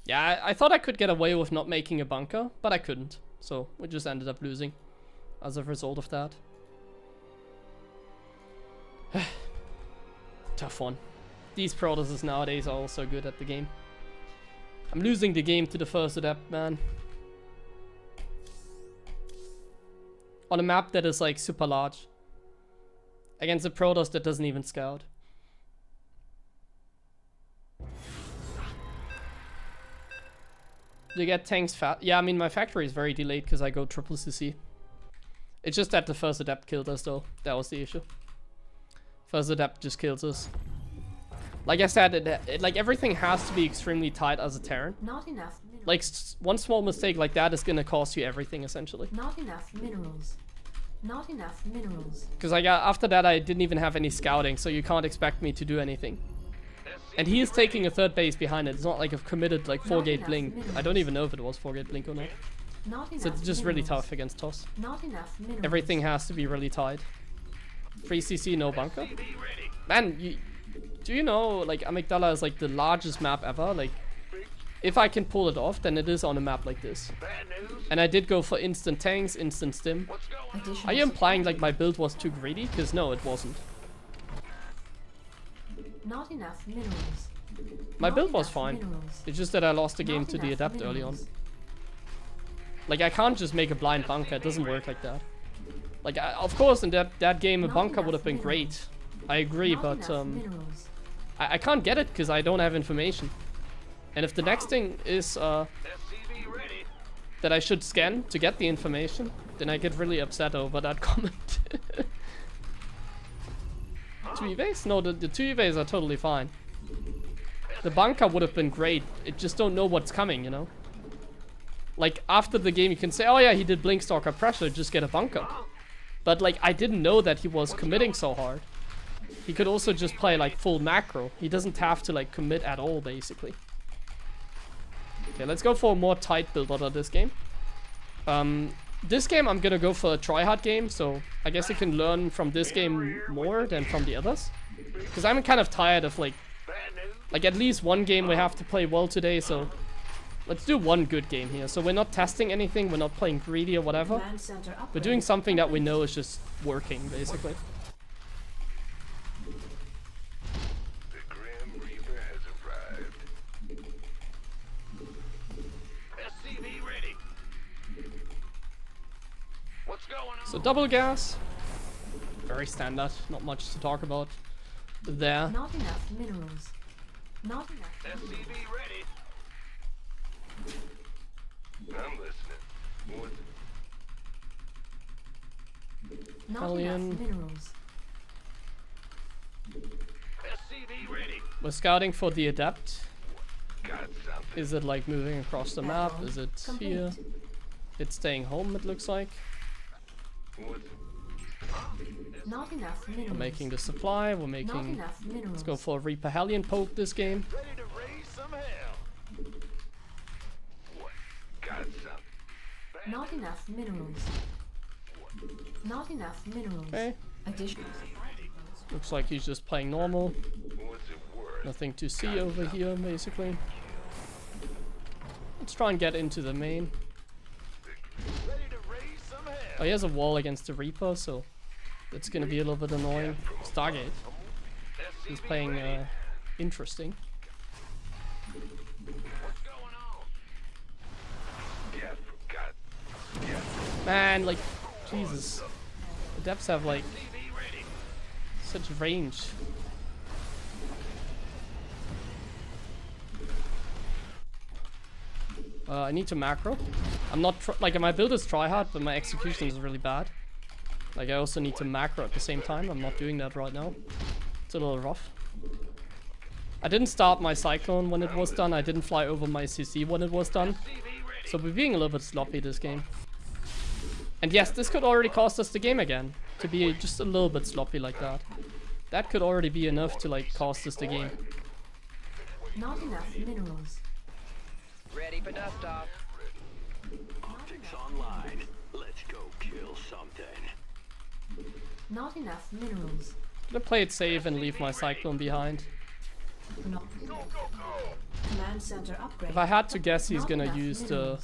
Yeah, I thought I could get away with not making a bunker, but I couldn't. So we just ended up losing as a result of that. Tough one. These Protosses nowadays are also good at the game. I'm losing the game to the first adept, man. On a map that is like super large. Against a Protoss that doesn't even scout. You get tanks fast. Yeah, I mean, my factory is very delayed because I go triple CC. It's just that the first adept killed us, though. That was the issue. First adept just kills us. Like I said, like everything has to be extremely tight as a Terran. Not enough minerals. Like one small mistake like that is gonna cost you everything, essentially. Not enough minerals. Not enough minerals. Because after that I didn't even have any scouting, so you can't expect me to do anything. And he is taking a 3rd base behind it. It's not like a committed like 4-gate blink. I don't even know if it was 4-gate blink or not. Not enough So it's just really minerals. tough against TOS. Not enough minerals. Everything has to be really tight. 3 CC, no bunker. Man, do you know, like, Amygdala is like the largest map ever? Like, if I can pull it off, then it is on a map like this. Bad news. And I did go for instant tanks, instant stim. What's going on? Additional Are you implying like supply. my build was too greedy? Because no, it wasn't. Not enough minerals. My Not build was enough fine. minerals. It's just that I lost the game Not to the enough adept early on. minerals. Like, I can't just make a blind bunker. It doesn't work like that. Like, of course, in that game, a Not bunker enough would have been minerals. great. I agree, Not but enough minerals. I can't get it because I don't have information. And if the next thing is SCV ready. that I should scan to get the information, then I get really upset over that comment. 2 evays? No, the 2 evays are totally fine. The bunker would have been great. It just don't know what's coming, you know? Like, after the game you can say, oh yeah, he did Blinkstalker pressure, just get a bunker. But like, I didn't know that he was committing so hard. He could also just play like full macro. He doesn't have to like commit at all, basically. Okay, let's go for a more tight build out of this game. This game I'm gonna go for a tryhard game, so I guess I can learn from this game more than from the others. Because I'm kind of tired of like at least one game we have to play well today, so let's do one good game here. So we're not testing anything, we're not playing greedy or whatever. We're doing something that we know is just working, basically. The Grim Reaper has arrived. SCV ready. What's going on? So double gas. Very standard, not much to talk about there. Not enough minerals. Not enough. SCV ready. I'm listening. What? Not Hellion. enough minerals. SCV ready. We're scouting for the adept. Got something. Is it like moving across the map? Add-on Is it complete. here? It's staying home, it looks like. What? Not enough minerals. We're making the supply, we're Not making... enough minerals. Let's go for a Reaper Hellion poke this game. Ready to raise some hell. What? Got something. Not enough minerals. Not enough minerals. Okay, Additional. looks like he's just playing normal. What's it worth? Nothing to see over here, basically. Let's try and get into the main. Ready to raise some hell. Oh, he has a wall against the Reaper, so that's gonna be a little bit annoying. Stargate. He's playing interesting. What's going on? Yeah, forgot. Man, like, Jesus. The depths have like SCV ready. such range. I need to macro. I'm not like my build is tryhard, but my execution is really bad. Like I also need to macro at the same time. I'm not doing that right now. It's a little rough. I didn't start my Cyclone when it was done. I didn't fly over my CC when it was done. So we're being a little bit sloppy this game. And yes, this could already cost us the game again. To be just a little bit sloppy like that. That could already be enough to like cost us the game. Not enough minerals. Ready for dust off. Optics online. Let's go kill something. Not enough minerals. I'm gonna play it safe and leave my Cyclone behind. Not. Command center upgrade. If I had to guess, he's Not gonna enough use the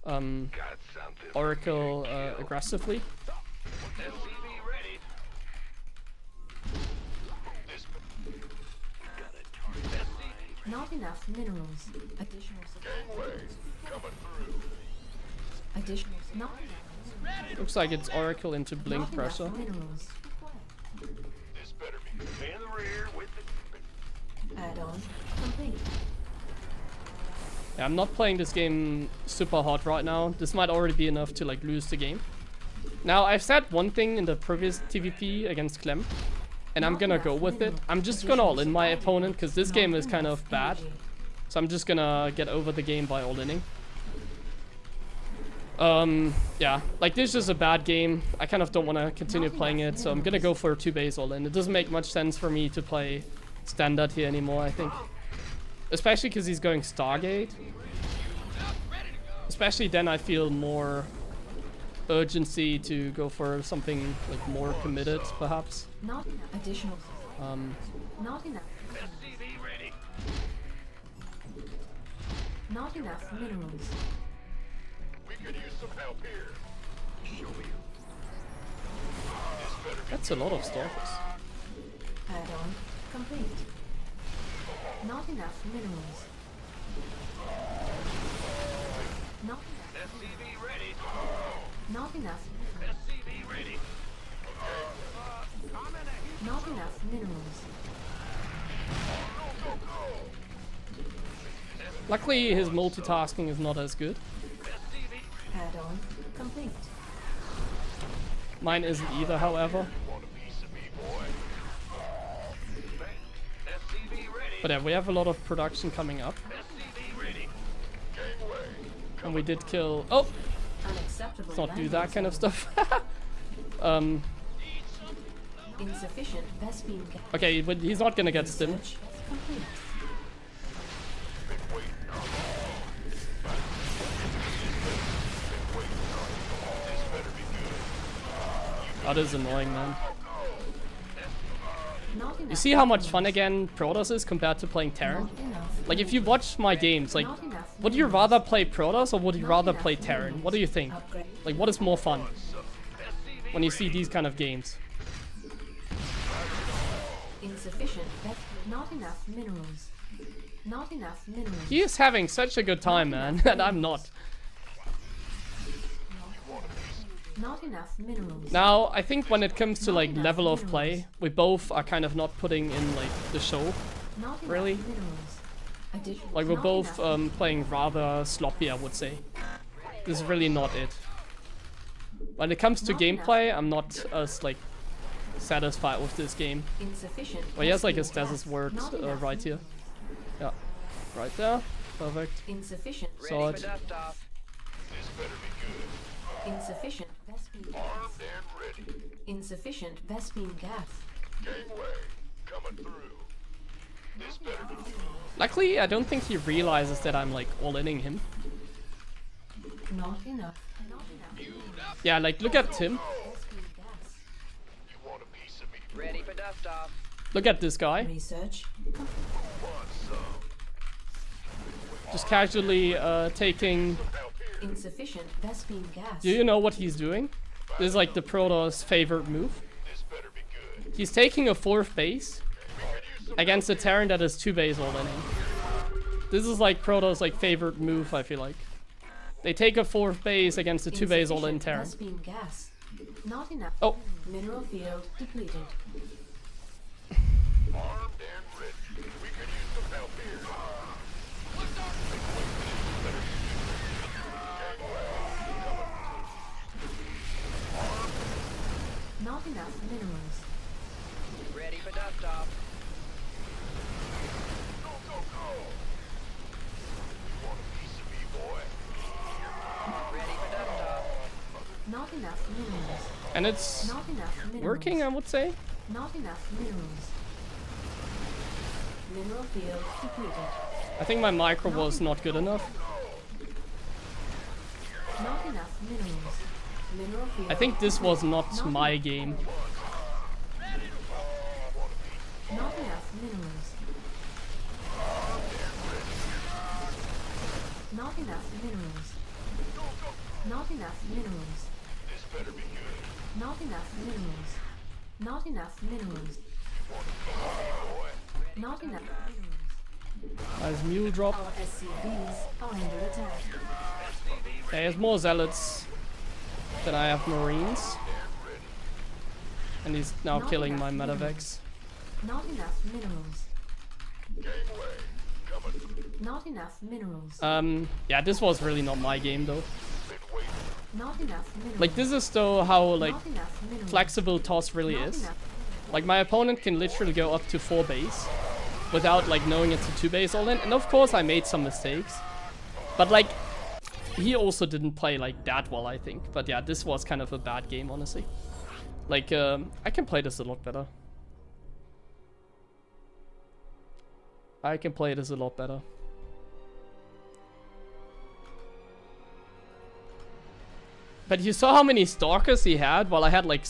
minerals. Got something. Oracle aggressively. SCV ready. Got a target in mind. Not enough minerals. Additional supply. Additional. Not enough. Looks like it's Oracle into blink Not pressure. enough minerals. This better be in the rear with the. Add-on complete. Yeah, I'm not playing this game super hot right now. This might already be enough to like lose the game. Now, I've said one thing in the previous TVP against Clem, and I'm gonna go with it. I'm just gonna all in my opponent because this game is kind of bad. So I'm just gonna get over the game by all-inning. Yeah, like this is a bad game. I kind of don't want to continue playing it, so I'm gonna go for a 2-base all-in. It doesn't make much sense for me to play standard here anymore, I think. Especially because he's going Stargate. Especially then I feel more urgency to go for something like more committed, perhaps. Not enough. Additional. Not enough. SCV ready. Not enough minerals. We could use some help here. Show me. That's a lot of stalkers. Add-on complete. Not enough minerals. Not enough. SCV ready. Not enough. SCV ready. Not enough minerals. Luckily, his multitasking is not as good. Add-on complete. Mine isn't either, however. Want a piece of me, boy? SCV ready. But yeah, we have a lot of production coming up. And we did kill... Oh! Unacceptable. Let's not do that kind of stuff. Insufficient Vespine gas. Okay, but he's not gonna get stimmed. Research complete. That is annoying, man. Not You enough see how much minerals. fun again Protoss is compared to playing Terran? Not enough. Like, if you watch my games, like, Not enough would you minerals. rather play Protoss or would you Not rather enough play Terran? minerals. What do you think? Upgrade. Like, what is more fun when you see these kind of games? Insufficient not enough minerals. Not enough minerals. He is having such a good time, man, and I'm not. Not enough minerals. Now, I think when it comes to, like, level of play, we both are kind of not putting in, like, the show. Not enough really? minerals. Like, we're Not both enough- playing rather sloppy, I would say. This is really not it. When it comes to Not enough gameplay, I'm not as, like, satisfied with this game. Insufficient. Well, he has, like, a Vespine status gas. word Not enough right here. minerals. Yeah. Right there. Perfect. Insufficient. Ready Sword. for dust off. Insufficient Vespine gas. Insufficient Vespine gas. Luckily, I don't think he realizes that I'm, like, all-inning him. Not enough. Not enough. Yeah, like, look at Tim. Vespine gas. Ready for dust off. Look at this guy. Research. Just casually taking... Insufficient Vespine gas. Do you know what he's doing? This is, like, the Protoss' favorite move. He's taking a 4th base against a Terran that is 2 base all-inning. This is, like, Protoss' like favorite move, I feel like. They take a 4th base against a 2 base all-in Insufficient Terran. Vespine gas. Not enough. Oh. Mineral field depleted. Not enough minerals. Ready for dust off. Ready for dust off. Not enough minerals. And it's Not enough minerals. working, I would say. Not enough minerals. Mineral field depleted. I think my micro was not good enough. Not enough minerals. Mineral field. I think this was not my game. Not enough minerals. Not enough minerals. Not enough minerals. Not enough minerals. Not enough minerals. Not enough minerals. Nice mule drop. Our SCVs are under attack. Okay, there's more zealots than I have marines. And he's now Not killing my enough medevacs. Not enough minerals. Not enough minerals. Yeah, this was really not my game though. Not enough minerals. Like, this is though how, like, Not enough minerals. flexible TOS really Not is. enough. Like, my opponent can literally go up to 4 base without, like, knowing it's a 2 base all in. And of course I made some mistakes. But, like, he also didn't play, like, that well, I think. But yeah, this was kind of a bad game, honestly. Like, I can play this a lot better. I can play this a lot better. But you saw how many stalkers he had while I had like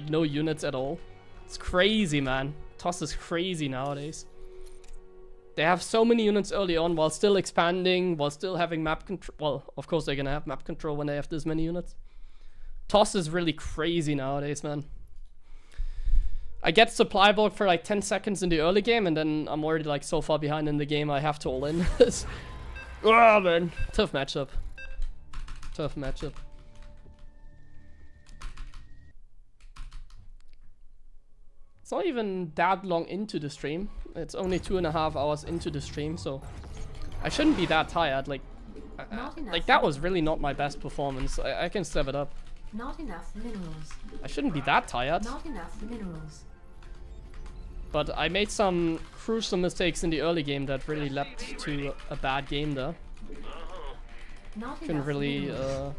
no units at all. It's crazy, man. TOS is crazy nowadays. They have so many units early on while still expanding, while still having map control. Well, of course they're gonna have map control when they have this many units. TOS is really crazy nowadays, man. I get supply bulk for like 10 seconds in the early game and then I'm already like so far behind in the game I have to all in. Oh man, tough matchup. Tough matchup. It's not even that long into the stream. It's only 2.5 hours into the stream, so I shouldn't be that tired. Like, like that was really not my best performance. I can step it up. Not enough minerals. I shouldn't be that tired. Not enough minerals. But I made some crucial mistakes in the early game that really led to a bad game there. Not Couldn't enough really minerals.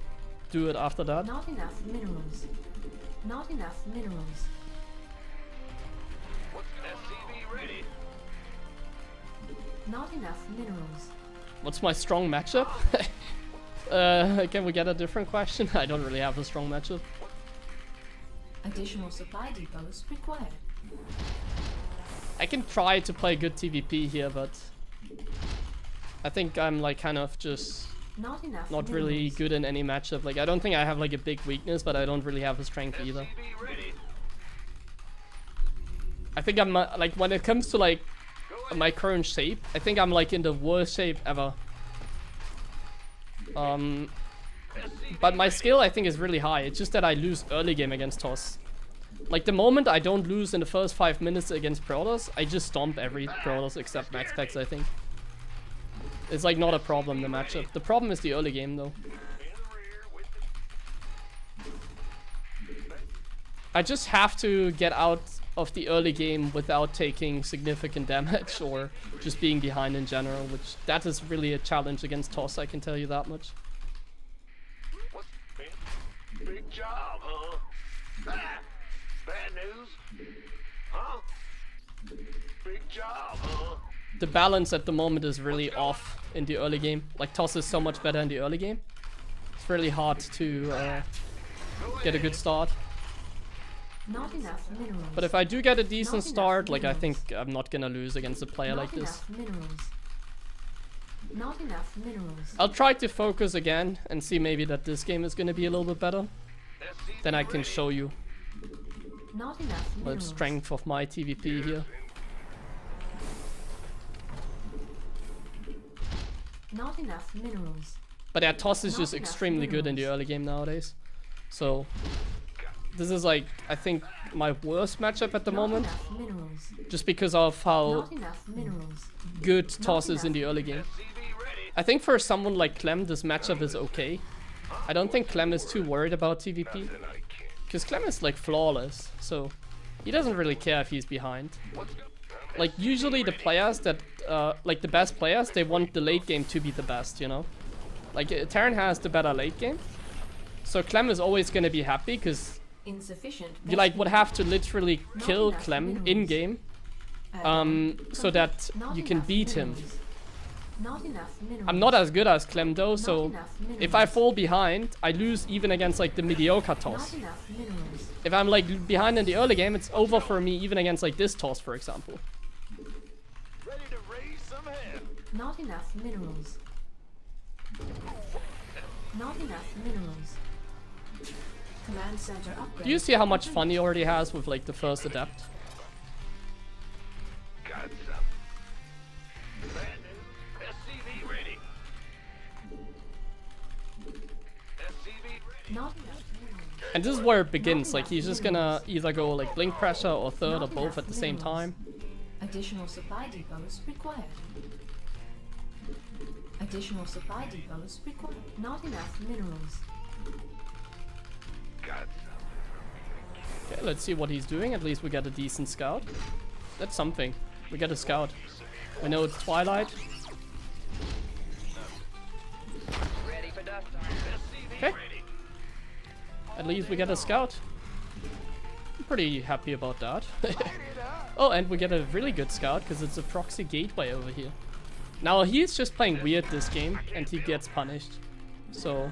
do it after that. Not enough minerals. Not enough minerals. SCV ready. Not enough minerals. What's my strong matchup? Can we get a different question? I don't really have a strong matchup. Additional supply depots required. I can try to play good TVP here, but I think I'm like kind of just Not enough not really minerals. good in any matchup. Like I don't think I have like a big weakness, but I don't really have a strength either. SCV ready. I think I'm like when it comes to like my current shape, I think I'm like in the worst shape ever. But my skill I think is really high. It's just that I lose early game against Toss. Like the moment I don't lose in the first 5 minutes against Protoss, I just stomp every Protoss except Max Packs, I think. It's like not a problem, the matchup. The problem is the early game though. I just have to get out of the early game without taking significant damage or just being behind in general, which that is really a challenge against Toss, I can tell you that much. What? Big job, huh? Ah, bad news? Huh? Big job, huh? The balance at the moment is really off in the early game. Like Toss is so much better in the early game. It's really hard to get a good start. Not enough minerals. But if I do get a decent Not enough start, like I minerals. think I'm not gonna lose against a player like this. Not enough minerals. Not enough minerals. I'll try to focus again and see maybe that this game is gonna be a little bit better. SCV Then I can ready. show you Not enough the minerals. strength of my TVP here. Not enough minerals. But yeah, Toss is Not just enough extremely good in the minerals. early game nowadays. So this is like, I think, my worst matchup at the Not moment. enough minerals. Just because of how Not enough minerals. good Toss is in the early game. SCV ready. I think for someone like Clem, this matchup is okay. I don't think Clem is too worried about TVP. Then I can't. Because Clem is like flawless, so he doesn't really care if he's behind. Like usually the players that, like the best players, they want the late game to be the best, you know? Like Terran has the better late game. So Clem is always gonna be happy because Insufficient. you like would have to literally Not kill enough Clem minerals. in game so that Not you can enough beat him. minerals. Not enough minerals. I'm not as good as Clem though, Not so enough minerals. if I fall behind, I lose even against like the mediocre Toss. Not enough minerals. If I'm like behind in the early game, it's over for me even against like this Toss, for example. Ready to raise some hell. Not enough minerals. Not enough minerals. Command center upgrade. Do you see how much fun he already has with like the first Adept? Got some. Bad news. SCV ready. SCV ready. Not enough minerals. And this is where it begins, like he's just gonna either go like blink pressure or third or both at the same time. Additional supply depots required. Additional supply depots required. Not enough minerals. Got some. Okay, let's see what he's doing. At least we got a decent scout. That's something. We got a scout. We know it's Twilight. Ready for dust. Okay. At least we get a scout. I'm pretty happy about that. Oh, and we get a really good scout because it's a proxy gateway over here. Now he's just playing weird this game and he gets punished. So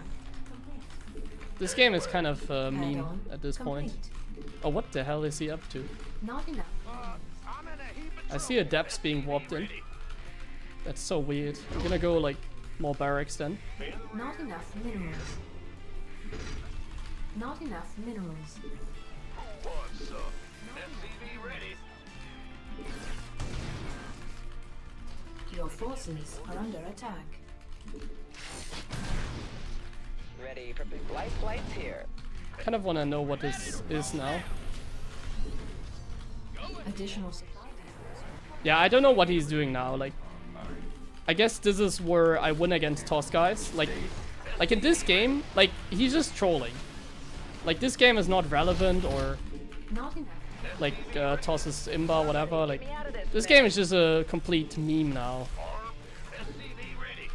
this game is kind of mean Add-on at this point. complete. Oh, what the hell is he up to? Not enough. I'm in a heap of I see Adepts being warped in. That's so weird. I'm gonna go like more barracks then. Not enough minerals. Not enough minerals. What's up? SCV ready. Your forces are under attack. Ready for big light flights here. Kind of want to know what this is now. Additional supply depots. Yeah, I don't know what he's doing now. Like, I guess this is where I win against Toss guys. Like in this game, like he's just trolling. Like this game is not relevant or Not enough. like tosses imba, whatever. Like this game is just a complete meme now. SCV ready.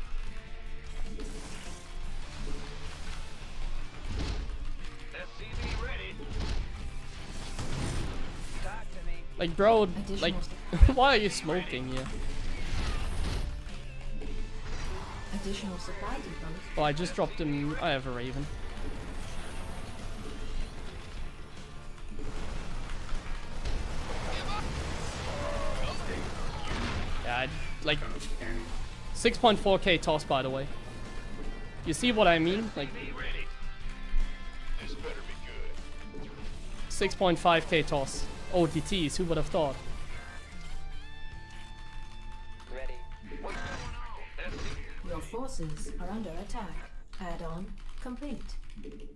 SCV ready. Talk to me. Like bro, Additional like why are you smoking here? Additional supply depots. Oh, I just dropped him. I have a Raven. Yeah, like 6.4k toss, by the way. You see what I mean? Like Be ready. This better be good. 6.5k toss. OTTs, who would have thought? Ready. Your forces are under attack. Add-on complete.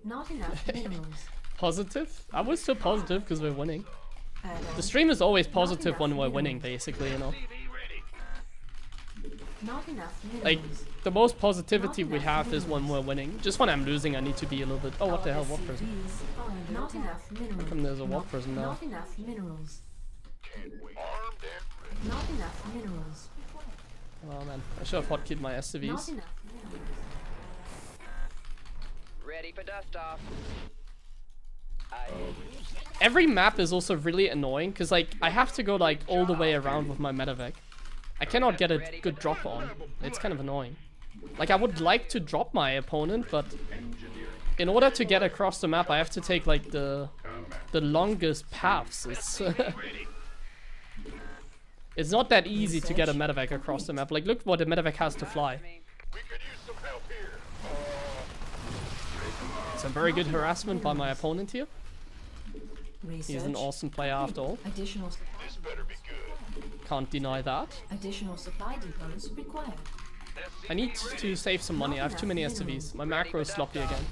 Not enough minerals. Positive? I was still positive because we're winning. Add-on. The stream is always positive when we're winning, basically, you know. Not enough minerals. Like, the most positivity we have is when we're winning. Just when I'm losing, I need to be a little bit... Oh, what the hell, what prison? SCVs are under Not enough minerals. Come there's a warp prison now. Not enough minerals. Can't wait. Armed and ready. Not enough minerals. Oh man, I should have hotkeyed my Not SCVs. enough minerals. Ready for dust off. Every map is also really annoying, because like, I have to go like all the way around with my medevac. I cannot get a good drop on. It's kind of annoying. Like, I would like to drop my opponent, but in order to get across the map, I have to take like the longest paths. It's it's not that easy to get a medevac across the map. Like, look what the medevac has to fly. We could use some help here. Some very good harassment by my opponent here. Research. He's an awesome player after all. Additional This better be good. Can't deny that. additional supply depots required. I need to save some money. I have too many SCVs. My macro is sloppy again.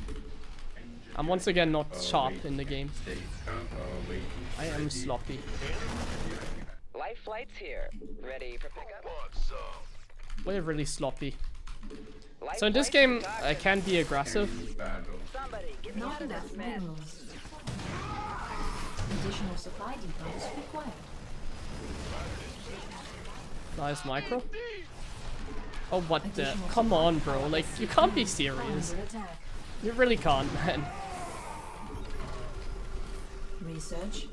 I'm once again not sharp in the game. I am sloppy. Life flight's here. Ready for pickup. Want some? We're really sloppy. Life So in this flight's game, talking. I can be aggressive. Somebody, get me Not out of enough this mess. minerals. Additional supply depots required. Nice micro. Oh, what the? Come on, bro. Like, you can't be serious. Under attack. You really can't, man. Research.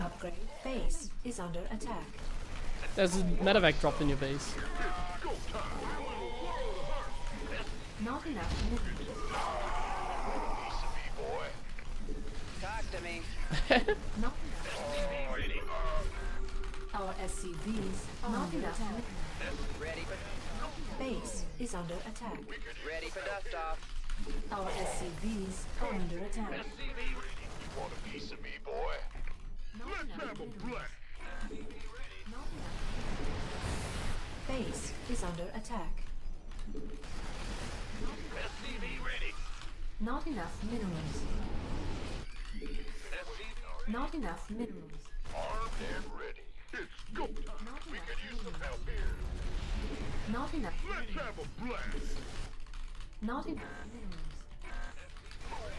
Upgrade. Base is under attack. There's a medevac dropped in your base. Not enough minerals. Boy. Talk to me. Not enough. Our SCVs are under attack. Ready for Base is under attack. ready for dust off. Our SCVs are under attack. Want a piece of me, boy? Not enough minerals. Not enough. Base is under attack. SCV ready. Not enough minerals. SCV Not enough minerals. armed and ready. It's go time. Not We enough could use some minerals. help here. Not enough Let's minerals. have a blast. Not enough minerals.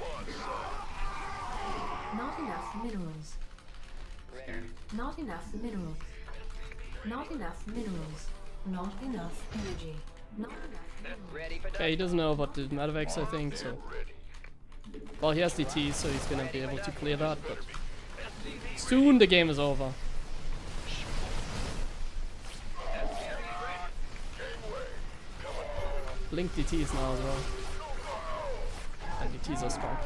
Want some? Not enough minerals. Not enough minerals. Not enough minerals. Not enough energy. Not enough minerals. Ready for dust. Okay, he doesn't know about the medevacs, I think, so... Well, he has DT, so he's gonna be able to clear that, but... Soon the game is over. Blink DTs now as well. And DTs are strong.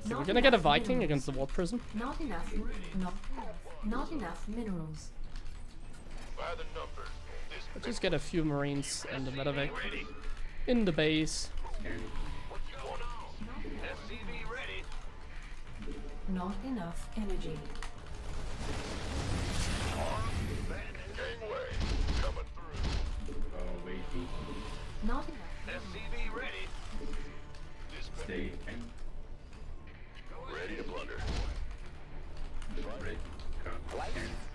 Okay, we're gonna get a Viking against the Warp Prism. Not enough. Not enough minerals. By the numbers. This I'll just get a few Marines and the medevac in the base. SCV ready. Not enough energy. Gangway coming through. Not enough. SCV ready. This Stay ready to blunder. ready.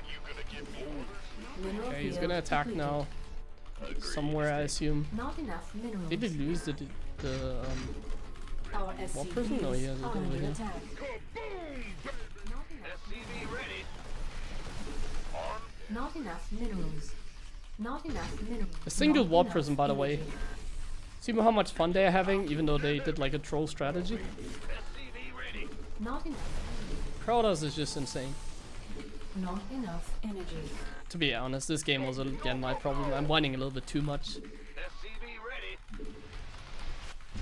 You gonna give me orders? Mineral Okay, he's field gonna attack depleted. now. Somewhere, I assume. Not enough minerals. Did he lose the Our Warp Prism? No, he has SCVs it are over under here. attack. Not enough minerals. Not enough minerals. A single Not warp enough prism, by the way. energy. See how much fun they are having, even though they did like a troll strategy. Not enough. Protoss is just insane. Not enough energy. To be honest, this game was again my problem. I'm whining a little bit too much. SCV ready.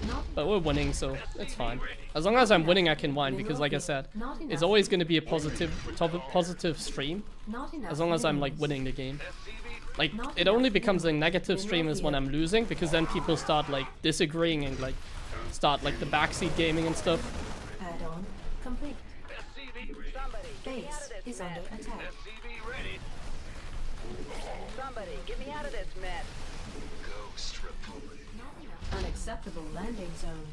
Not But we're winning, so it's fine. As long as I'm winning, I can whine, because like I said, Not enough. it's always going to be a positive stream. Not enough As long as I'm like minerals. winning the game. Like, Not it only enough becomes a minerals. negative stream is when I'm losing, because then people start like disagreeing and like start like the backseat gaming and stuff. Add-on complete. SCV ready. Somebody, get me out Base of this is mess. under attack. SCV ready. Somebody, get me out of this mess. Ghost reporting. Not enough. Unacceptable landing zone.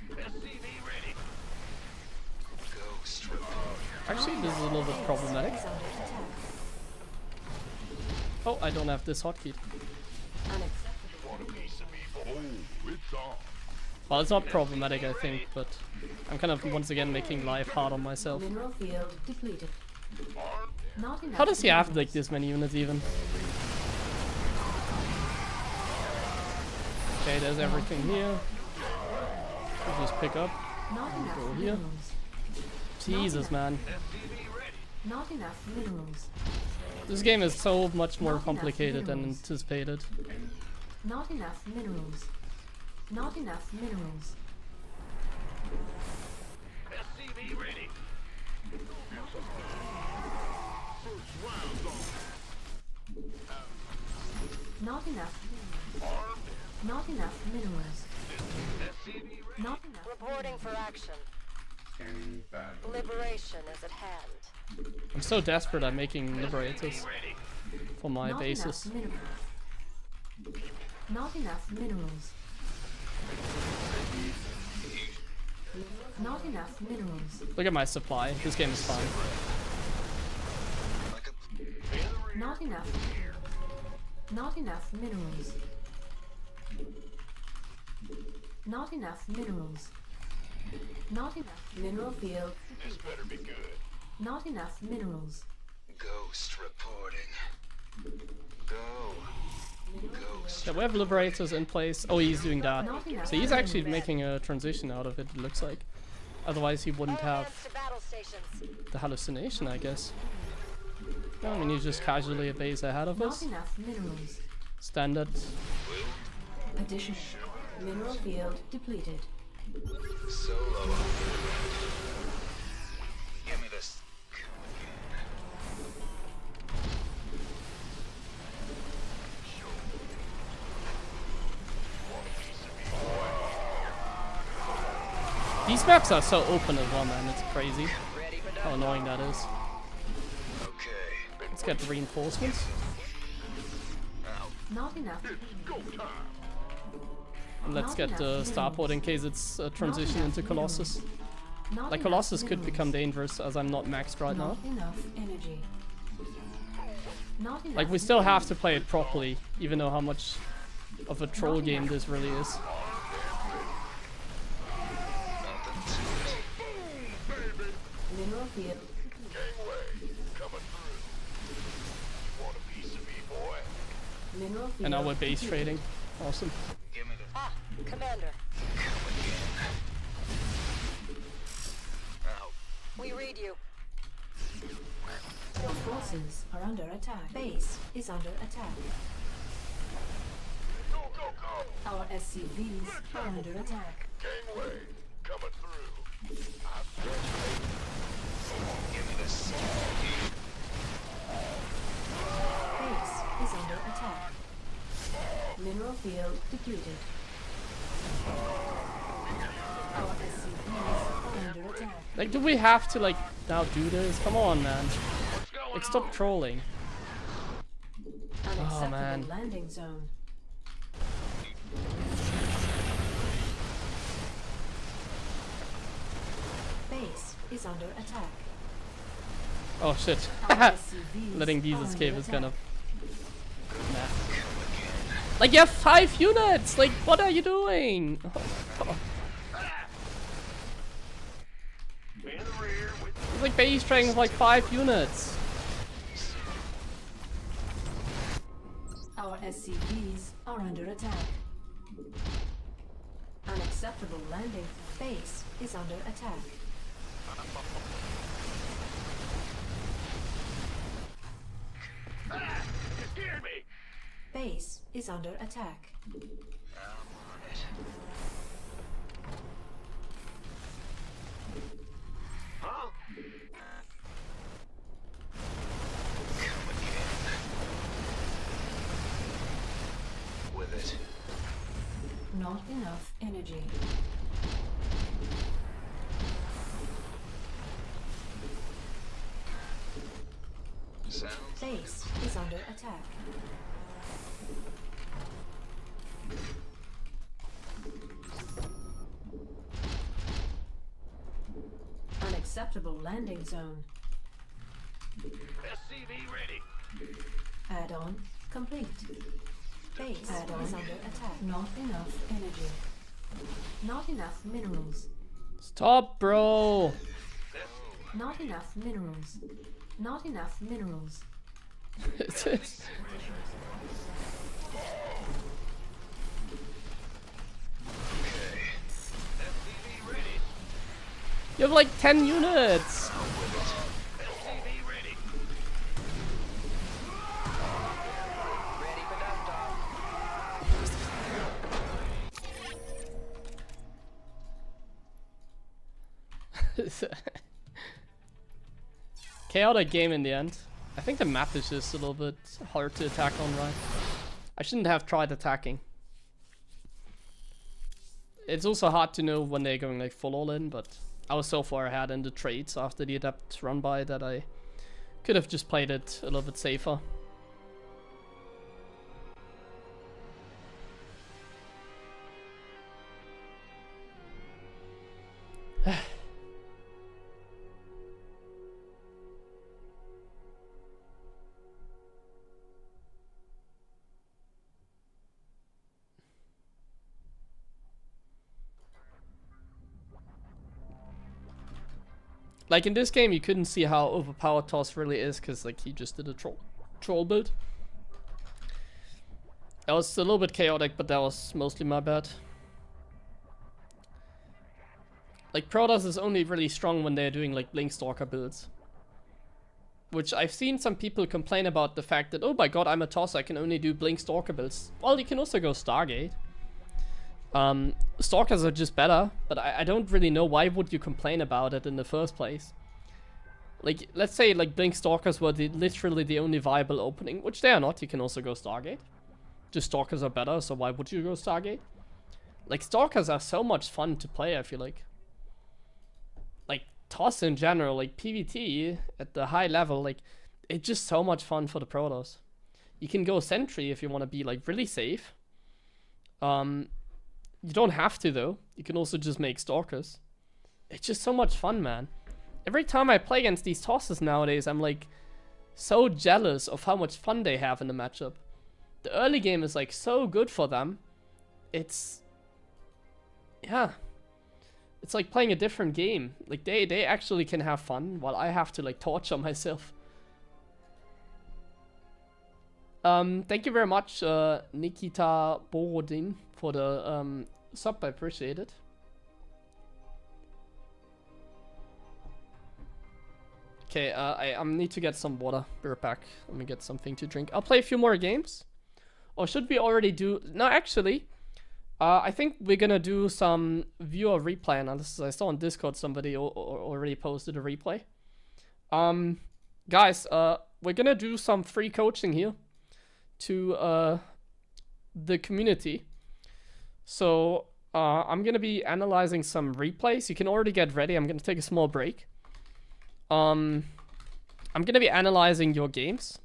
SCV ready. Ghost reporting. Actually, this is a little bit problematic. Is under attack. Oh, I don't have this hotkey. Unacceptable. Oh, it's on. Well, it's not problematic, I think, but I'm kind of once again making life hard on myself. Mineral field depleted. Not enough. How does he have like minerals. this many units even? Okay, there's everything here. We'll just pick up. Not enough Go here. minerals. Jesus, man. Not enough minerals. This game is so much more Not enough complicated than minerals. anticipated. Not enough minerals. Not enough minerals. SCV ready. Not enough minerals. Not enough minerals. Not enough. Reporting for action. Liberation is at hand. I'm so desperate I'm making Liberators for my Not bases. enough minerals. Not enough minerals. Not enough minerals. Look at my supply. This game is fine. Not enough. Not enough minerals. Not enough minerals. Not enough mineral field. This better be good. Not enough minerals. Ghost reporting. Go. Ghost. Yeah, we have Liberators in place. Oh, he's doing that. Not enough. So he's actually making a transition out of it, it looks like. Otherwise he wouldn't All hands have to battle stations. the hallucination, I guess. No, I mean, he's just casually a base ahead of Not us. enough minerals. Standard. Additional. Mineral field depleted. Solo. Give me this. These maps are so open as well, man. It's crazy Ready for how done. annoying that is. Okay. Let's get the reinforcements. Not enough. And let's get the starport in case it's a transition into Colossus. Not Like enough Colossus could minerals. become dangerous as I'm not maxed right now. Not enough energy. Not enough. Like we still have to play it properly, even though how much of a troll game this really is. Mineral field. Gangway. Coming through. Want a piece of me, boy? Mineral field. And now we're base trading. Awesome. Give me the. Ah, Commander, Out. we read you. Your forces are under attack. Base is under attack. Go, go, go. Our SCVs are under attack. Gangway. Coming through. Give me this. Base is under attack. Mineral field depleted. Our SCVs are under attack. Like, do we have to like now do this? Come on, man. What's going Like, stop trolling. Unacceptable man. landing zone. Base is under attack. Oh shit. Our SCVs Letting these are escape under is kind of attack. nah. Like, you have 5 units! Like, what are you doing? In the rear with It's like base trading with like 5 units. SCVs are under attack. Unacceptable landing. Base is under attack. Ah! You scared me! Base is under attack. Huh? Come again. With it. Not enough energy. Sounds Base is under attack. Unacceptable landing zone. SCV ready. Add-on complete. Base add-on is under attack. Not enough energy. Not enough minerals. Stop, bro. Not enough minerals. Not enough minerals. It's- it's- SCV ready. you have like 10 units. SCV ready. Ready for dust off. Chaotic game in the end. I think the map is just a little bit hard to attack on, right? I shouldn't have tried attacking. It's also hard to know when they're going like full all in, but I was so far ahead in the trades after the adept run by that I could have just played it a little bit safer. Like in this game, you couldn't see how overpowered Toss really is, because like he just did a troll build. That was a little bit chaotic, but that was mostly my bad. Like Protoss is only really strong when they're doing like Blink Stalker builds. Which I've seen some people complain about the fact that, oh my god, I'm a Toss, I can only do Blink Stalker builds. Well, you can also go Stargate. Stalkers are just better, but I don't really know why would you complain about it in the first place. Like, let's say like Blink Stalkers were literally the only viable opening, which they are not. You can also go Stargate. Just Stalkers are better, so why would you go Stargate? Like, Stalkers are so much fun to play, I feel like. Like, Toss in general, like PvT at the high level, like, it's just so much fun for the Protoss. You can go Sentry if you want to be like really safe. You don't have to though. You can also just make Stalkers. It's just so much fun, man. Every time I play against these Tosses nowadays, I'm like so jealous of how much fun they have in the matchup. The early game is like so good for them. It's... yeah. It's like playing a different game. Like they actually can have fun while I have to like torture myself. Thank you very much, Nikita Borodin, for the sub. I appreciate it. Okay, I need to get some water. Be right back. Let me get something to drink. I'll play a few more games. Or should we already do... No, actually, I think we're gonna do some viewer replay analysis. I saw on Discord somebody already posted a replay. Guys, we're gonna do some free coaching here to the community. So I'm gonna be analyzing some replays. You can already get ready. I'm gonna take a small break. I'm gonna be analyzing your games.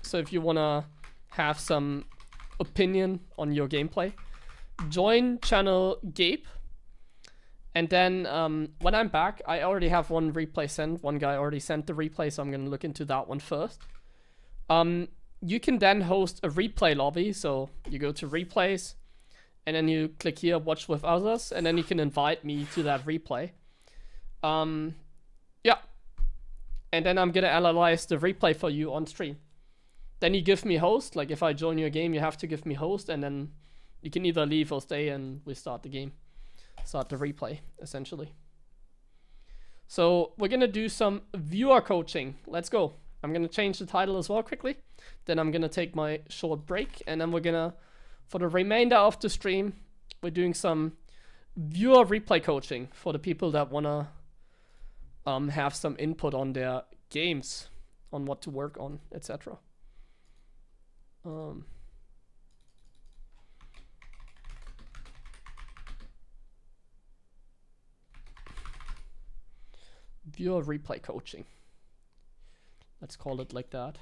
So if you wanna have some opinion on your gameplay, join channel Gabe. And then when I'm back, I already have one replay sent. One guy already sent the replay, so I'm gonna look into that one first. You can then host a replay lobby. So you go to replays, and then you click here, watch with others, and then you can invite me to that replay. Yeah. And then I'm gonna analyze the replay for you on stream. then you give me host. Like if I join your game, you have to give me host, and then you can either leave or stay, and we start the game, start the replay essentially. So we're gonna do some viewer coaching. Let's go. I'm gonna change the title as well quickly. Then I'm gonna take my short break, and then we're gonna, for the remainder of the stream, we're doing some viewer replay coaching for the people that wanna have some input on their games, on what to work on, etc. Viewer replay coaching. Let's call it like that.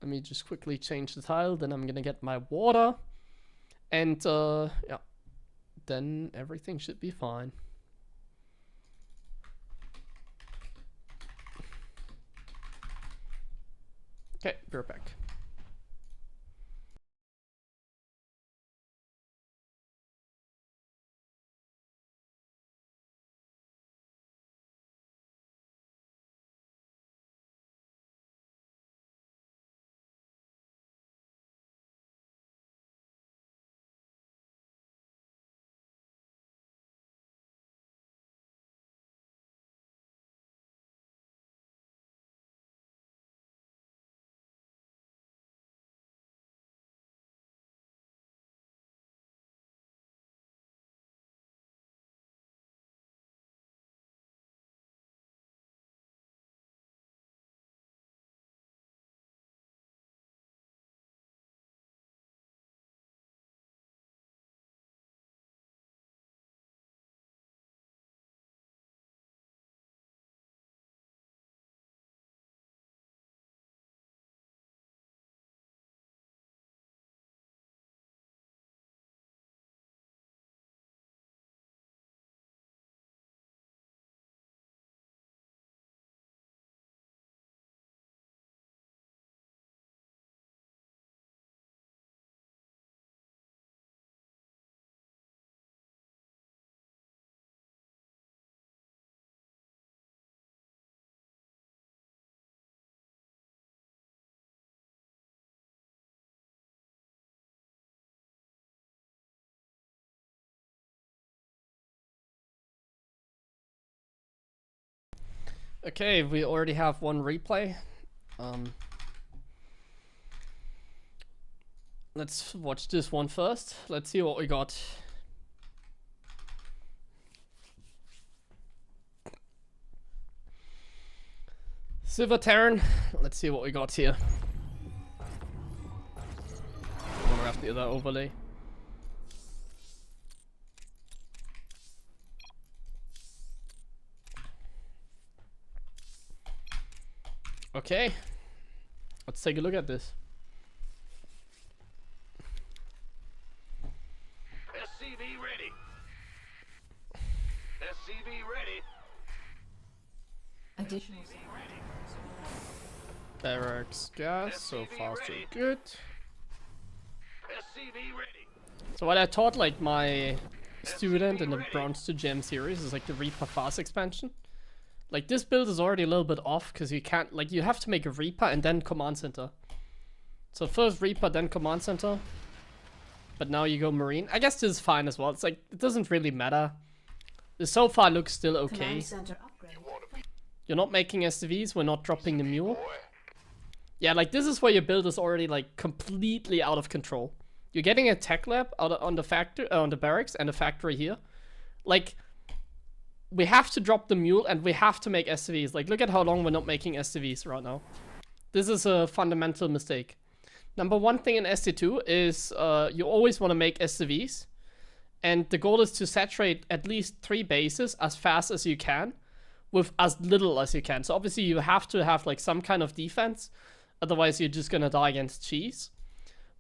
Let me just quickly change the title, then I'm gonna get my water. And yeah, then everything should be fine. Okay, we're back. Okay, we already have one replay. Let's watch this one first. Let's see what we got. Silver Terran. Let's see what we got here. I'm gonna have the other overlay. Okay, let's take a look at this. SCV ready. SCV ready. Additional. Barracks gas, so far so good. SCV ready. So what I taught like my student in the Bronze to Gem series is like the Reaper Fast expansion. Like this build is already a little bit off because you can't, like you have to make a Reaper and then Command Center. So first Reaper, then Command Center. But now you go Marine. I guess this is fine as well. It's like, it doesn't really matter. The so far looks still okay. Command center upgrade. You're not making SCVs, we're not dropping the mule. Yeah, like this is where your build is already like completely out of control. You're getting a tech lab out on the factory, on the barracks and the factory here. Like, we have to drop the mule and we have to make SCVs. Like, look at how long we're not making SCVs right now. This is a fundamental mistake. Number one thing in SC2 is you always want to make SCVs. And the goal is to saturate at least 3 bases as fast as you can with as little as you can. So obviously you have to have like some kind of defense. Otherwise you're just going to die against cheese.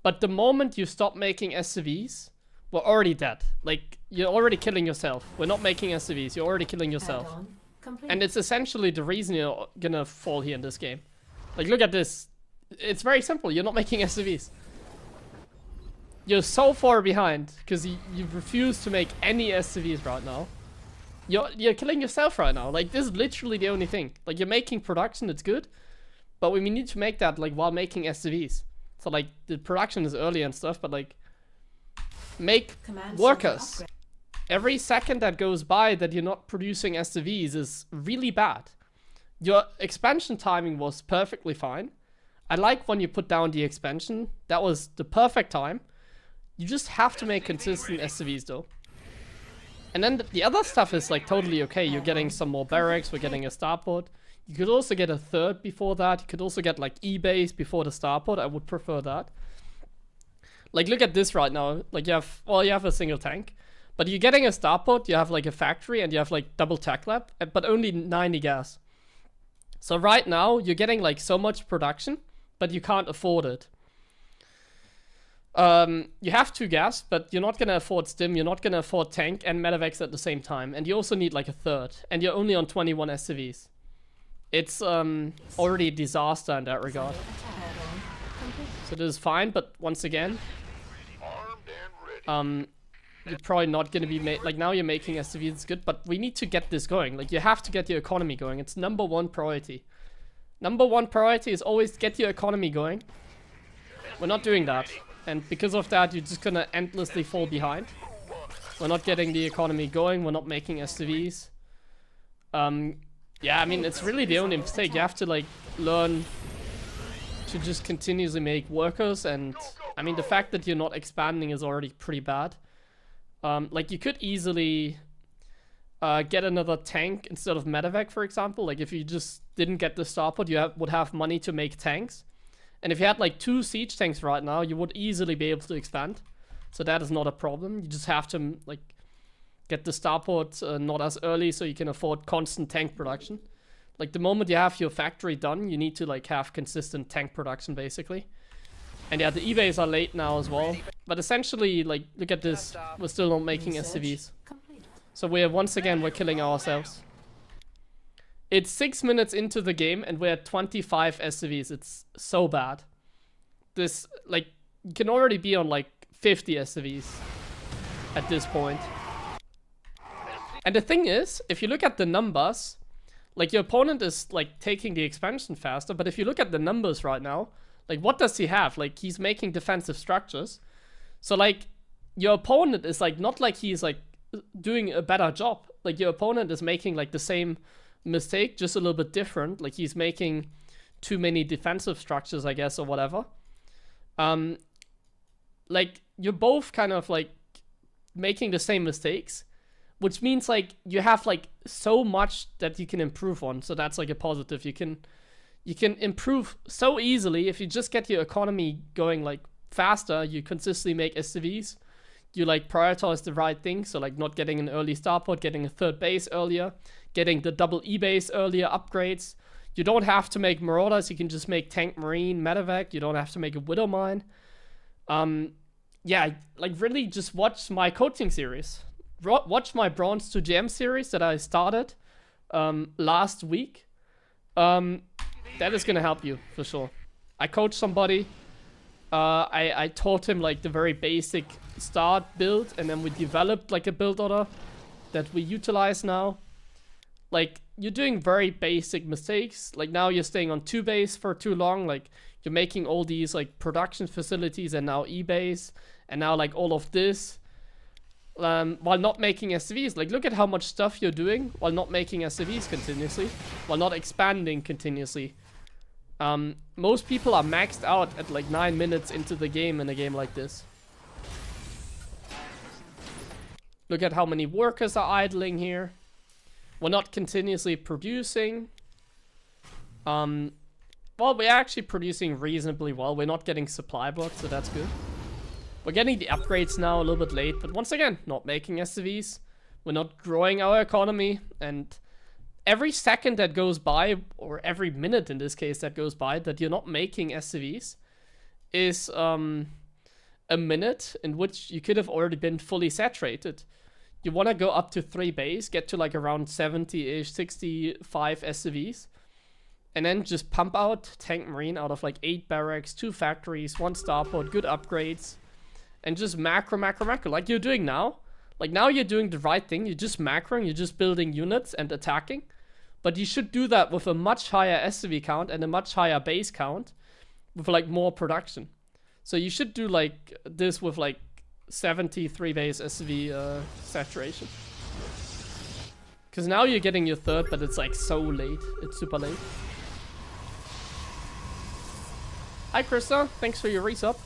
But the moment you stop making SCVs, we're already dead. Like, you're already killing yourself. We're not making SCVs, you're already killing yourself. And it's essentially the reason you're gonna fall here in this game. Like, look at this. It's very simple, you're not making SCVs. you're so far behind because you refuse to make any SCVs right now. You're killing yourself right now. Like, this is literally the only thing. Like, you're making production, it's good, but we need to make that like while making SCVs. So like the production is early and stuff, but like make Command workers. center upgrade. Every second that goes by that you're not producing SCVs is really bad. Your expansion timing was perfectly fine. I like when you put down the expansion. That was the perfect time. You just have to make consistent SCVs though. And then the other stuff is like totally okay. You're getting some more barracks, we're getting a starport. You could also get a third before that. You could also get like E-base before the starport. I would prefer that. Like, look at this right now. Like, you have a single tank. But you're getting a starport, you have like a factory, and you have like double tech lab, but only 90 gas. So right now, you're getting like so much production, but you can't afford it. You have 2 gas, but you're not gonna afford stim, you're not gonna afford tank and medevacs at the same time. And you also need like a third, and you're only on 21 SCVs. It's already a disaster in that regard. So this is fine, but once again, you're probably not going to be like now you're making SCVs, it's good, but we need to get this going. Like, you have to get your economy going. It's #1 priority. #1 priority is always get your economy going. We're not doing that, and because of that, you're just gonna endlessly fall behind. We're not getting the economy going. We're not making SCVs. Yeah, I mean, it's really the only mistake. You have to like learn to just continuously make workers, and I mean, the fact that you're not expanding is already pretty bad. Like, you could easily get another tank instead of medevac, for example. Like, if you just didn't get the starport, you would have money to make tanks. And if you had like 2 siege tanks right now, you would easily be able to expand. So that is not a problem. You just have to like get the starport not as early so you can afford constant tank production. Like, the moment you have your factory done, you need to like have consistent tank production basically. And yeah, the eBays are late now as well. But essentially, like, look at this. We're still not making SCVs. Complete. So we're killing ourselves. It's 6 minutes into the game and we're at 25 SCVs. It's so bad. This, like, you can already be on like 50 SCVs at this point. And the thing is, if you look at the numbers, like, your opponent is like taking the expansion faster, but if you look at the numbers right now, like, what does he have? Like, he's making defensive structures. So like, your opponent is like not like he's like doing a better job. Like, your opponent is making like the same mistake, just a little bit different. Like, he's making too many defensive structures, I guess, or whatever. Like, you're both kind of like making the same mistakes, which means like you have like so much that you can improve on. So that's like a positive. You can improve so easily if you just get your economy going like faster. You consistently make SCVs. You like prioritize the right thing. So like not getting an early starport, getting a third base earlier, getting the double E-base earlier, upgrades. You don't have to make marauders. You can just make tank, marine, medevac. You don't have to make a widow mine. Yeah, like really just watch my coaching series. Watch my Bronze to GM series that I started last week. That is gonna help you for sure. I coached somebody. I taught him like the very basic start build, and then we developed like a build order that we utilize now. Like, you're doing very basic mistakes. Like, now you're staying on 2 base for too long. Like, you're making all these like production facilities and now E-base and now like all of this while not making SCVs. Like, look at how much stuff you're doing while not making SCVs continuously, while not expanding continuously. Most people are maxed out at like 9 minutes into the game in a game like this. Look at how many workers are idling here. We're not continuously producing. Well, we're actually producing reasonably well. We're not getting supply blocks, so that's good. We're getting the upgrades now, a little bit late, but once again, not making SCVs. We're not growing our economy, and every second that goes by, or every minute in this case that goes by, that you're not making SCVs is a minute in which you could have already been fully saturated. You want to go up to 3 base, get to like around 70-ish, 65 SCVs, and then just pump out tank marine out of like 8 barracks, 2 factories, 1 starport, good upgrades, and just macro, like you're doing now. Like now you're doing the right thing. You're just macroing, you're just building units and attacking. But you should do that with a much higher SCV count and a much higher base count with like more production. So you should do like this with like 73 base SCV saturation. Because now you're getting your third, but it's like so late. It's super late. Hi Krista, thanks for your resub.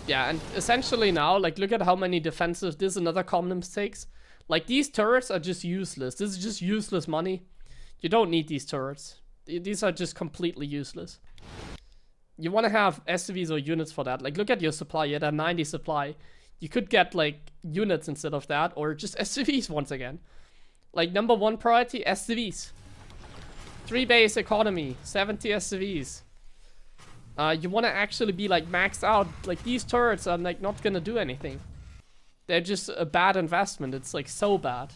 Yeah, and essentially now, like, look at how many defensive, this is another common mistakes. Like, these turrets are just useless. This is just useless money. You don't need these turrets. These are just completely useless. You want to have SCVs or units for that. Like, look at your supply. You had a 90 supply. You could get, like, units instead of that, or just SCVs once again. Like, number one priority, SCVs. 3 base economy, 70 SCVs. You want to actually be like maxed out. Like these turrets are like not gonna do anything. They're just a bad investment. It's like so bad.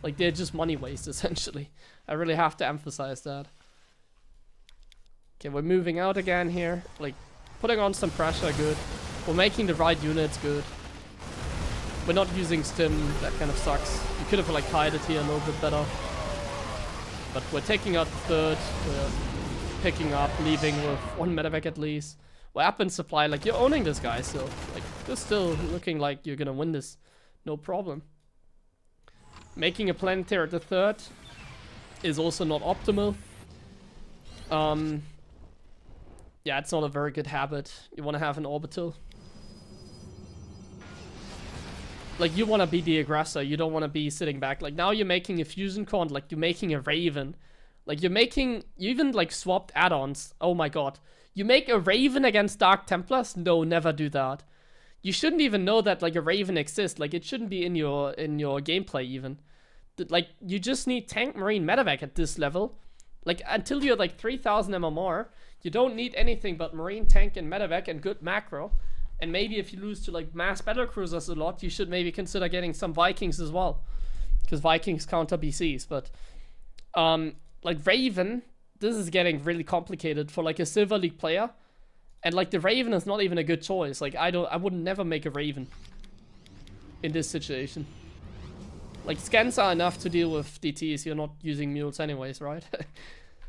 Like they're just money waste essentially. I really have to emphasize that. Okay, we're moving out again here. Like putting on some pressure, good. We're making the right units, good. We're not using stim, that kind of sucks. You could have like hide it here a little bit better. But we're taking out the third. We're picking up, leaving with 1 medevac at least. Weapon supply, like you're owning this guy still. Like you're still looking like you're gonna win this, no problem. Making a planetary at the third is also not optimal. Yeah, it's not a very good habit. You want to have an orbital. Like you want to be the aggressor. You don't want to be sitting back. Like now you're making a fusion core, like you're making a Raven. Like you're making, you even like swapped add-ons. Oh my god. You make a Raven against Dark Templars? No, never do that. You shouldn't even know that like a Raven exists. Like it shouldn't be in your gameplay even. Like you just need tank marine medevac at this level. Like until you're like 3000 MMR, you don't need anything but marine, tank and medevac and good macro. And maybe if you lose to like mass battlecruisers a lot, you should maybe consider getting some Vikings as well. Because Vikings counter BCs, but like Raven, this is getting really complicated for like a Silver League player. And like the Raven is not even a good choice. Like I would never make a Raven in this situation. Like scans are enough to deal with DTs. You're not using mules anyways, right?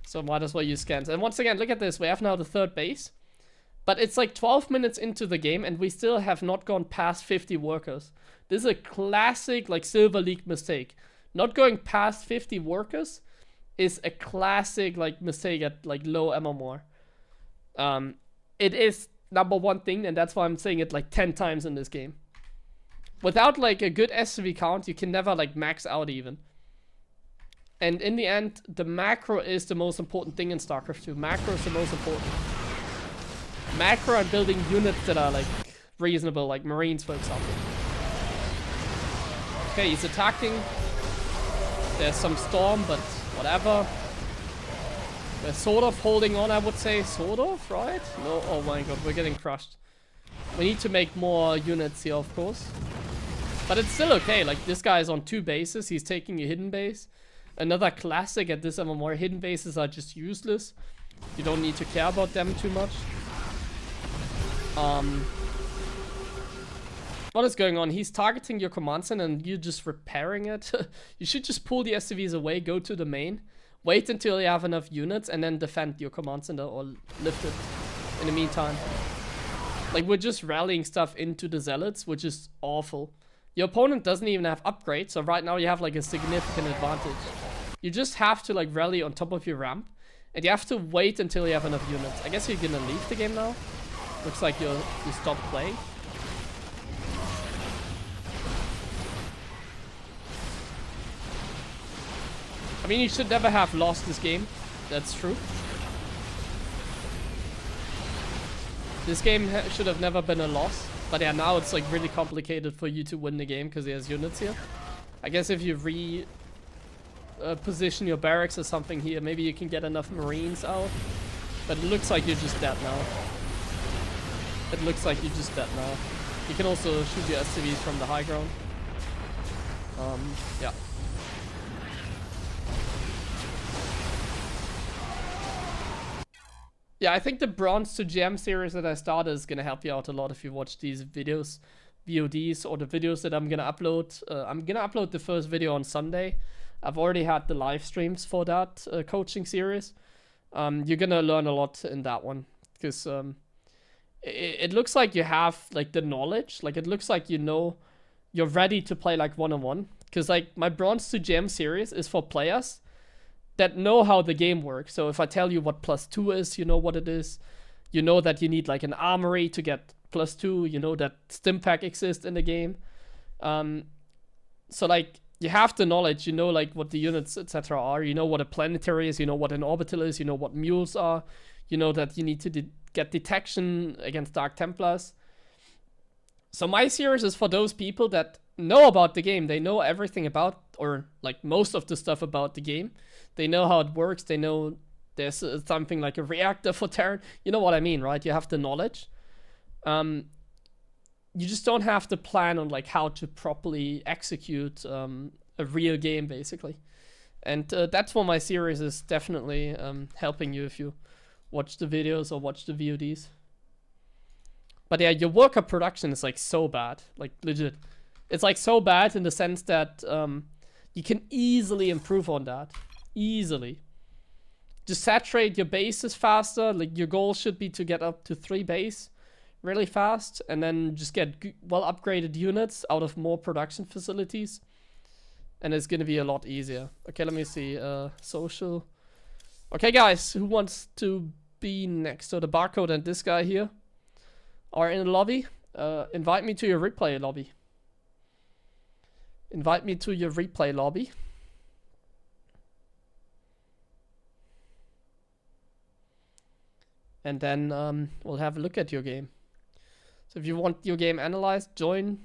So might as well use scans. And once again, look at this. We have now the third base. But it's like 12 minutes into the game and we still have not gone past 50 workers. This is a classic like Silver League mistake. Not going past 50 workers is a classic like mistake at like low MMR. It is number one thing, and that's why I'm saying it like 10 times in this game. Without like a good SCV count, you can never like max out even. And in the end, the macro is the most important thing in StarCraft 2. Macro is the most important. Macro and building units that are like reasonable, like Marines for example. Okay, he's attacking. There's some storm, but whatever. We're sort of holding on, I would say. Sort of, right? No, oh my god, we're getting crushed. We need to make more units here, of course. But it's still okay, like this guy is on 2 bases. He's taking a hidden base. Another classic at this MMR, hidden bases are just useless. You don't need to care about them too much. What is going on? He's targeting your command center and you're just repairing it. You should just pull the SCVs away, go to the main, wait until you have enough units, and then defend your command center or lift it in the meantime. Like, we're just rallying stuff into the zealots, which is awful. Your opponent doesn't even have upgrades, so right now you have like a significant advantage. You just have to like rally on top of your ramp, and you have to wait until you have enough units. I guess you're gonna leave the game now. Looks like you stopped playing. I mean, you should never have lost this game. That's true. This game should have never been a loss. But yeah, now it's like really complicated for you to win the game because he has units here. I guess if you position your barracks or something here, maybe you can get enough Marines out. But it looks like you're just dead now. It looks like you're just dead now. You can also shoot your SCVs from the high ground. Yeah. Yeah, I think the Bronze to Gem series that I started is gonna help you out a lot if you watch these videos, VODs, or the videos that I'm gonna upload. I'm gonna upload the first video on Sunday. I've already had the live streams for that coaching series. You're gonna learn a lot in that one because it looks like you have like the knowledge. Like it looks like you know you're ready to play like one-on-one. Because like my Bronze to Gem series is for players that know how the game works. So if I tell you what +2 is, you know what it is. You know that you need like an armory to get +2. You know that Stimpack exists in the game. So like you have the knowledge. You know like what the units etc. are. You know what a planetary is. You know what an orbital is. You know what mules are. You know that you need to get detection against Dark Templars. So my series is for those people that know about the game. They know everything about, or like most of the stuff about the game. They know how it works. They know there's something like a reactor for Terran. You know what I mean, right? You have the knowledge. You just don't have to plan on like how to properly execute a real game, basically. And that's what my series is definitely helping you if you watch the videos or watch the VODs. But yeah, your worker production is like so bad, like legit. It's like so bad in the sense that you can easily improve on that. Easily. Just saturate your bases faster. Like your goal should be to get up to 3 base really fast. And then just get well upgraded units out of more production facilities. And it's gonna be a lot easier. Okay, let me see. Social. Okay guys, who wants to be next? So the barcode and this guy here are in the lobby. Invite me to your replay lobby. Invite me to your replay lobby. And then we'll have a look at your game. So if you want your game analyzed, join.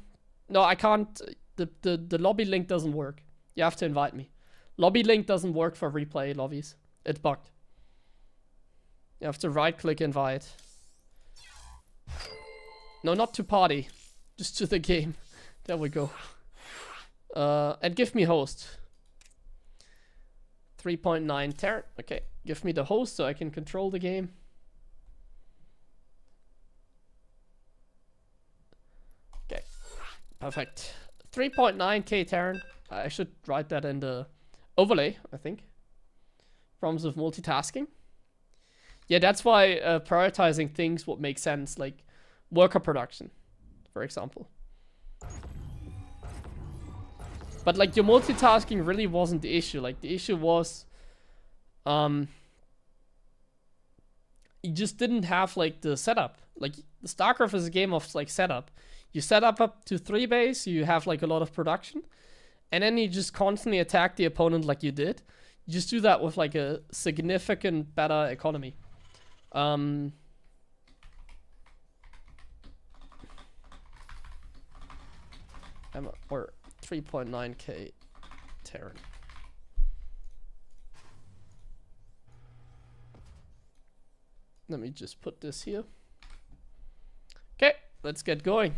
No, I can't. The lobby link doesn't work. You have to invite me. Lobby link doesn't work for replay lobbies. It's bugged. You have to right click invite. No, not to party. Just to the game. There we go. And give me host. 3.9 Terran. Okay, give me the host so I can control the game. Okay, perfect. 3.9k Terran. I should write that in the overlay, I think. Problems with multitasking. Yeah, that's why prioritizing things would make sense, like worker production, for example. But like your multitasking really wasn't the issue. Like the issue was you just didn't have like the setup. Like StarCraft is a game of like setup. You set up to 3 base, you have like a lot of production, and then you just constantly attack the opponent like you did. You just do that with like a significant better economy. Or 3.9k Terran. Let me just put this here. Okay, let's get going.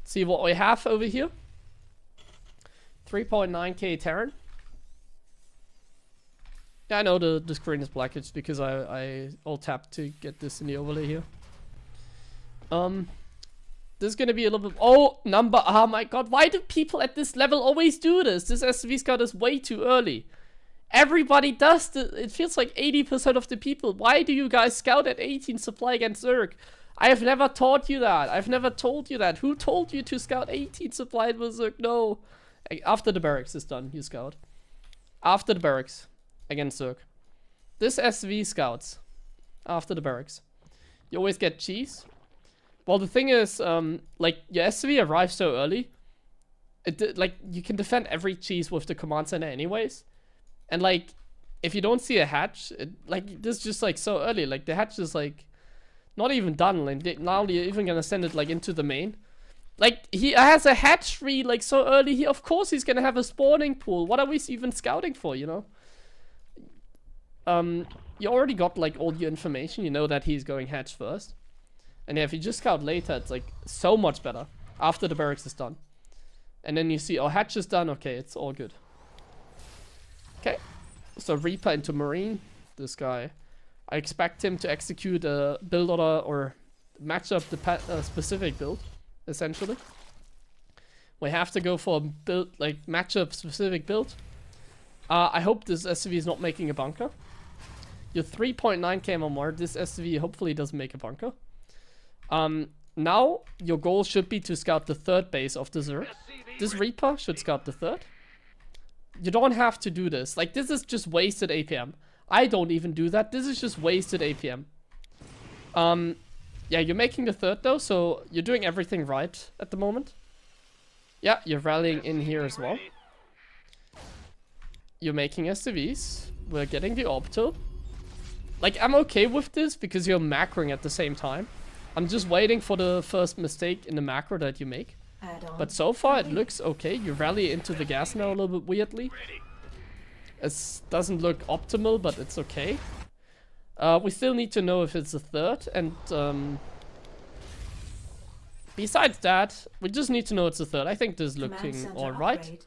See what we have over here. 3.9k Terran. Yeah, I know the screen is black. It's because I alt tapped to get this in the overlay here. This is gonna be a little bit. Oh, number. Oh my god, why do people at this level always do this? This SV scout is way too early. Everybody does this. It feels like 80% of the people. Why do you guys scout at 18 supply against Zerg? I have never taught you that. I've never told you that. Who told you to scout 18 supply with Zerg? No. After the barracks is done, you scout. After the barracks against Zerg. This SV scouts after the barracks. You always get cheese. Well, the thing is, like, your SV arrives so early. Like, you can defend every cheese with the command center anyways. And, like, if you don't see a hatch, like, this is just, like, so early. Like, the hatch is, like, not even done. Like, now you're even gonna send it, like, into the main. Like, he has a hatchery, like, so early. Of course he's gonna have a spawning pool. What are we even scouting for, you know? You already got, like, all your information. You know that he's going hatch first. And yeah, if you just scout later, it's like so much better after the barracks is done. And then you see, oh, hatch is done. Okay, it's all good. Okay. So Reaper into Marine. This guy. I expect him to execute a build order or match up the specific build, essentially. We have to go for a build, like matchup specific build. I hope this SCV is not making a bunker. You're 3.9k or more. This SCV hopefully doesn't make a bunker. Now your goal should be to scout the third base of the Zerg. This Reaper should scout the third. You don't have to do this. Like, this is just wasted APM. I don't even do that. This is just wasted APM. Yeah, you're making the third though, so you're doing everything right at the moment. Yeah, you're rallying in here as well. You're making SCVs. We're getting the orbital. Like, I'm okay with this because you're macroing at the same time. I'm just waiting for the first mistake in the macro that you make. But so far it looks okay. You rally into the gas now a little bit weirdly. It doesn't look optimal, but it's okay. We still need to know if it's a third, and besides that, we just need to know it's a third. I think this is looking alright.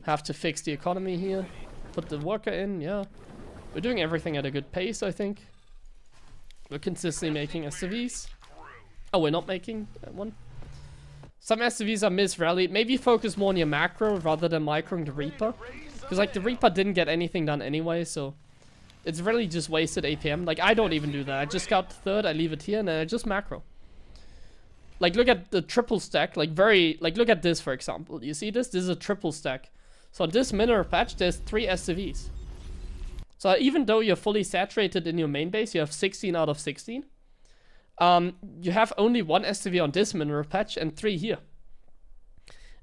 Have to fix the economy here. Put the worker in, yeah. We're doing everything at a good pace, I think. We're consistently making SCVs. Oh, we're not making one. Some SCVs are misrallied. Maybe focus more on your macro rather than microing the Reaper. Because, like, the Reaper didn't get anything done anyway, so... It's really just wasted APM. Like, I don't even do that. I just scout the third, I leave it here, and then I just macro. Like, look at the triple stack. Like, look at this, for example. You see this? This is a triple stack. So on this mineral patch, there's 3 SCVs. So even though you're fully saturated in your main base, you have 16 out of 16. You have only 1 SCV on this mineral patch and 3 here.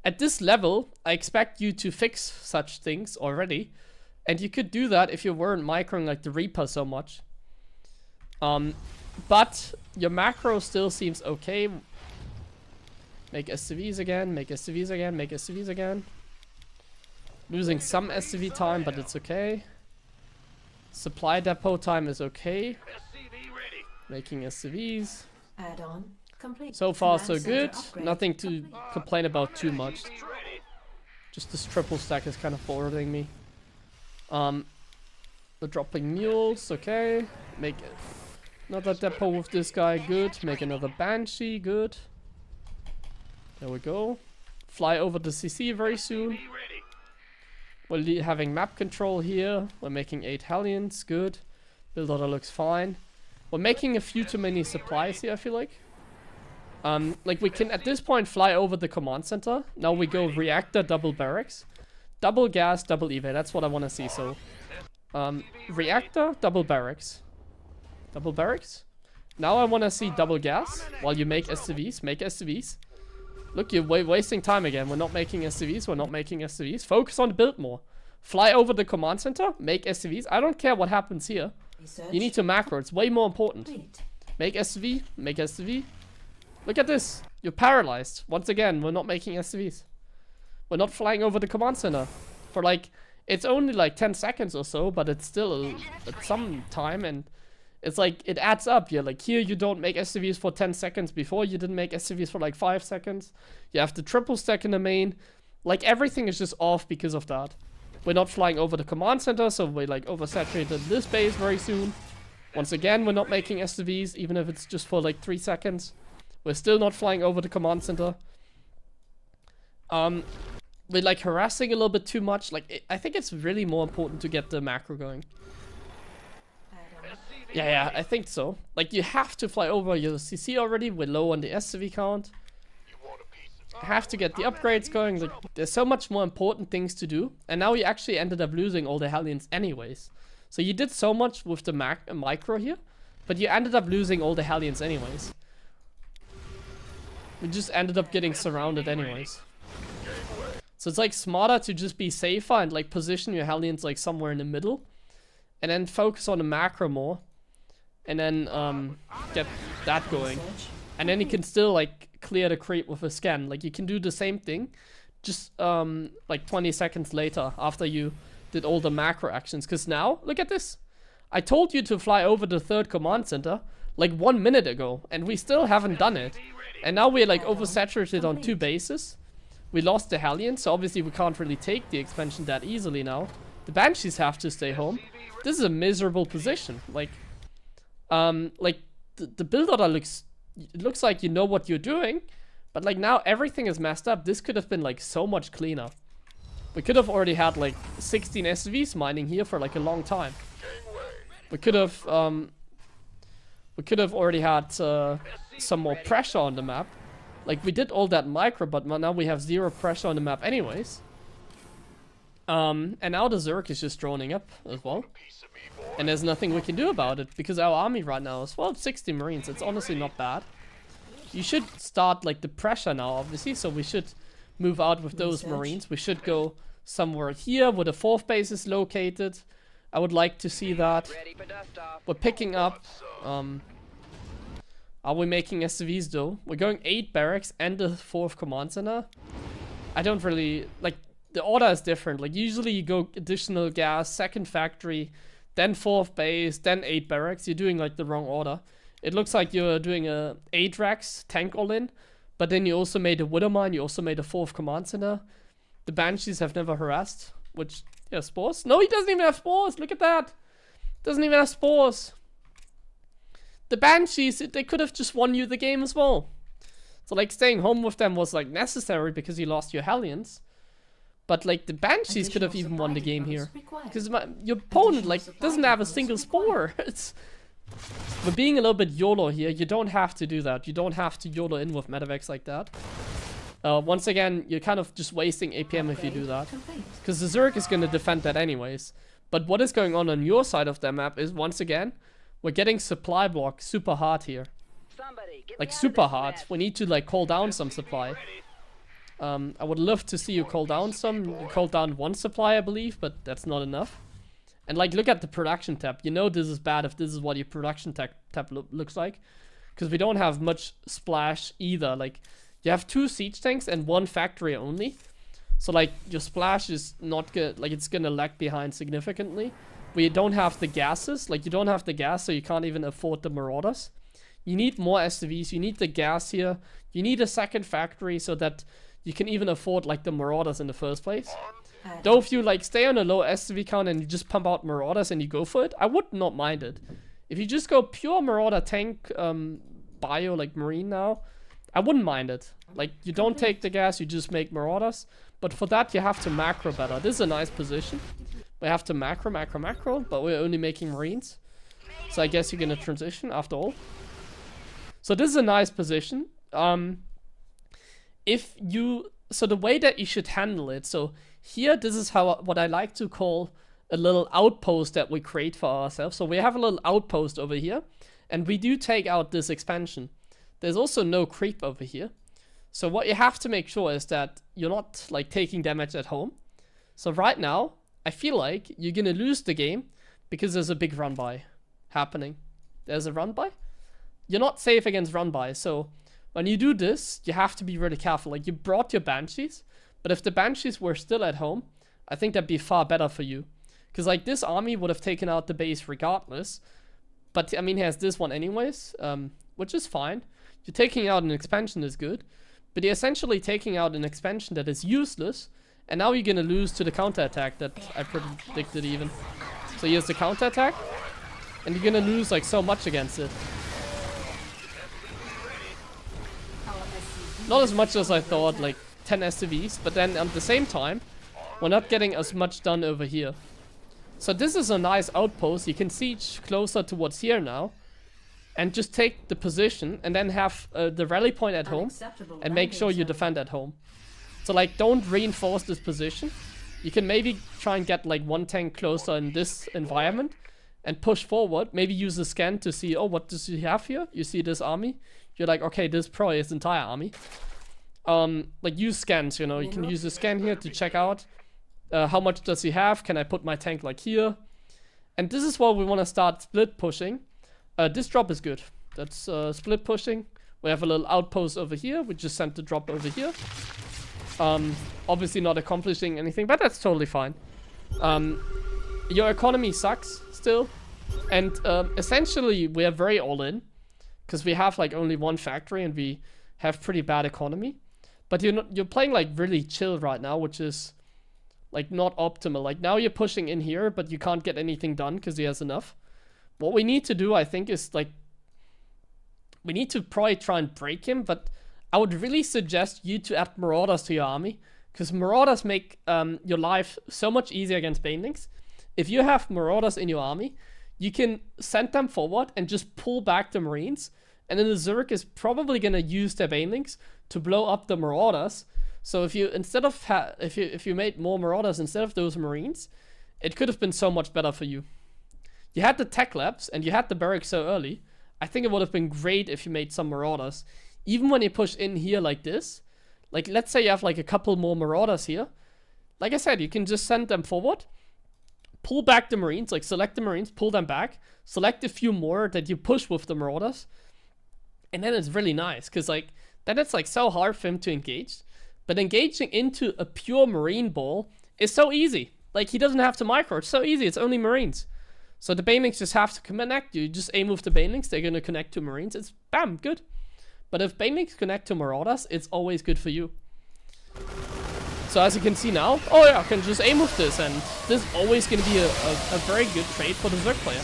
At this level, I expect you to fix such things already. And you could do that if you weren't microing like the Reaper so much. But your macro still seems okay. Make SCVs again, make SCVs again, make SCVs again. Losing some SCV time, but it's okay. Supply depot time is okay. Making SCVs. Add-on complete. So far so good. Nothing to complain about too much. Just this triple stack is kind of bothering me. We're dropping mules, okay. Make another depot with this guy, good. Make another Banshee, good. There we go. Fly over the CC very soon. We're having map control here. We're making 8 Hellions, good. Build order looks fine. We're making a few too many supplies here, I feel like. Like, we can at this point fly over the command center. Now we go reactor, double barracks. Double gas, double evac. That's what I want to see. So, reactor, double barracks. Double barracks. Now I want to see double gas while you make SCVs. Make SCVs. Look, you're wasting time again. We're not making SCVs. We're not making SCVs. Focus on the build more. Fly over the command center. Make SCVs. I don't care what happens here. You need to macro. It's way more important. Make SCV. Make SCV. Look at this. You're paralyzed. Once again, we're not making SCVs. We're not flying over the command center. For like, it's only like 10 seconds or so, but it's still some time, and it's like, it adds up. You're like, here you don't make SCVs for 10 seconds. Before you didn't make SCVs for like 5 seconds. You have the triple stack in the main. Like, everything is just off because of that. We're not flying over the command center, so we like oversaturated this base very soon. Once again, we're not making SCVs, even if it's just for like 3 seconds. We're still not flying over the command center. We're like harassing a little bit too much. Like, I think it's really more important to get the macro going. Yeah, I think so. Like, you have to fly over your CC already. We're low on the SCV count. Have to get the upgrades going. Like, there's so much more important things to do. And now you actually ended up losing all the Hellions anyways. So you did so much with the micro here, but you ended up losing all the Hellions anyways. We just ended up getting surrounded anyways. So it's like smarter to just be safer and like position your Hellions like somewhere in the middle. And then focus on the macro more. And then get that going. And then you can still like clear the creep with a scan. Like, you can do the same thing, just like 20 seconds later after you did all the macro actions. Because now, look at this. I told you to fly over the 3rd command center like 1 minute ago, and we still haven't done it. And now we're like oversaturated on 2 bases. We lost the Hellions, so obviously we can't really take the expansion that easily now. The Banshees have to stay home. This is a miserable position. Like, like the build order looks, it looks like you know what you're doing, but like now everything is messed up. This could have been like so much cleaner. We could have already had like 16 SCVs mining here for like a long time. We could have already had some more pressure on the map. Like we did all that micro, but now we have 0 pressure on the map anyways. And now the Zerg is just droning up as well. And there's nothing we can do about it because our army right now is, well, 60 Marines. It's honestly not bad. You should start like the pressure now, obviously, so we should move out with those Marines. We should go somewhere here where the 4th base is located. I would like to see that. We're picking up. Are we making SCVs though? We're going 8 barracks and the 4th command center. I don't really like, the order is different. Like usually you go additional gas, 2nd factory, then 4th base, then 8 barracks. You're doing like the wrong order. It looks like you're doing a 8 racks tank all in, but then you also made a Widowmine, you also made a 4th command center. The Banshees have never harassed, which, yeah, spores. No, he doesn't even have spores. Look at that. Doesn't even have spores. The Banshees, they could have just won you the game as well. So like staying home with them was like necessary because you lost your Hellions. But like the Banshees could have even won the game here. Because your opponent like doesn't have a single spore. We're being a little bit YOLO here. You don't have to do that. You don't have to YOLO in with medevacs like that. Once again, you're kind of just wasting APM if you do that. Because the Zerg is going to defend that anyways. But what is going on your side of the map is, once again, we're getting supply block super hard here. Like super hard. We need to like call down some supply. I would love to see you call down some. You called down 1 supply, I believe, but that's not enough. And like, look at the production tab. You know this is bad if this is what your production tab looks like. Because we don't have much splash either. Like, you have 2 siege tanks and 1 factory only. So like, your splash is not good. Like, it's gonna lag behind significantly. We don't have the gases. Like, you don't have the gas, so you can't even afford the Marauders. You need more SCVs. You need the gas here. You need a 2nd factory so that you can even afford like the Marauders in the first place. Though if you like stay on a low SCV count and you just pump out Marauders and you go for it, I would not mind it. If you just go pure Marauder tank bio like Marine now, I wouldn't mind it. Like, you don't take the gas, you just make Marauders. But for that you have to macro better. This is a nice position. We have to macro, but we're only making Marines. So I guess you're gonna transition after all. So this is a nice position. So the way that you should handle it, so here, this is what I like to call a little outpost that we create for ourselves. So we have a little outpost over here, and we do take out this expansion. There's also no creep over here. So what you have to make sure is that you're not like taking damage at home. So right now, I feel like you're gonna lose the game because there's a big run by happening. There's a run by. You're not safe against run by, so when you do this, you have to be really careful. Like, you brought your Banshees, but if the Banshees were still at home, I think that'd be far better for you. Because, like, this army would have taken out the base regardless. But, I mean, he has this one anyways, which is fine. You're taking out an expansion is good. But you're essentially taking out an expansion that is useless. And now you're gonna lose to the counterattack that I predicted even. So here's the counterattack. And you're gonna lose, like, so much against it. Not as much as I thought, like 10 SCVs, but then at the same time, we're not getting as much done over here. So this is a nice outpost. You can siege closer towards here now, and just take the position, and then have the rally point at home, and make sure you defend at home. So like, don't reinforce this position. You can maybe try and get like 1 tank closer in this environment, and push forward. Maybe use a scan to see, oh, what does he have here? You see this army? You're like, okay, this is probably his entire army. Like, use scans, you know. You can use a scan here to check out how much does he have. Can I put my tank like here? And this is what we want to start split pushing. This drop is good. That's split pushing. We have a little outpost over here. We just sent the drop over here. Obviously not accomplishing anything, but that's totally fine. Your economy sucks still. And essentially, we are very all in. Because we have like only 1 factory and we have pretty bad economy. But you're playing like really chill right now, which is like not optimal. Like, now you're pushing in here, but you can't get anything done because he has enough. What we need to do, I think, is like, we need to probably try and break him, but I would really suggest you to add Marauders to your army, because Marauders make your life so much easier against Banelings. If you have Marauders in your army, you can send them forward and just pull back the Marines, and then the Zerg is probably going to use their Banelings to blow up the Marauders. So if you, instead of, if you made more Marauders instead of those Marines, it could have been so much better for you. You had the tech labs and you had the barracks so early. I think it would have been great if you made some Marauders. Even when you push in here like this, like let's say you have like a couple more Marauders here. Like I said, you can just send them forward, pull back the Marines, like select the Marines, pull them back, select a few more that you push with the Marauders. And then it's really nice, because like, then it's like so hard for him to engage. But engaging into a pure Marine ball is so easy. Like, he doesn't have to micro, it's so easy, it's only Marines. So the Banelings just have to connect. You just aim with the Banelings, they're gonna connect to Marines, it's bam, good. But if Banelings connect to Marauders, it's always good for you. So as you can see now, oh yeah, I can just aim with this, and this is always gonna be a very good trade for the Zerg player.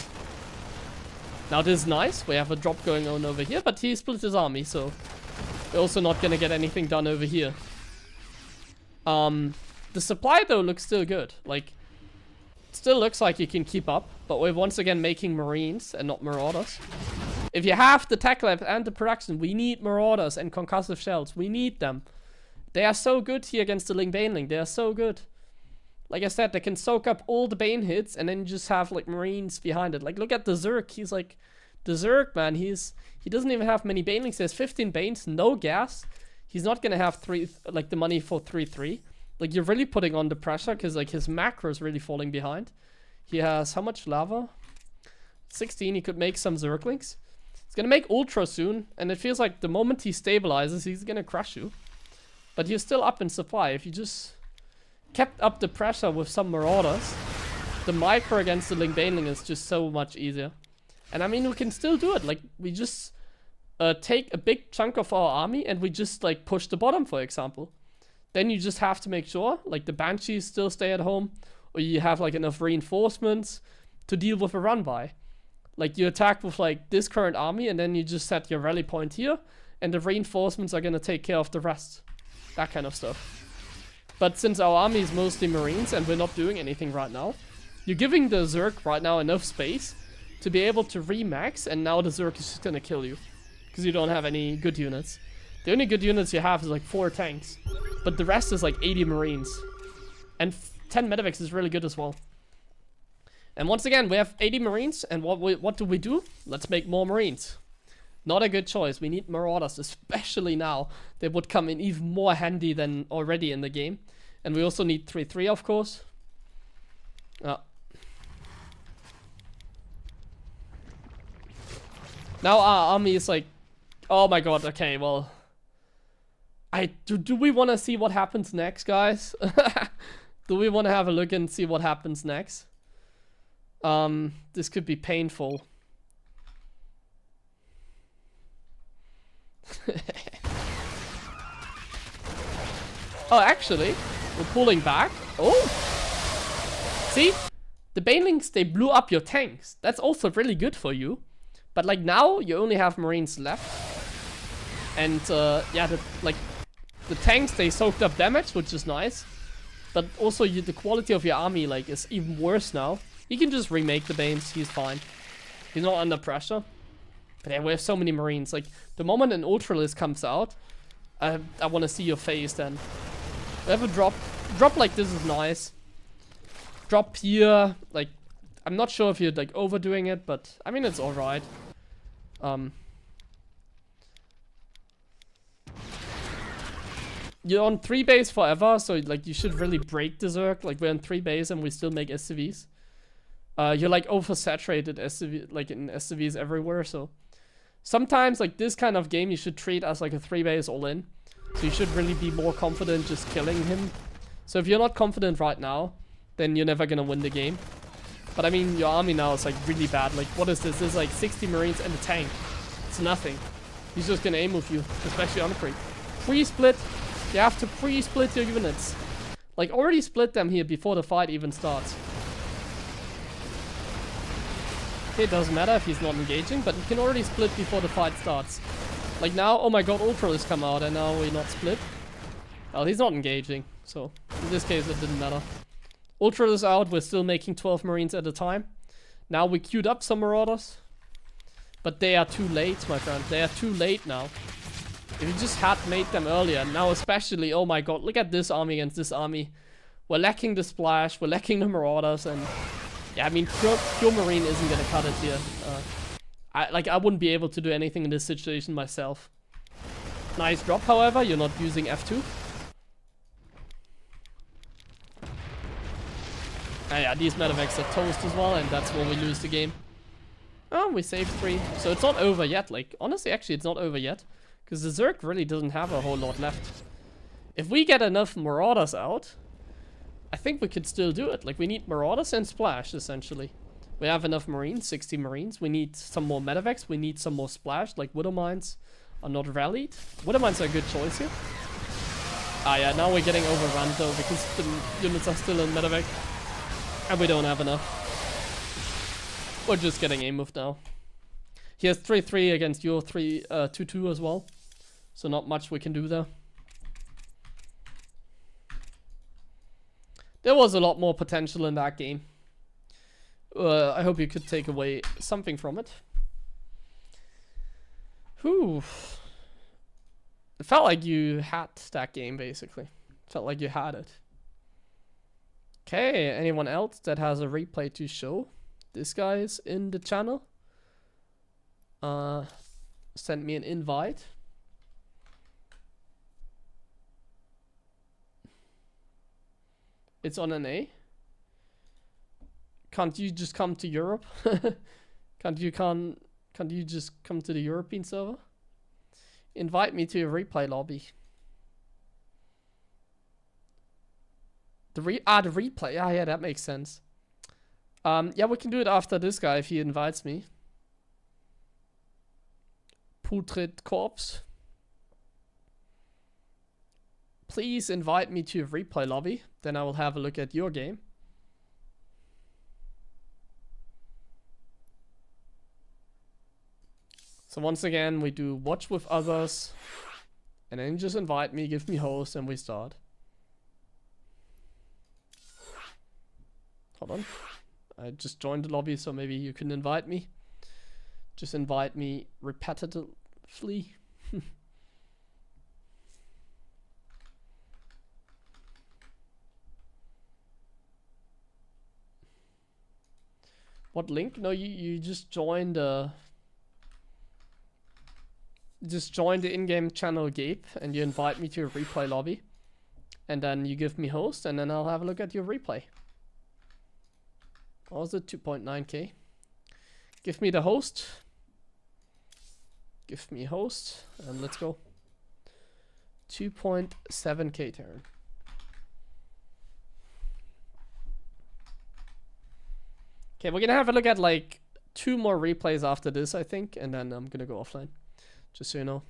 Now this is nice, we have a drop going on over here, but he split his army, so we're also not gonna get anything done over here. The supply though looks still good, like, it still looks like you can keep up, but we're once again making Marines and not Marauders. If you have the tech lab and the production, we need Marauders and concussive shells, we need them. They are so good here against the Ling Baneling, they are so good. Like I said, they can soak up all the Bane hits and then you just have like Marines behind it. Like look at the Zerg, he's like, the Zerg man, he doesn't even have many Banelings, there's 15 Banes, no gas. He's not gonna have the money for 3-3. Like you're really putting on the pressure because like his macro is really falling behind. He has how much lava? 16, he could make some Zerglings. He's gonna make Ultra soon, and it feels like the moment he stabilizes, he's gonna crush you. But you're still up in supply. If you just kept up the pressure with some Marauders, the micro against the Ling Baneling is just so much easier. And I mean, we can still do it. Like, we just take a big chunk of our army and we just like push the bottom, for example. Then you just have to make sure like the Banshees still stay at home, or you have like enough reinforcements to deal with a run by. Like you attack with like this current army and then you just set your rally point here and the reinforcements are gonna take care of the rest. That kind of stuff. But since our army is mostly Marines and we're not doing anything right now, you're giving the Zerg right now enough space to be able to remax, and now the Zerg is just gonna kill you. Because you don't have any good units. The only good units you have is like 4 tanks. But the rest is like 80 Marines. And 10 medevacs is really good as well. And once again, we have 80 Marines, and what do we do? Let's make more Marines. Not a good choice. We need Marauders, especially now. They would come in even more handy than already in the game. And we also need 3-3, of course. Now our army is like, oh my god, okay, well, do we want to see what happens next, guys? Do we want to have a look and see what happens next? This could be painful. Oh, actually, we're pulling back. Oh! See? The Banelings, they blew up your tanks. That's also really good for you. But like now, you only have Marines left. And yeah, the tanks, they soaked up damage, which is nice. But also the quality of your army like is even worse now. You can just remake the Banes, he's fine. He's not under pressure. But yeah, we have so many Marines. Like, the moment an Ultralist comes out, I want to see your face then. We have a drop. Drop like this is nice. Drop here, like, I'm not sure if you're like overdoing it, but I mean it's alright. You're on 3 base forever, so like you should really break the Zerg. Like we're on 3 base and we still make SCVs. You're like oversaturated SCV, like in SCVs everywhere, so sometimes like this kind of game you should treat as like a 3 base all in. So you should really be more confident just killing him. So if you're not confident right now, then you're never gonna win the game. But I mean, your army now is like really bad. Like, what is this? There's like 60 Marines and a tank. It's nothing. He's just gonna aim with you, especially on creep. Pre-split. You have to pre-split your units. Like, already split them here before the fight even starts. Okay, it doesn't matter if he's not engaging, but he can already split before the fight starts. Like now, oh my god, Ultra has come out and now we're not split. Well, he's not engaging, so in this case it didn't matter. Ultra is out, we're still making 12 Marines at a time. Now we queued up some Marauders. But they are too late, my friend. They are too late now. If you just had made them earlier, now especially, oh my god, look at this army against this army. We're lacking the splash, we're lacking the Marauders, and yeah, I mean, pure Marine isn't gonna cut it here. I wouldn't be able to do anything in this situation myself. Nice drop, however, you're not using F2. And yeah, these medevacs are toast as well, and that's when we lose the game. Oh, we saved 3. So it's not over yet. Like, honestly, actually, it's not over yet. Because the Zerg really doesn't have a whole lot left. If we get enough Marauders out, I think we could still do it. Like, we need Marauders and Splash, essentially. We have enough Marines, 60 Marines. We need some more medevacs. We need some more Splash. Like, Widow Mines are not rallied. Widow Mines are a good choice here. Ah, yeah, now we're getting overrun, though, because the units are still in medevac. And we don't have enough. We're just getting A-moved now. He has 3-3 against your 2-2 as well. So not much we can do there. There was a lot more potential in that game. I hope you could take away something from it. Whew. It felt like you had that game, basically. Felt like you had it. Okay, anyone else that has a replay to show? This guy is in the channel. Send me an invite. It's on an A. Can't you just come to Europe? Can't you just come to the European server? Invite me to a replay lobby. The replay. Yeah, that makes sense. Yeah, we can do it after this guy if he invites me. Putrid Corpse. Please invite me to a replay lobby. Then I will have a look at your game. So once again, we do watch with others. And then just invite me, give me host, and we start. Hold on. I just joined the lobby, so maybe you can invite me. Just invite me repetitively. What link? No, you just joined the in-game channel Gabe, and you invite me to a replay lobby. And then you give me host, and then I'll have a look at your replay. What was it? 2.9k. Give me the host. Give me host, and let's go. 2.7k turn. Okay, we're gonna have a look at like 2 more replays after this, I think, and then I'm gonna go offline. Just so you know.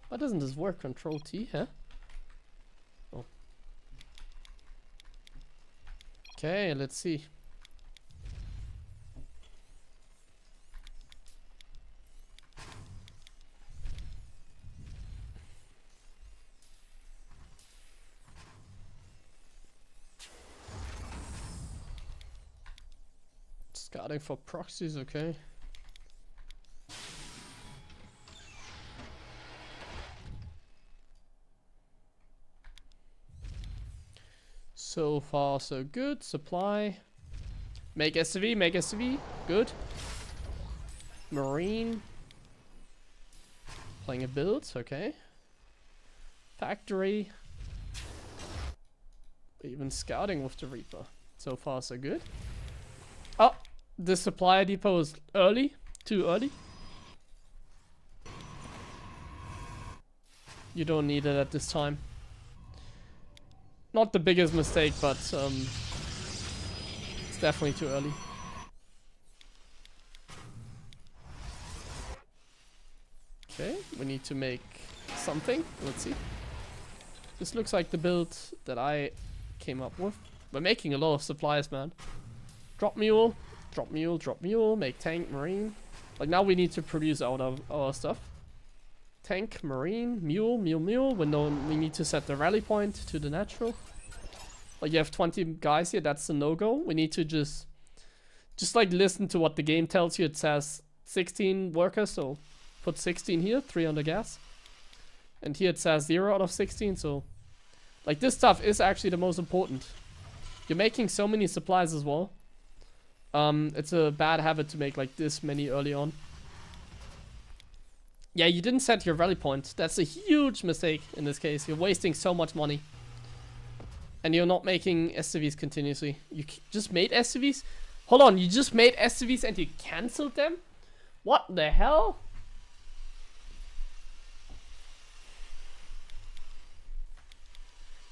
Why doesn't this work? Control T, huh? Oh. Okay, let's see. Scouting for proxies, okay. So far, so good. Supply. Make SCV, make SCV. Good. Marine. Playing a build, okay. Factory. Even scouting with the Reaper. So far, so good. Oh, the supply depot is early. Too early. You don't need it at this time. Not the biggest mistake, but it's definitely too early. Okay, we need to make something. Let's see. This looks like the build that I came up with. We're making a lot of supplies, man. Drop mule, drop mule, drop mule, make tank, marine. Like now we need to produce out of our stuff. Tank, marine, mule, mule, mule. We need to set the rally point to the natural. Like you have 20 guys here, that's a no-go. We need to just like listen to what the game tells you. It says 16 workers, so put 16 here, 3 on the gas. And here it says 0 out of 16, so like this stuff is actually the most important. You're making so many supplies as well. It's a bad habit to make like this many early on. Yeah, you didn't set your rally point. That's a huge mistake in this case. You're wasting so much money. And you're not making SCVs continuously. You just made SCVs? Hold on, you just made SCVs and you cancelled them? What the hell?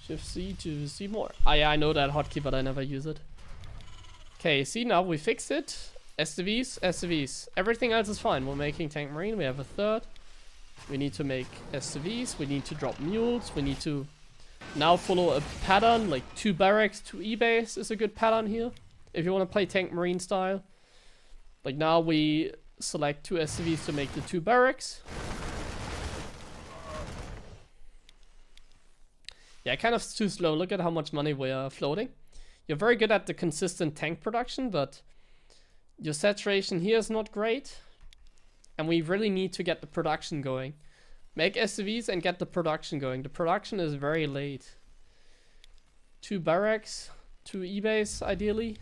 Shift C to see more. Ah, yeah, I know that hotkey, but I never use it. Okay, see now we fixed it. SCVs, SCVs. Everything else is fine. We're making tank marine. We have a third. We need to make SCVs. We need to drop mules. We need to now follow a pattern like 2 barracks, 2 e-base is a good pattern here. If you want to play tank marine style. Like now we select 2 SCVs to make the 2 barracks. Yeah, kind of too slow. Look at how much money we are floating. You're very good at the consistent tank production, but your saturation here is not great. And we really need to get the production going. Make SCVs and get the production going. The production is very late. 2 barracks, 2 e-base ideally.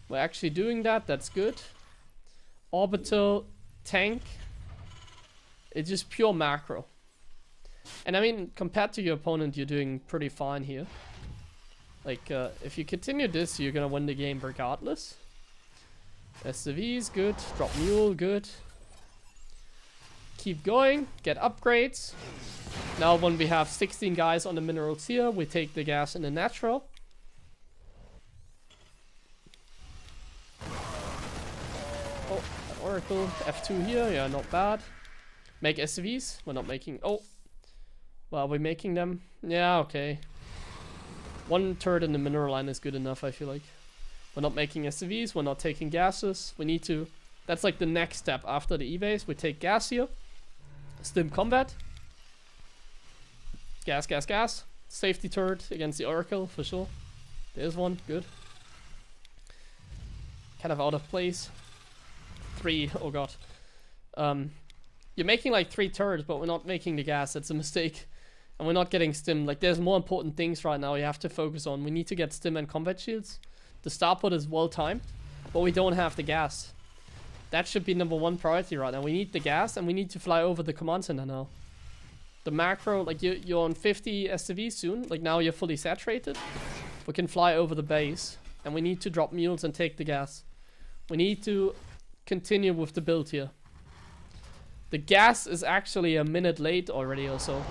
We're actually doing that, that's good. Orbital, tank. It's just pure macro. And I mean, compared to your opponent, you're doing pretty fine here. Like, if you continue this, you're gonna win the game regardless. SCVs, good. Drop mule, good. Keep going, get upgrades. Now when we have 16 guys on the minerals here, we take the gas in the natural. Oh, Oracle, F2 here, yeah, not bad. Make SCVs, we're not making, oh. Well, are we making them? Yeah, okay. 1 turret in the mineral line is good enough, I feel like. We're not making SCVs, we're not taking gases. We need to, that's like the next step after the E-base. We take gas here. Stim combat. Gas, gas, gas. Safety turret against the Oracle, for sure. There's one, good. Kind of out of place. 3, oh god. You're making like 3 turrets, but we're not making the gas, that's a mistake. And we're not getting stim. Like there's more important things right now you have to focus on. We need to get stim and combat shields. The starport is well timed, but we don't have the gas. That should be number 1 priority right now. We need the gas and we need to fly over the command center now. The macro, like you're on 50 SCV soon. Like now you're fully saturated. We can fly over the base and we need to drop mules and take the gas. We need to continue with the build here. The gas is actually a minute late already or so.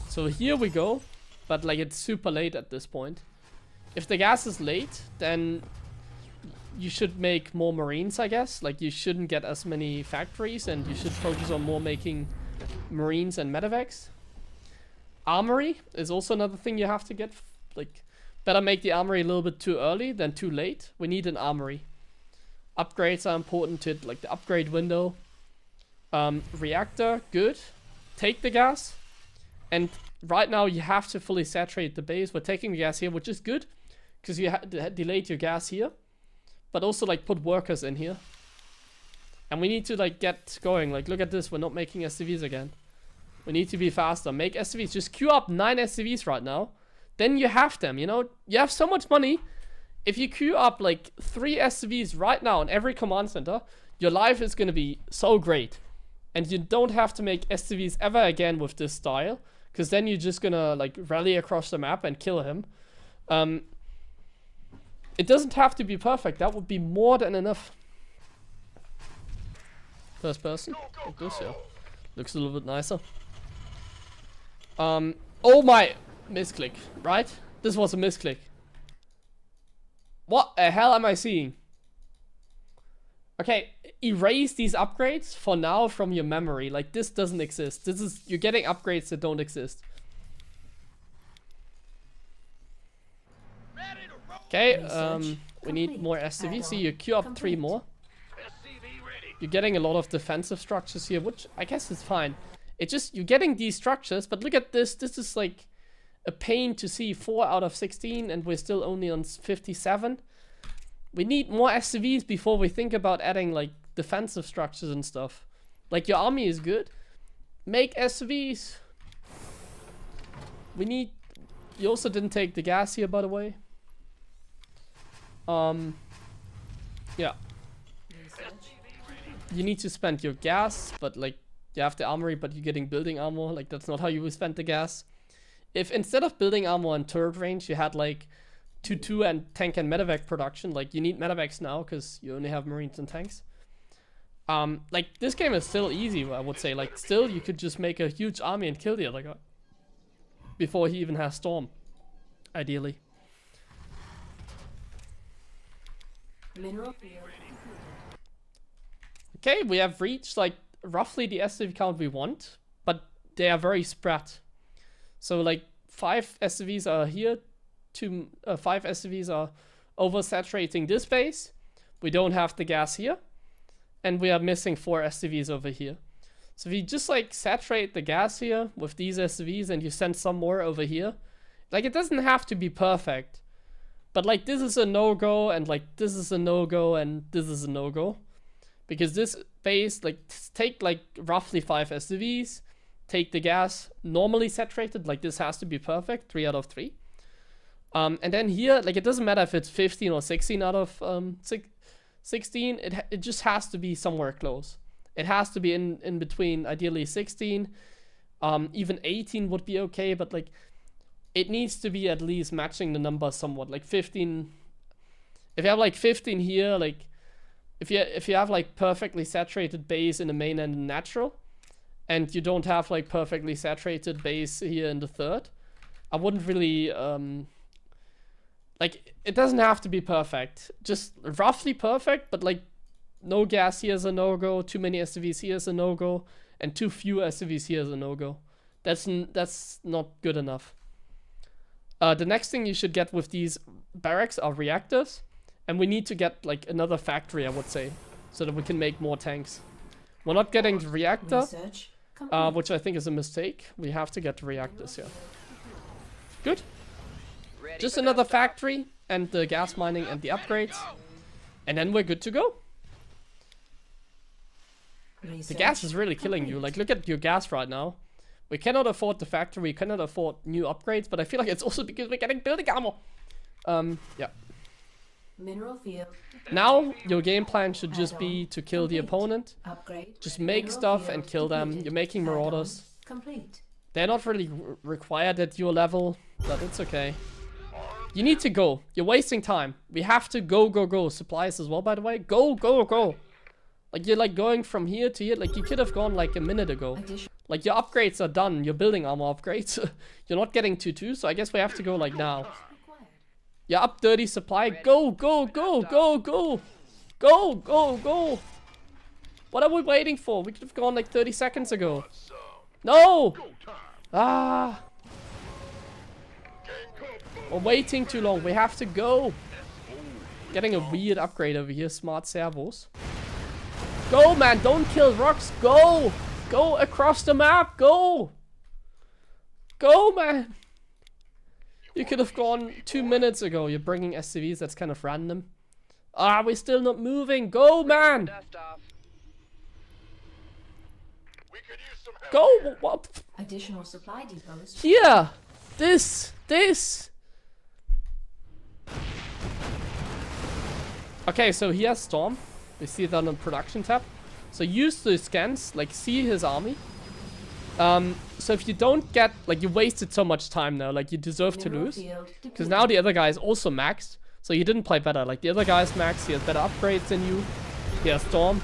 So here we go, but like it's super late at this point. If the gas is late, then you should make more marines, I guess. Like you shouldn't get as many factories and you should focus on more making marines and medevacs. Armory is also another thing you have to get. Like better make the armory a little bit too early than too late. We need an armory. Upgrades are important to it, like the upgrade window. Reactor, good. Take the gas. And right now you have to fully saturate the base. We're taking the gas here, which is good. Because you delayed your gas here. But also like put workers in here. And we need to like get going. Like look at this, we're not making SCVs again. We need to be faster. Make SCVs. Just queue up 9 SCVs right now. Then you have them, you know. You have so much money. If you queue up like 3 SCVs right now in every command center, your life is going to be so great. And you don't have to make SCVs ever again with this style. Because then you're just going to like rally across the map and kill him. It doesn't have to be perfect. That would be more than enough. First person. Like this, yeah. Looks a little bit nicer. Oh my... Misclick, right? This was a misclick. What the hell am I seeing? Okay, erase these upgrades for now from your memory. Like, this doesn't exist. This is... You're getting upgrades that don't exist. Okay, Research we need complete. more SCV. See, Add-on you queue up 3 complete. more. SCV ready. You're getting a lot of defensive structures here, which I guess is fine. It just, you're getting these structures, but look at this. This is like a pain to see. 4 out of 16, and we're still only on 57. We need more SCVs before we think about adding like defensive structures and stuff. Like, your army is good. Make SCVs. We need... You also didn't take the gas here, by the way. Yeah. Research. You need to spend your gas, but like, you have the armory, but you're getting building armor. Like, that's not how you spend the gas. If instead of building armor and turret range, you had like 2-2 and tank and medevac production, like, you need medevacs now because you only have marines and tanks. Like, this game is still easy, I would say. Like, still, you could just make a huge army and kill the other guy before he even has storm, ideally. Mineral field. Okay, we have reached like roughly the SCV count we want, but they are very spread. So like 5 SCVs are here, 5 SCVs are oversaturating this base. We don't have the gas here, and we are missing 4 SCVs over here. So if you just like saturate the gas here with these SCVs and you send some more over here, like, it doesn't have to be perfect, but like, this is a no-go, and like, this is a no-go, and this is a no-go. Because this base, like, take like roughly 5 SCVs, take the gas normally saturated, like, this has to be perfect, 3 out of 3. And then here, like, it doesn't matter if it's 15 or 16 out of 16, it just has to be somewhere close. It has to be in between, ideally 16, even 18 would be okay, but like, it needs to be at least matching the number somewhat, like 15. If you have like 15 here, like, if you have like perfectly saturated base in the main and natural, and you don't have like perfectly saturated base here in the third, I wouldn't really like, it doesn't have to be perfect, just roughly perfect, but like, no gas here is a no-go, too many SCVs here is a no-go, and too few SCVs here is a no-go. That's not good enough. The next thing you should get with these barracks are reactors. And we need to get like another factory, I would say, so that we can make more tanks. We're not getting the reactor, Research complete. which I think is a mistake. We have to get the reactors here. Good. Ready Just for another dust. factory and the gas mining and the upgrades. And then we're good to go. The Research gas is really killing you. complete. Like, look at your gas right now. We cannot afford the factory, we cannot afford new upgrades, but I feel like it's also because we're getting building armor. Yeah. Mineral field. Now, your game plan should just be to kill the opponent. Upgrade. Just make Mineral stuff field and kill them. completed. You're making Add-on marauders. Complete. They're not really required at your level, but it's okay. You need to go. You're wasting time. We have to go. Supplies as well, by the way. Go. Like, you're like going from here to here. Like, you could have gone like a minute ago. Addition. Like, your upgrades are done. Your building armor upgrades. You're not getting 2-2, so I guess we have to go like now. Required. You're up 30 supply. Go. What are we waiting for? We could have gone like 30 seconds ago. No! Ah! We're waiting too long. We have to go. Getting a weird upgrade over here. Smart servos. Go, man. Don't kill rocks. Go. Go across the map. Go. Go, man. You could have gone 2 minutes ago. You're bringing SCVs. That's kind of random. Ah, we're still not moving. Go, man. Dust off. We could use some help. Go. What? Additional supply depots. Here. This. Okay, so he has Storm. We see that on the production tab. So use the scans, like, see his army. So if you don't get, like, you wasted so much time now, like, you deserve to Mineral lose. field Because depleted. now the other guy is also maxed. So you didn't play better. Like, the other guy's maxed, he has better upgrades than you. He has Storm.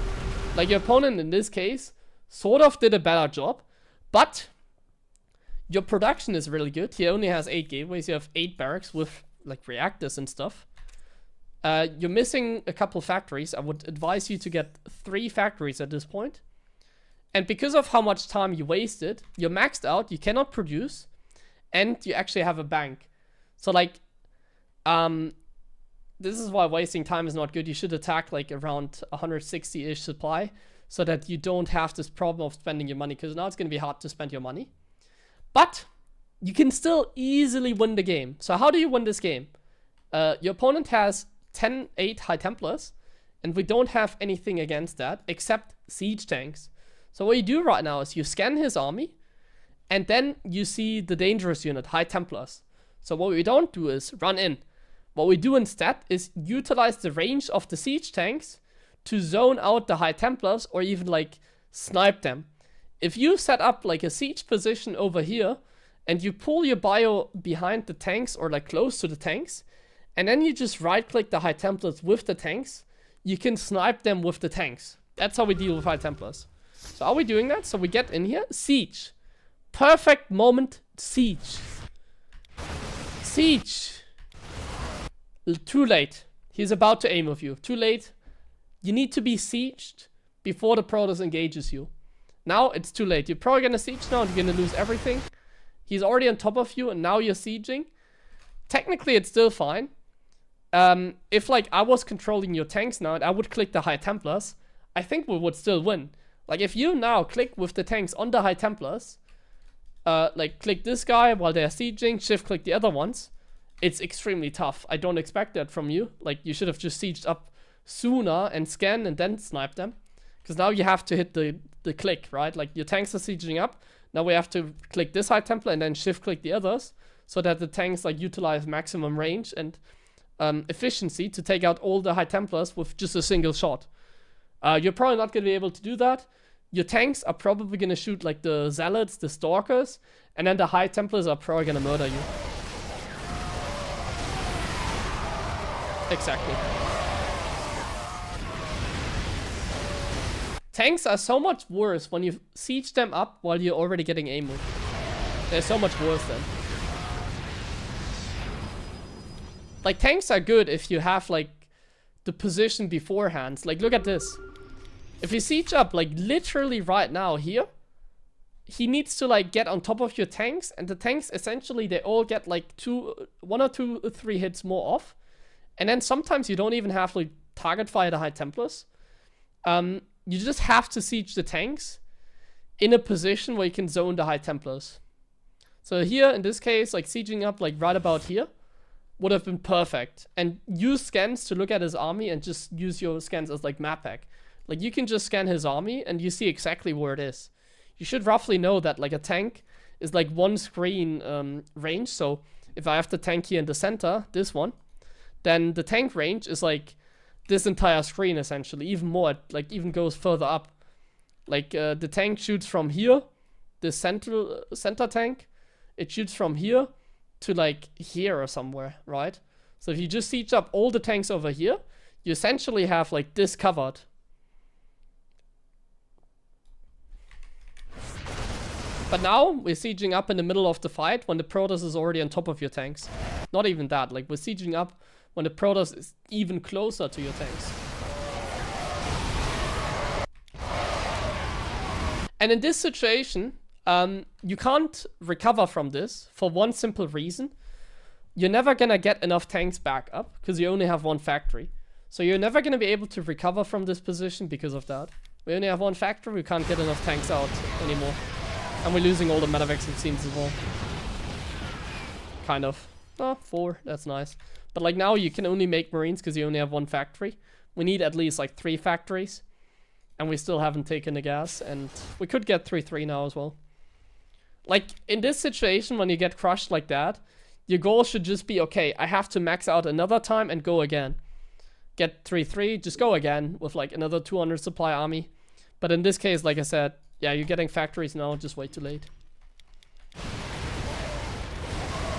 Like, your opponent in this case sort of did a better job. But your production is really good. He only has 8 gateways. You have 8 barracks with, like, reactors and stuff. You're missing a couple factories. I would advise you to get 3 factories at this point. And because of how much time you wasted, you're maxed out, you cannot produce, and you actually have a bank. So like, this is why wasting time is not good. You should attack like around 160-ish supply so that you don't have this problem of spending your money, because now it's going to be hard to spend your money. But you can still easily win the game. So how do you win this game? Your opponent has 10-8 High Templars, and we don't have anything against that except siege tanks. So what you do right now is you scan his army, and then you see the dangerous unit, High Templars. So what we don't do is run in. What we do instead is utilize the range of the siege tanks to zone out the High Templars or even like snipe them. If you set up like a siege position over here and you pull your bio behind the tanks or like close to the tanks, and then you just right click the High Templars with the tanks, you can snipe them with the tanks. That's how we deal with High Templars. So are we doing that? So we get in here, siege. Perfect moment, siege. Siege. Too late. He's about to aim with you. Too late. You need to be sieged before the Protoss engages you. Now it's too late. You're probably gonna siege now and you're gonna lose everything. He's already on top of you and now you're sieging. Technically it's still fine. If like I was controlling your tanks now and I would click the High Templars, I think we would still win. Like if you now click with the tanks on the High Templars, like click this guy while they're sieging, shift click the other ones, it's extremely tough. I don't expect that from you. Like you should have just sieged up sooner and scan and then snipe them. Because now you have to hit the click, right? Like your tanks are sieging up. Now we have to click this High Templar and then shift click the others so that the tanks like utilize maximum range and efficiency to take out all the High Templars with just a single shot. You're probably not going to be able to do that. Your tanks are probably going to shoot like the Zealots, the Stalkers, and then the High Templars are probably going to murder you. Exactly. Tanks are so much worse when you siege them up while you're already getting aim with. They're so much worse then. Like tanks are good if you have like the position beforehand. Like look at this. If you siege up like literally right now here, he needs to like get on top of your tanks, and the tanks essentially they all get like 1 or 2 or 3 hits more off. And then sometimes you don't even have to like, target fire the High Templars. You just have to siege the tanks in a position where you can zone the High Templars. So here, in this case, like sieging up like right about here would have been perfect. And use scans to look at his army and just use your scans as like map pack. Like you can just scan his army and you see exactly where it is. You should roughly know that like a tank is like 1 screen range. So if I have the tank here in the center, this one, then the tank range is like this entire screen essentially, even more, it like even goes further up. Like the tank shoots from here, the center tank, it shoots from here to like here or somewhere, right? So if you just siege up all the tanks over here, you essentially have like this covered. But now we're sieging up in the middle of the fight when the Protoss is already on top of your tanks. Not even that, like we're sieging up when the Protoss is even closer to your tanks. And in this situation, you can't recover from this for one simple reason. You're never gonna get enough tanks back up because you only have 1 factory. So you're never gonna be able to recover from this position because of that. We only have 1 factory, we can't get enough tanks out anymore. And we're losing all the medevacs it seems as well. Kind of. Oh, 4, that's nice. But like now you can only make Marines because you only have 1 factory. We need at least like 3 factories. And we still haven't taken the gas. And we could get 3-3 now as well. Like in this situation when you get crushed like that, your goal should just be, okay, I have to max out another time and go again. Get 3-3, just go again with like another 200 supply army. But in this case, like I said, yeah, you're getting factories now, just way too late.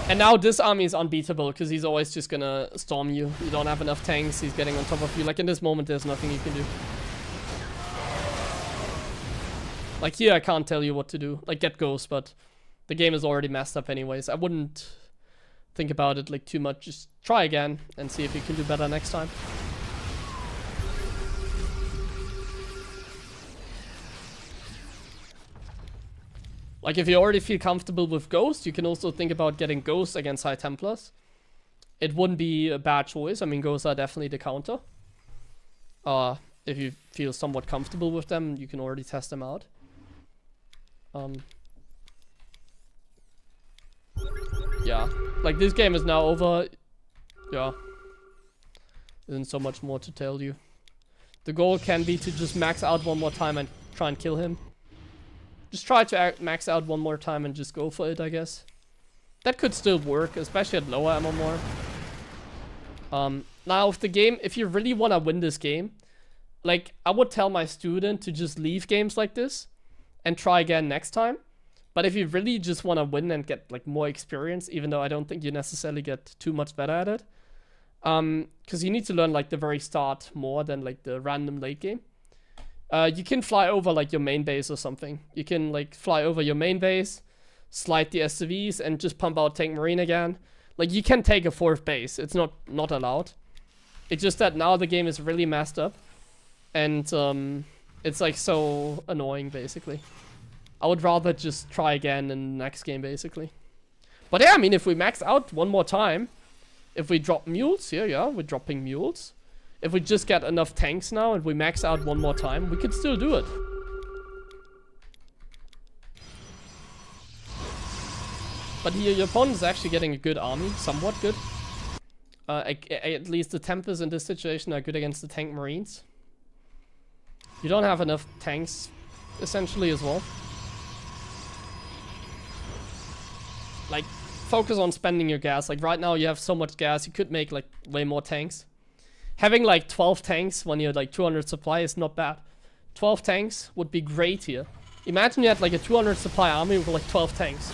And now this army is unbeatable because he's always just gonna storm you. You don't have enough tanks, he's getting on top of you. Like in this moment, there's nothing you can do. Like here, I can't tell you what to do. Like get Ghost, but the game is already messed up anyways. I wouldn't think about it like too much. Just try again and see if you can do better next time. Like if you already feel comfortable with Ghost, you can also think about getting Ghost against High Templars. it wouldn't be a bad choice. I mean, ghosts are definitely the counter. If you feel somewhat comfortable with them, you can already test them out. Yeah, like this game is now over. Yeah, isn't so much more to tell you. The goal can be to just max out one more time and try and kill him. Just try to max out one more time and just go for it, I guess. That could still work, especially at lower MMR. Now, if the game, if you really want to win this game, like, I would tell my student to just leave games like this and try again next time. But if you really just want to win and get, like, more experience, even though I don't think you necessarily get too much better at it, because you need to learn, like, the very start more than, like, the random late game. You can fly over, like, your main base or something. You can, like, fly over your main base, slide the SCVs, and just pump out Tank Marine again. Like, you can take a 4th base. It's not allowed. It's just that now the game is really messed up. And, it's, like, so annoying, basically. I would rather just try again in the next game, basically. But yeah, I mean, if we max out one more time, if we drop mules here, yeah, we're dropping mules. If we just get enough tanks now and we max out one more time, we could still do it. But here, your opponent is actually getting a good army, somewhat good. At least the Tempest in this situation are good against the Tank Marines. You don't have enough tanks, essentially, as well. Like, focus on spending your gas. Like, right now you have so much gas, you could make, like, way more tanks. Having, like, 12 tanks when you're, like, 200 supply is not bad. 12 tanks would be great here. Imagine you had, like, a 200 supply army with, like, 12 tanks.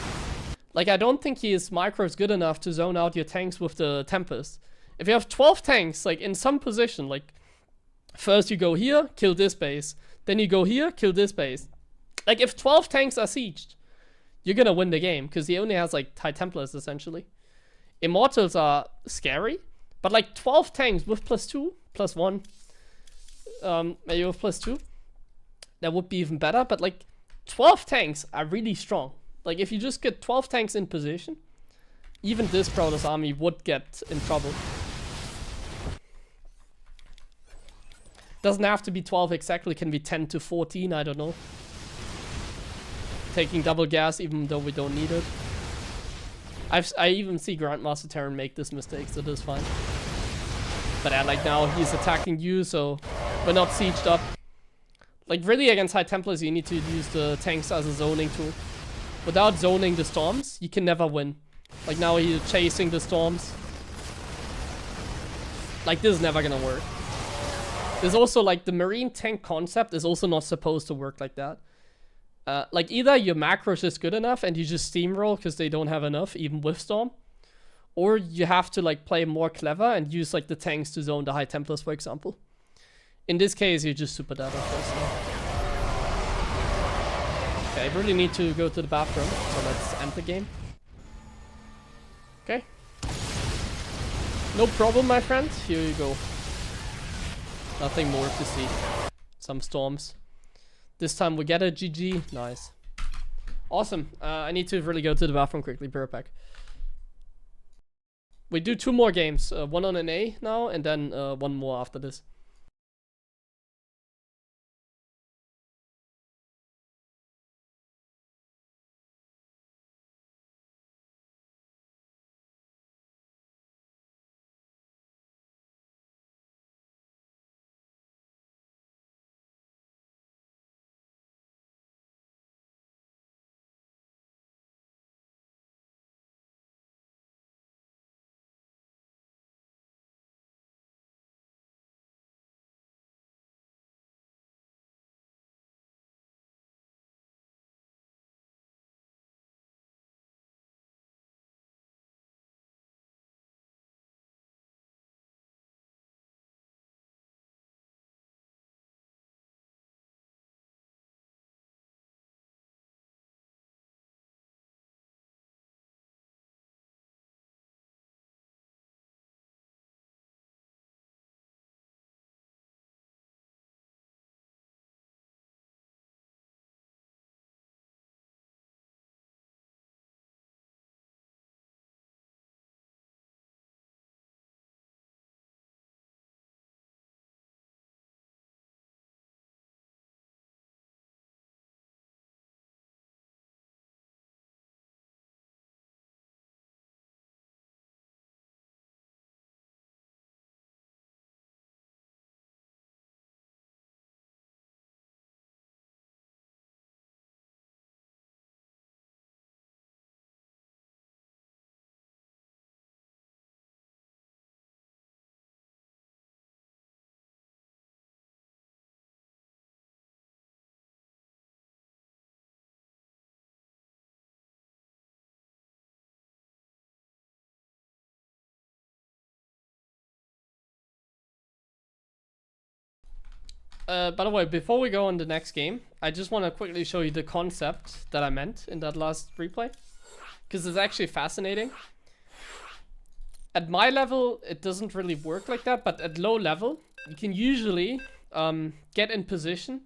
Like, I don't think his micro is good enough to zone out your tanks with the Tempest. If you have 12 tanks, like, in some position, like, first you go here, kill this base. Then you go here, kill this base. Like, if 12 tanks are sieged, you're gonna win the game, because he only has, like, High Templars, essentially. Immortals are scary, but, like, 12 tanks with +2, +1, maybe with +2, that would be even better, but, like, 12 tanks are really strong. Like, if you just get 12 tanks in position, even this Protoss army would get in trouble. Doesn't have to be 12 exactly, can be 10 to 14, I don't know. Taking double gas even though we don't need it. I even see Grandmaster Terran make this mistake, so that's fine. But yeah, like now he's attacking you, so we're not sieged up. Like really against High Templars you need to use the tanks as a zoning tool. Without zoning the storms, you can never win. Like now he's chasing the storms. Like this is never gonna work. There's also like the Marine tank concept is also not supposed to work like that. Like either your macros is good enough and you just steamroll because they don't have enough even with storm. Or you have to like play more clever and use like the tanks to zone the High Templars, for example. In this case, you're just super dead, unfortunately. Okay, I really need to go to the bathroom, so let's end the game. Okay. No problem, my friend. Here you go. Nothing more to see. Some storms. This time we get a GG. Nice. Awesome. I need to really go to the bathroom quickly. Be right back. We do 2 more games. One on an A now, and then one more after this. By the way, before we go on the next game, I just want to quickly show you the concept that I meant in that last replay. Because it's actually fascinating. At my level, it doesn't really work like that, but at low level, you can usually get in position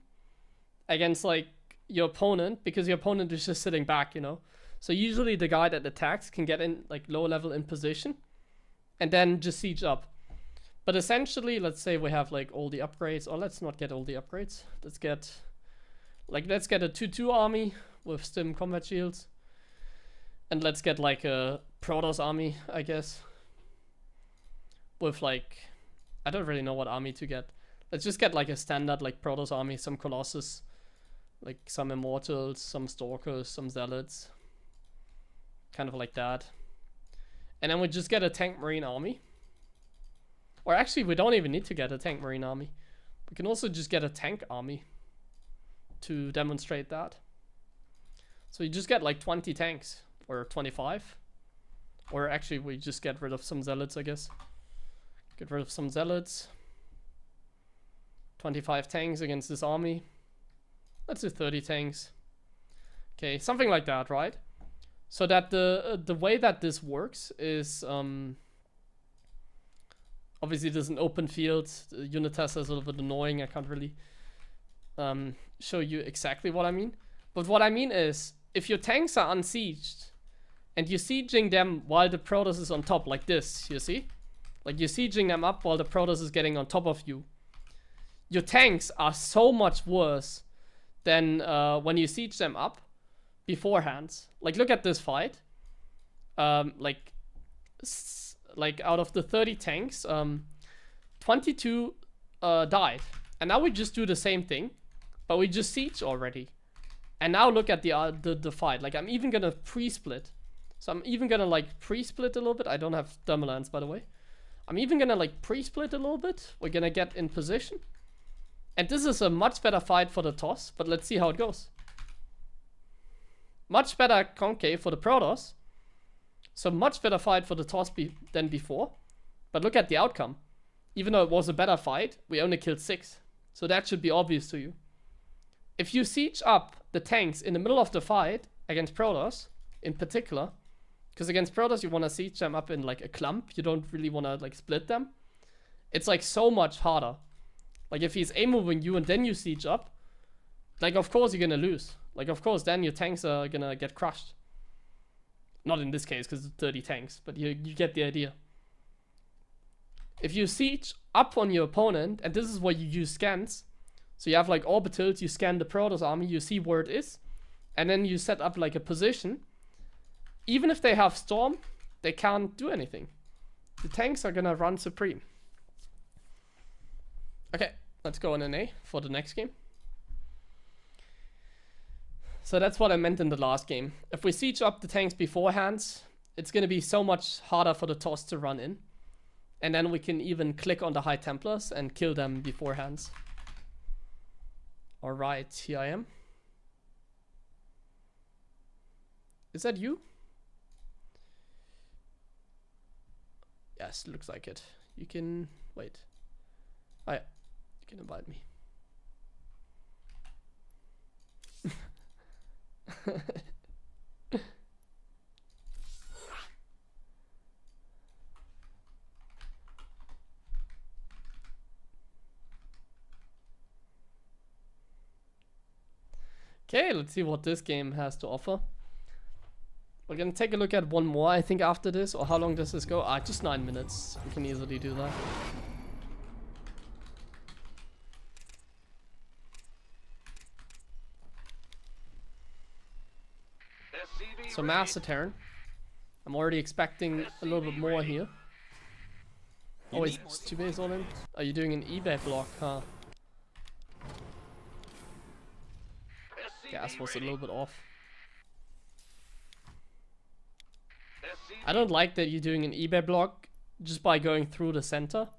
against like your opponent, because your opponent is just sitting back, you know. So usually the guy that attacks can get in like low level in position and then just siege up. But essentially, let's say we have like all the upgrades, or let's not get all the upgrades. Let's get a 2-2 army with stim combat shields. And let's get like a Protoss army, I guess. With like, I don't really know what army to get. Let's just get like a standard like Protoss army, some Colossus, like some Immortals, some Stalkers, some Zealots. Kind of like that. And then we just get a tank marine army. Or actually, we don't even need to get a tank marine army. We can also just get a tank army to demonstrate that. So you just get like 20 tanks, or 25. Or actually, we just get rid of some zealots, I guess. Get rid of some zealots. 25 tanks against this army. Let's do 30 tanks. Okay, something like that, right? So that the way that this works is obviously there's an open field. The unit test is a little bit annoying. I can't really show you exactly what I mean. But what I mean is, if your tanks are unsieged and you're sieging them while the Protoss is on top, like this, you see? Like you're sieging them up while the Protoss is getting on top of you. Your tanks are so much worse than when you siege them up beforehand. Like look at this fight. Like out of the 30 tanks, 22 died. And now we just do the same thing, but we just siege already. And now look at the fight. Like I'm even gonna pre-split. So I'm even gonna like pre-split a little bit. I don't have thermalance, by the way. I'm even gonna like pre-split a little bit. We're gonna get in position. And this is a much better fight for the toss, but let's see how it goes. Much better concave for the Protoss. So much better fight for the toss than before. But look at the outcome. Even though it was a better fight, we only killed 6. So that should be obvious to you. If you siege up the tanks in the middle of the fight against Protoss, in particular, because against Protoss you want to siege them up in like a clump, you don't really want to like split them. It's like so much harder. Like if he's A-moving you and then you siege up, like of course you're gonna lose. Like of course then your tanks are gonna get crushed. Not in this case because it's 30 tanks, but you get the idea. If you siege up on your opponent, and this is where you use scans, so you have like orbitals, you scan the Protoss army, you see where it is, and then you set up like a position. Even if they have Storm, they can't do anything. The tanks are gonna run supreme. Okay, let's go on an A for the next game. So that's what I meant in the last game. If we siege up the tanks beforehand, it's gonna be so much harder for the toss to run in. And then we can even click on the High Templars and kill them beforehand. Alright, here I am. Is that you? Yes, looks like it. You can... wait. Oh yeah, you can invite me. Okay, let's see what this game has to offer. We're gonna take a look at one more, I think, after this. Or how long does this go? Ah, just 9 minutes. We can easily do that. So Master Terran. I'm already expecting a little bit more here. Oh, it's 2 base on him? Are you doing an eBay block, huh? Gas was a little bit off. I don't like that you're doing an eBay block just by going through the center.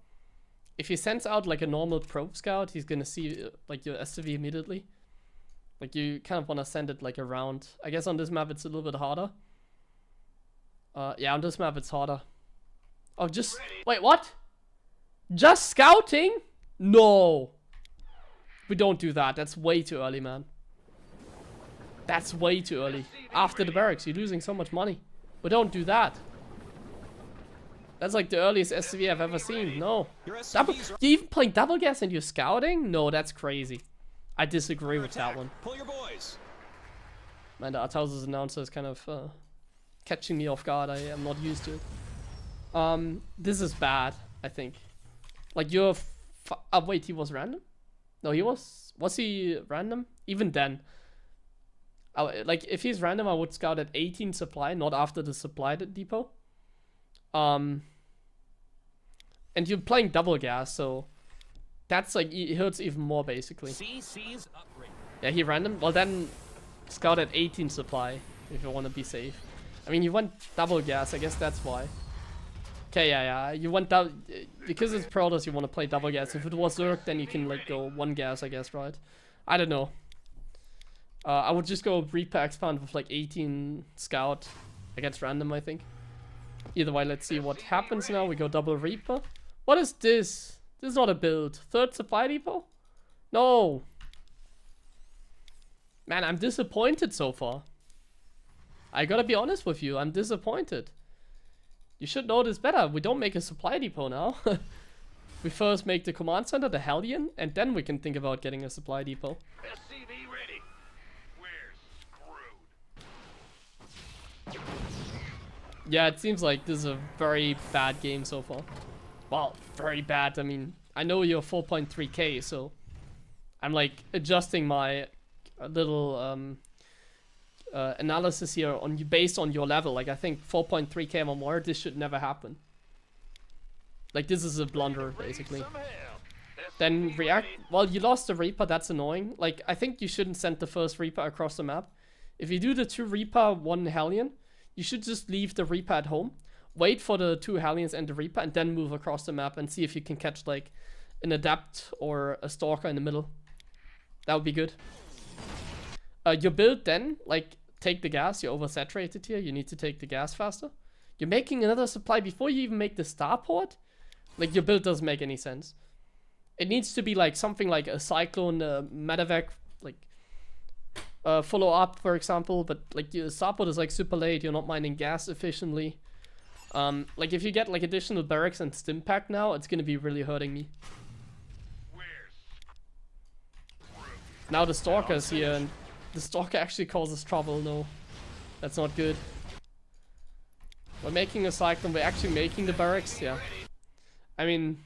If he sends out like a normal probe scout, he's gonna see like your SCV immediately. Like you kind of want to send it like around. I guess on this map it's a little bit harder. Yeah, on this map it's harder. Oh, just... wait, what? Just scouting? No. We don't do that. That's way too early, man. That's way too early. After the barracks, you're losing so much money. We don't do that. That's like the earliest SCV I've ever seen. No. Double, you even playing double gas and you're scouting? No, that's crazy. I disagree with that one. Pull your boys. Man, the Arthauser's announcer is kind of catching me off guard. I am not used to it. This is bad, I think. Like you're... wait, he was random? No, he was... Was he random? Even then. Like, if he's random, I would scout at 18 supply, not after the supply depot. And you're playing double gas, so... That's like, it hurts even more, basically. Yeah, he random? Well, then... Scout at 18 supply, if you want to be safe. I mean, you went double gas, I guess that's why. Okay, yeah. You went double... Because it's Protoss, you want to play double gas. If it was Zerg, then you can, like, go one gas, I guess, right? I don't know. I would just go Reaper expand with, like, 18 scout against random, I think. Either way, let's see what happens now. We go double Reaper. What is this? This is not a build. Third supply depot? No. Man, I'm disappointed so far. I gotta be honest with you, I'm disappointed. You should know this better. We don't make a supply depot now. We first make the command center, the Hellion, and then we can think about getting a supply depot. SCV ready. We're screwed. Yeah, it seems like this is a very bad game so far. Well, very bad. I mean, I know you're 4.3k, so I'm like adjusting my little analysis here on you based on your level. Like I think 4.3k or more, this should never happen. Like this is a blunder basically. Then react. Well, you lost the Reaper. That's annoying. Like I think you shouldn't send the first Reaper across the map. If you do the 2 Reaper, 1 Hellion, you should just leave the Reaper at home. Wait for the 2 Hellions and the Reaper, and then move across the map and see if you can catch like an Adept or a Stalker in the middle. That would be good. Your build then, like, take the gas. You're oversaturated here. You need to take the gas faster. You're making another supply before you even make the starport? Like, your build doesn't make any sense. It needs to be, like, something like a Cyclone, Medevac, like, follow up, for example. But, like, your starport is, like, super late. You're not mining gas efficiently. Like, if you get, like, additional barracks and stim pack now, it's gonna be really hurting me. Now the Stalker is here, and the Stalker actually causes trouble. No, that's not good. We're making a Cyclone, we're actually making the barracks, yeah. I mean,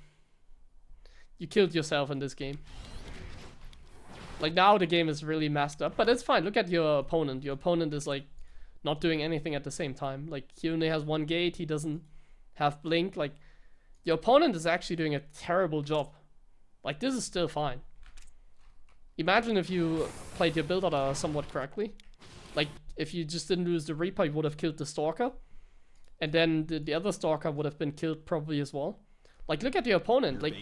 you killed yourself in this game. Like now the game is really messed up, but it's fine. Look at your opponent. Your opponent is like not doing anything at the same time. Like he only has 1 gate, he doesn't have blink. Like your opponent is actually doing a terrible job. Like this is still fine. Imagine if you played your build order somewhat correctly. Like, if you just didn't lose the Reaper, you would have killed the Stalker. And then the other Stalker would have been killed probably as well. Like, look at your opponent. Like,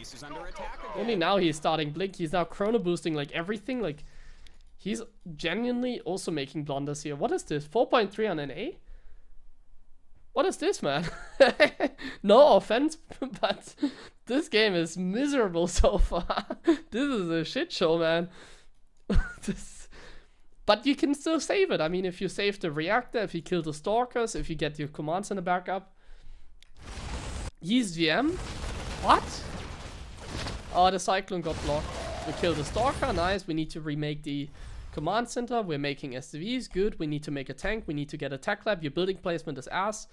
only now he's starting Blink. He's now chrono boosting, like, everything. Like, he's genuinely also making blunders here. What is this? 4.3 on an A? What is this, man? No offense, but this game is miserable so far. This is a shit show, man. But you can still save it. I mean, if you save the reactor, if you kill the Stalkers, if you get your command center back up. He's VM? What? Oh, the Cyclone got blocked. We killed the Stalker, nice. We need to remake the command center. We're making SCVs, good. We need to make a tank. We need to get a tech lab. Your building placement is ass.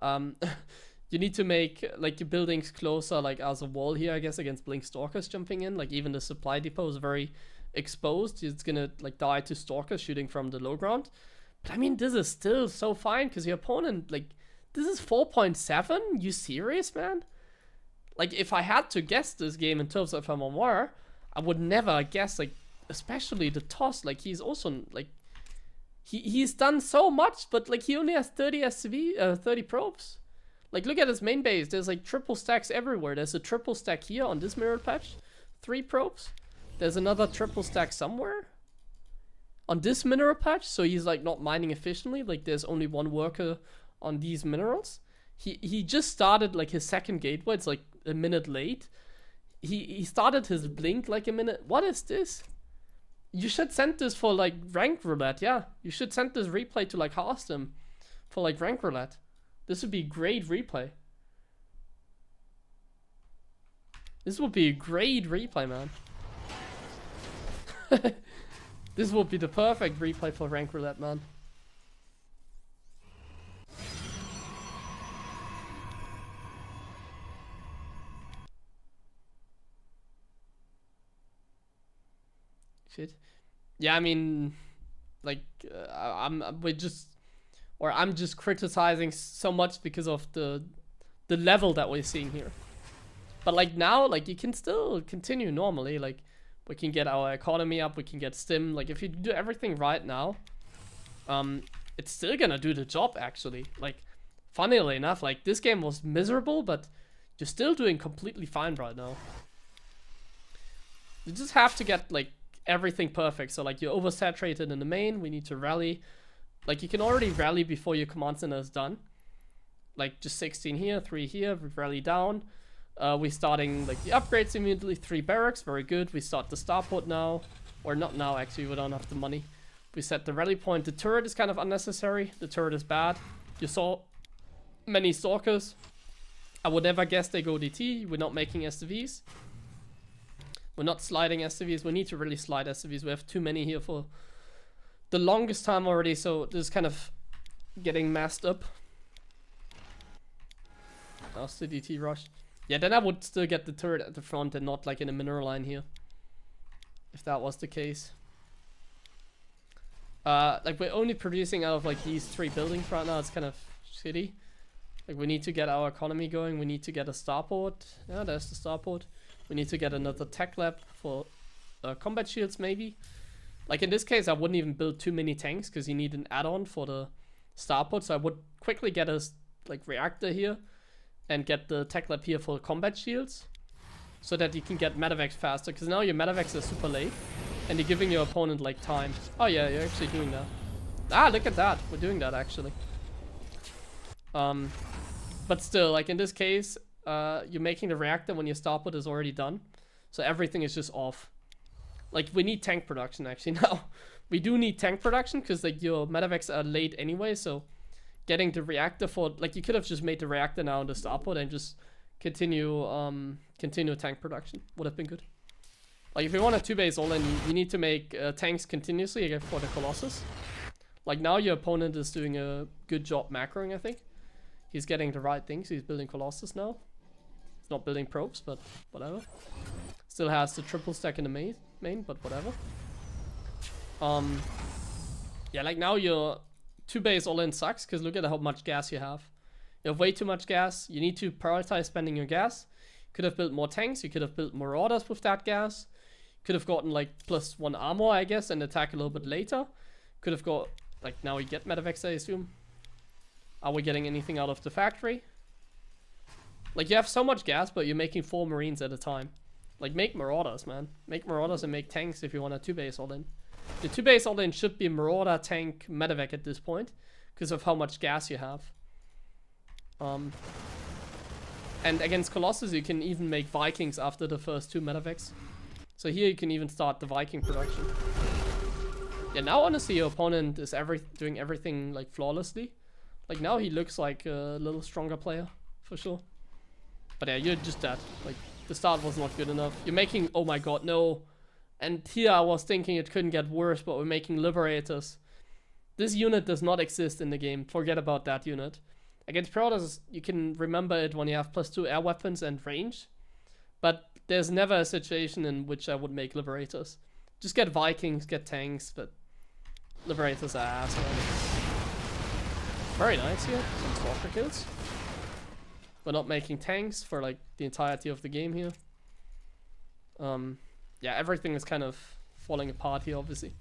You need to make like your buildings closer, like as a wall here, I guess, against Blink Stalkers jumping in. Like even the supply depot is very exposed. It's gonna like die to Stalkers shooting from the low ground. But I mean, this is still so fine because your opponent, like, this is 4.7. You serious, man? Like, if I had to guess this game in terms of MMR, I would never guess, like, especially the toss. Like, he's also, like, he's done so much, but, like, he only has 30 SCV, 30 probes. Like, look at his main base. There's, like, triple stacks everywhere. There's a triple stack here on this mirror patch. 3 probes. There's another triple stack somewhere on this mineral patch. So he's, like, not mining efficiently. Like, there's only 1 worker on these minerals. He just started, like, his second gateway. It's, like, a minute late. he started his blink like a minute. What is this? You should send this for like rank roulette. Yeah, you should send this replay to like Hearthstone for like rank roulette. This would be great replay. This would be a great replay, man. This would be the perfect replay for rank roulette, man. Shit. Yeah, I mean, like, I'm just criticizing so much because of the level that we're seeing here. But like now, like you can still continue normally. Like we can get our economy up, we can get stim. Like if you do everything right now, it's still gonna do the job actually. Like funnily enough, like this game was miserable, but you're still doing completely fine right now. You just have to get like everything perfect. So like you're oversaturated in the main, we need to rally. Like you can already rally before your command center is done. Like just 16 here, 3 here, we rally down. We're starting like the upgrades immediately, 3 barracks, very good. We start the starport now, or not now actually, we don't have the money. We set the rally point. The turret is kind of unnecessary, the turret is bad. You saw many stalkers. I would never guess they go DT, we're not making SCVs. We're not sliding SCVs, we need to really slide SCVs, we have too many here for the longest time already, so this is kind of getting messed up. That's the DT rush. Yeah, then I would still get the turret at the front and not like in a mineral line here. If that was the case. Like we're only producing out of like these 3 buildings right now, it's kind of shitty. Like we need to get our economy going, we need to get a starport. Yeah, there's the starport. We need to get another tech lab for combat shields maybe. Like in this case I wouldn't even build too many tanks because you need an add-on for the starport. So I would quickly get a like reactor here and get the tech lab here for combat shields so that you can get medevacs faster, because now your medevacs are super late and you're giving your opponent like time. Oh yeah, you're actually doing that. Ah, look at that, we're doing that actually. But still, like in this case, you're making the reactor when your starport is already done, so everything is just off. Like we need tank production actually now. We do need tank production because like your medevacs are late anyway, so getting the reactor for, like you could have just made the reactor now in the starport and just continue tank production. Would have been good. Like if you want a 2-base all-in, you need to make tanks continuously again for the Colossus. Like now your opponent is doing a good job macroing, I think. He's getting the right things, he's building Colossus now. He's not building probes, but whatever. Still has the triple stack in the main, but whatever. Yeah, like now your 2-base all-in sucks, because look at how much gas you have. You have way too much gas, you need to prioritize spending your gas. Could have built more tanks, you could have built marauders with that gas. Could have gotten like +1 armor, I guess, and attack a little bit later. Could have got, like now we get medevacs, I assume. Are we getting anything out of the factory? Like you have so much gas, but you're making 4 marines at a time. Like make marauders, man. Make marauders and make tanks if you want a 2-base all-in. The 2-base all-in should be marauder, tank, medevac at this point, because of how much gas you have. And against Colossus you can even make Vikings after the first 2 medevacs. So here you can even start the Viking production. Yeah, now honestly your opponent is doing everything like flawlessly. Like now he looks like a little stronger player, for sure. But yeah, you're just dead. Like the start was not good enough. You're making, oh my god, no. And here I was thinking it couldn't get worse, but we're making Liberators. This unit does not exist in the game. Forget about that unit. Against Protoss, you can remember it when you have +2 air weapons and range. But there's never a situation in which I would make Liberators. Just get Vikings, get tanks, but Liberators are ass, man. Very nice here, some stalker kills. We're not making tanks for like the entirety of the game here. Yeah, everything is kind of falling apart here, obviously.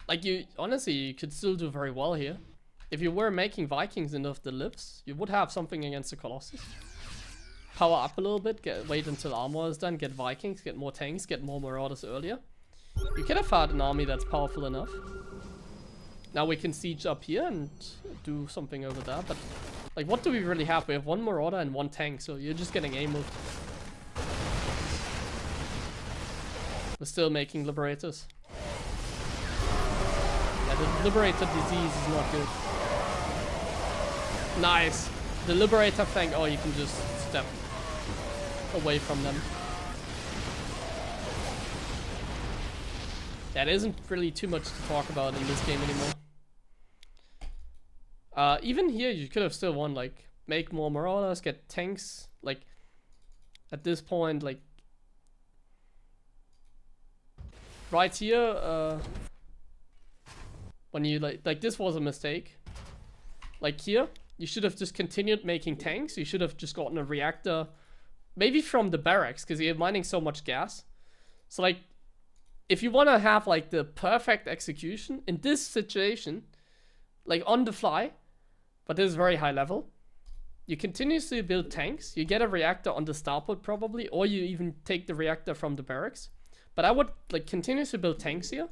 Like honestly, you could still do very well here. If you were making Vikings into the libs, you would have something against the Colossus. Power up a little bit, wait until armor is done, get Vikings, get more tanks, get more marauders earlier. You could have had an army that's powerful enough. Now we can siege up here and do something over there, but Like, what do we really have? We have 1 Marauder and 1 tank, so you're just getting A-moved. We're still making Liberators. Yeah, the Liberator disease is not good. Nice. The Liberator flank, oh, you can just step away from them. That isn't really too much to talk about in this game anymore. Even here, you could have still won, like, make more Marauders, get tanks, like, at this point, like, right here, when you, like, this was a mistake. Like, here, you should have just continued making tanks, you should have just gotten a reactor, maybe from the barracks, because you're mining so much gas. So, like, if you want to have, like, the perfect execution, in this situation, like, on the fly, but this is very high level. You continuously build tanks. You get a reactor on the starport probably, or you even take the reactor from the barracks. But I would like continuously build tanks here.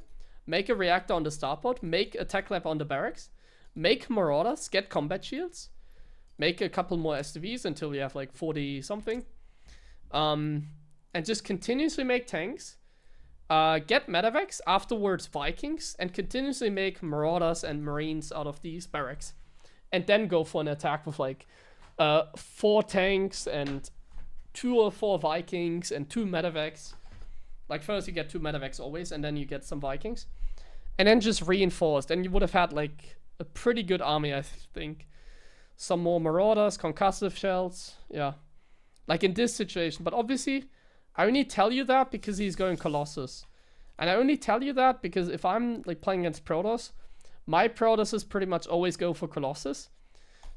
Make a reactor on the starport. Make a tech lab on the barracks. Make Marauders. Get combat shields. Make a couple more STVs until you have like 40 something. And just continuously make tanks. Get medevacs. Afterwards Vikings. And continuously make Marauders and Marines out of these barracks. And then go for an attack with like 4 tanks and 2 or 4 Vikings and 2 medevacs. Like first you get 2 medevacs always, and then you get some Vikings. And then just reinforce. Then you would have had like a pretty good army, I think. Some more Marauders, concussive shells, yeah. Like in this situation. But obviously, I only tell you that because he's going Colossus. And I only tell you that because if I'm like playing against Protoss, my Protosses pretty much always go for Colossus.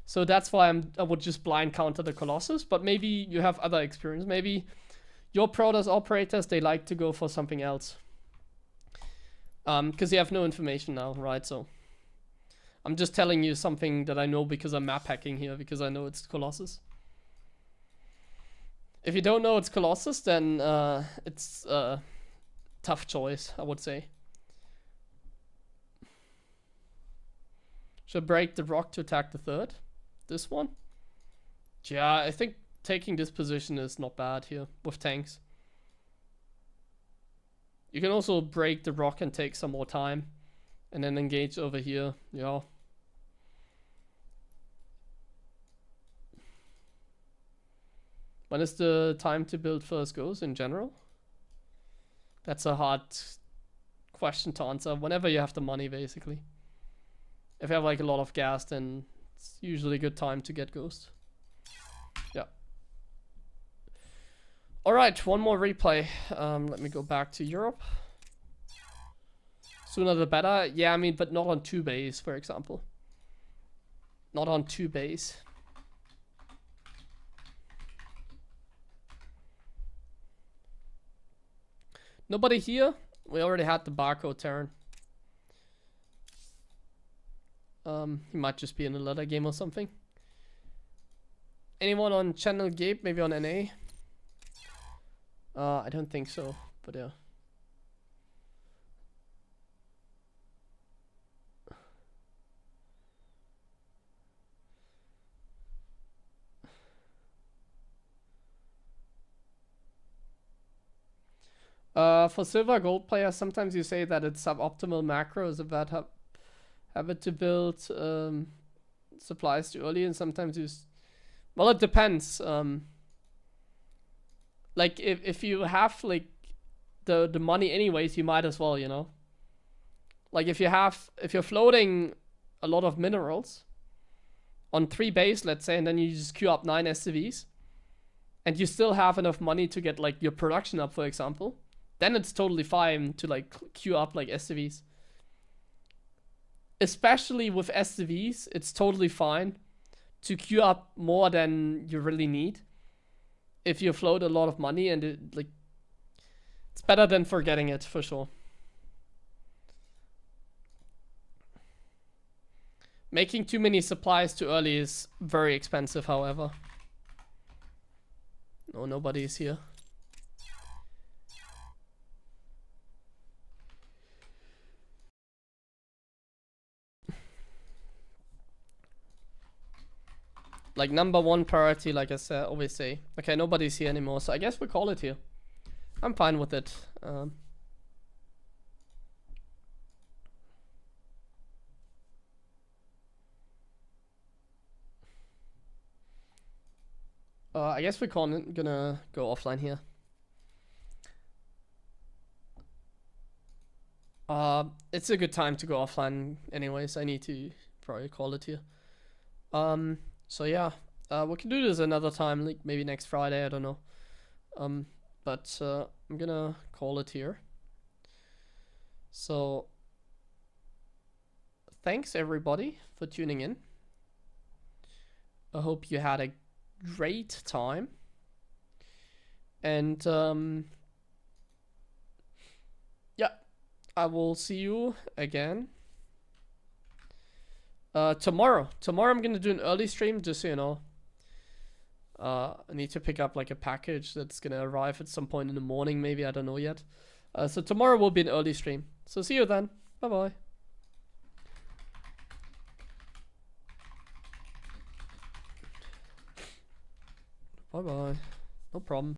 So that's why I would just blind counter the Colossus. But maybe you have other experience. Maybe your Protoss operators, they like to go for something else. Because you have no information now, right? So I'm just telling you something that I know because I'm map hacking here, because I know it's Colossus. If you don't know it's Colossus, then it's a tough choice, I would say. Should break the rock to attack the third. This one? Yeah, I think taking this position is not bad here with tanks. You can also break the rock and take some more time. And then engage over here. Yeah. When is the time to build first goes in general? That's a hard question to answer. Whenever you have the money, basically. If you have like a lot of gas, then it's usually a good time to get Ghost. Yeah. Alright, one more replay. Let me go back to Europe. Sooner the better. Yeah, I mean, but not on 2 base, for example. Not on 2 base. Nobody here? We already had the barcode turn. He might just be in a ladder game or something. Anyone on channel Gabe? Maybe on NA? I don't think so, but yeah. For silver gold players, sometimes you say that it's suboptimal macro is a bad habit to build supplies too early, and sometimes you well, it depends. Like if you have like the money anyways, you might as well, you know. Like if you're floating a lot of minerals on 3 base, let's say, and then you just queue up 9 SCVs, and you still have enough money to get like your production up, for example, then it's totally fine to like queue up like SCVs. Especially with SCVs, it's totally fine to queue up more than you really need. If you float a lot of money, and it's better than forgetting it, for sure. Making too many supplies too early is very expensive, however. No, nobody is here. like number one priority, like I said, always say. Okay, nobody's here anymore, so I guess we call it here. I'm fine with it. I guess we're gonna go offline here. It's a good time to go offline anyways. I need to probably call it here. So yeah, we can do this another time, like maybe next Friday, I don't know. But I'm gonna call it here. So thanks everybody for tuning in. I hope you had a great time. And yeah, I will see you again tomorrow. Tomorrow I'm gonna do an early stream, just so you know. I need to pick up like a package that's gonna arrive at some point in the morning, maybe, I don't know yet. So tomorrow will be an early stream. So see you then. Bye bye. Bye bye. No problem.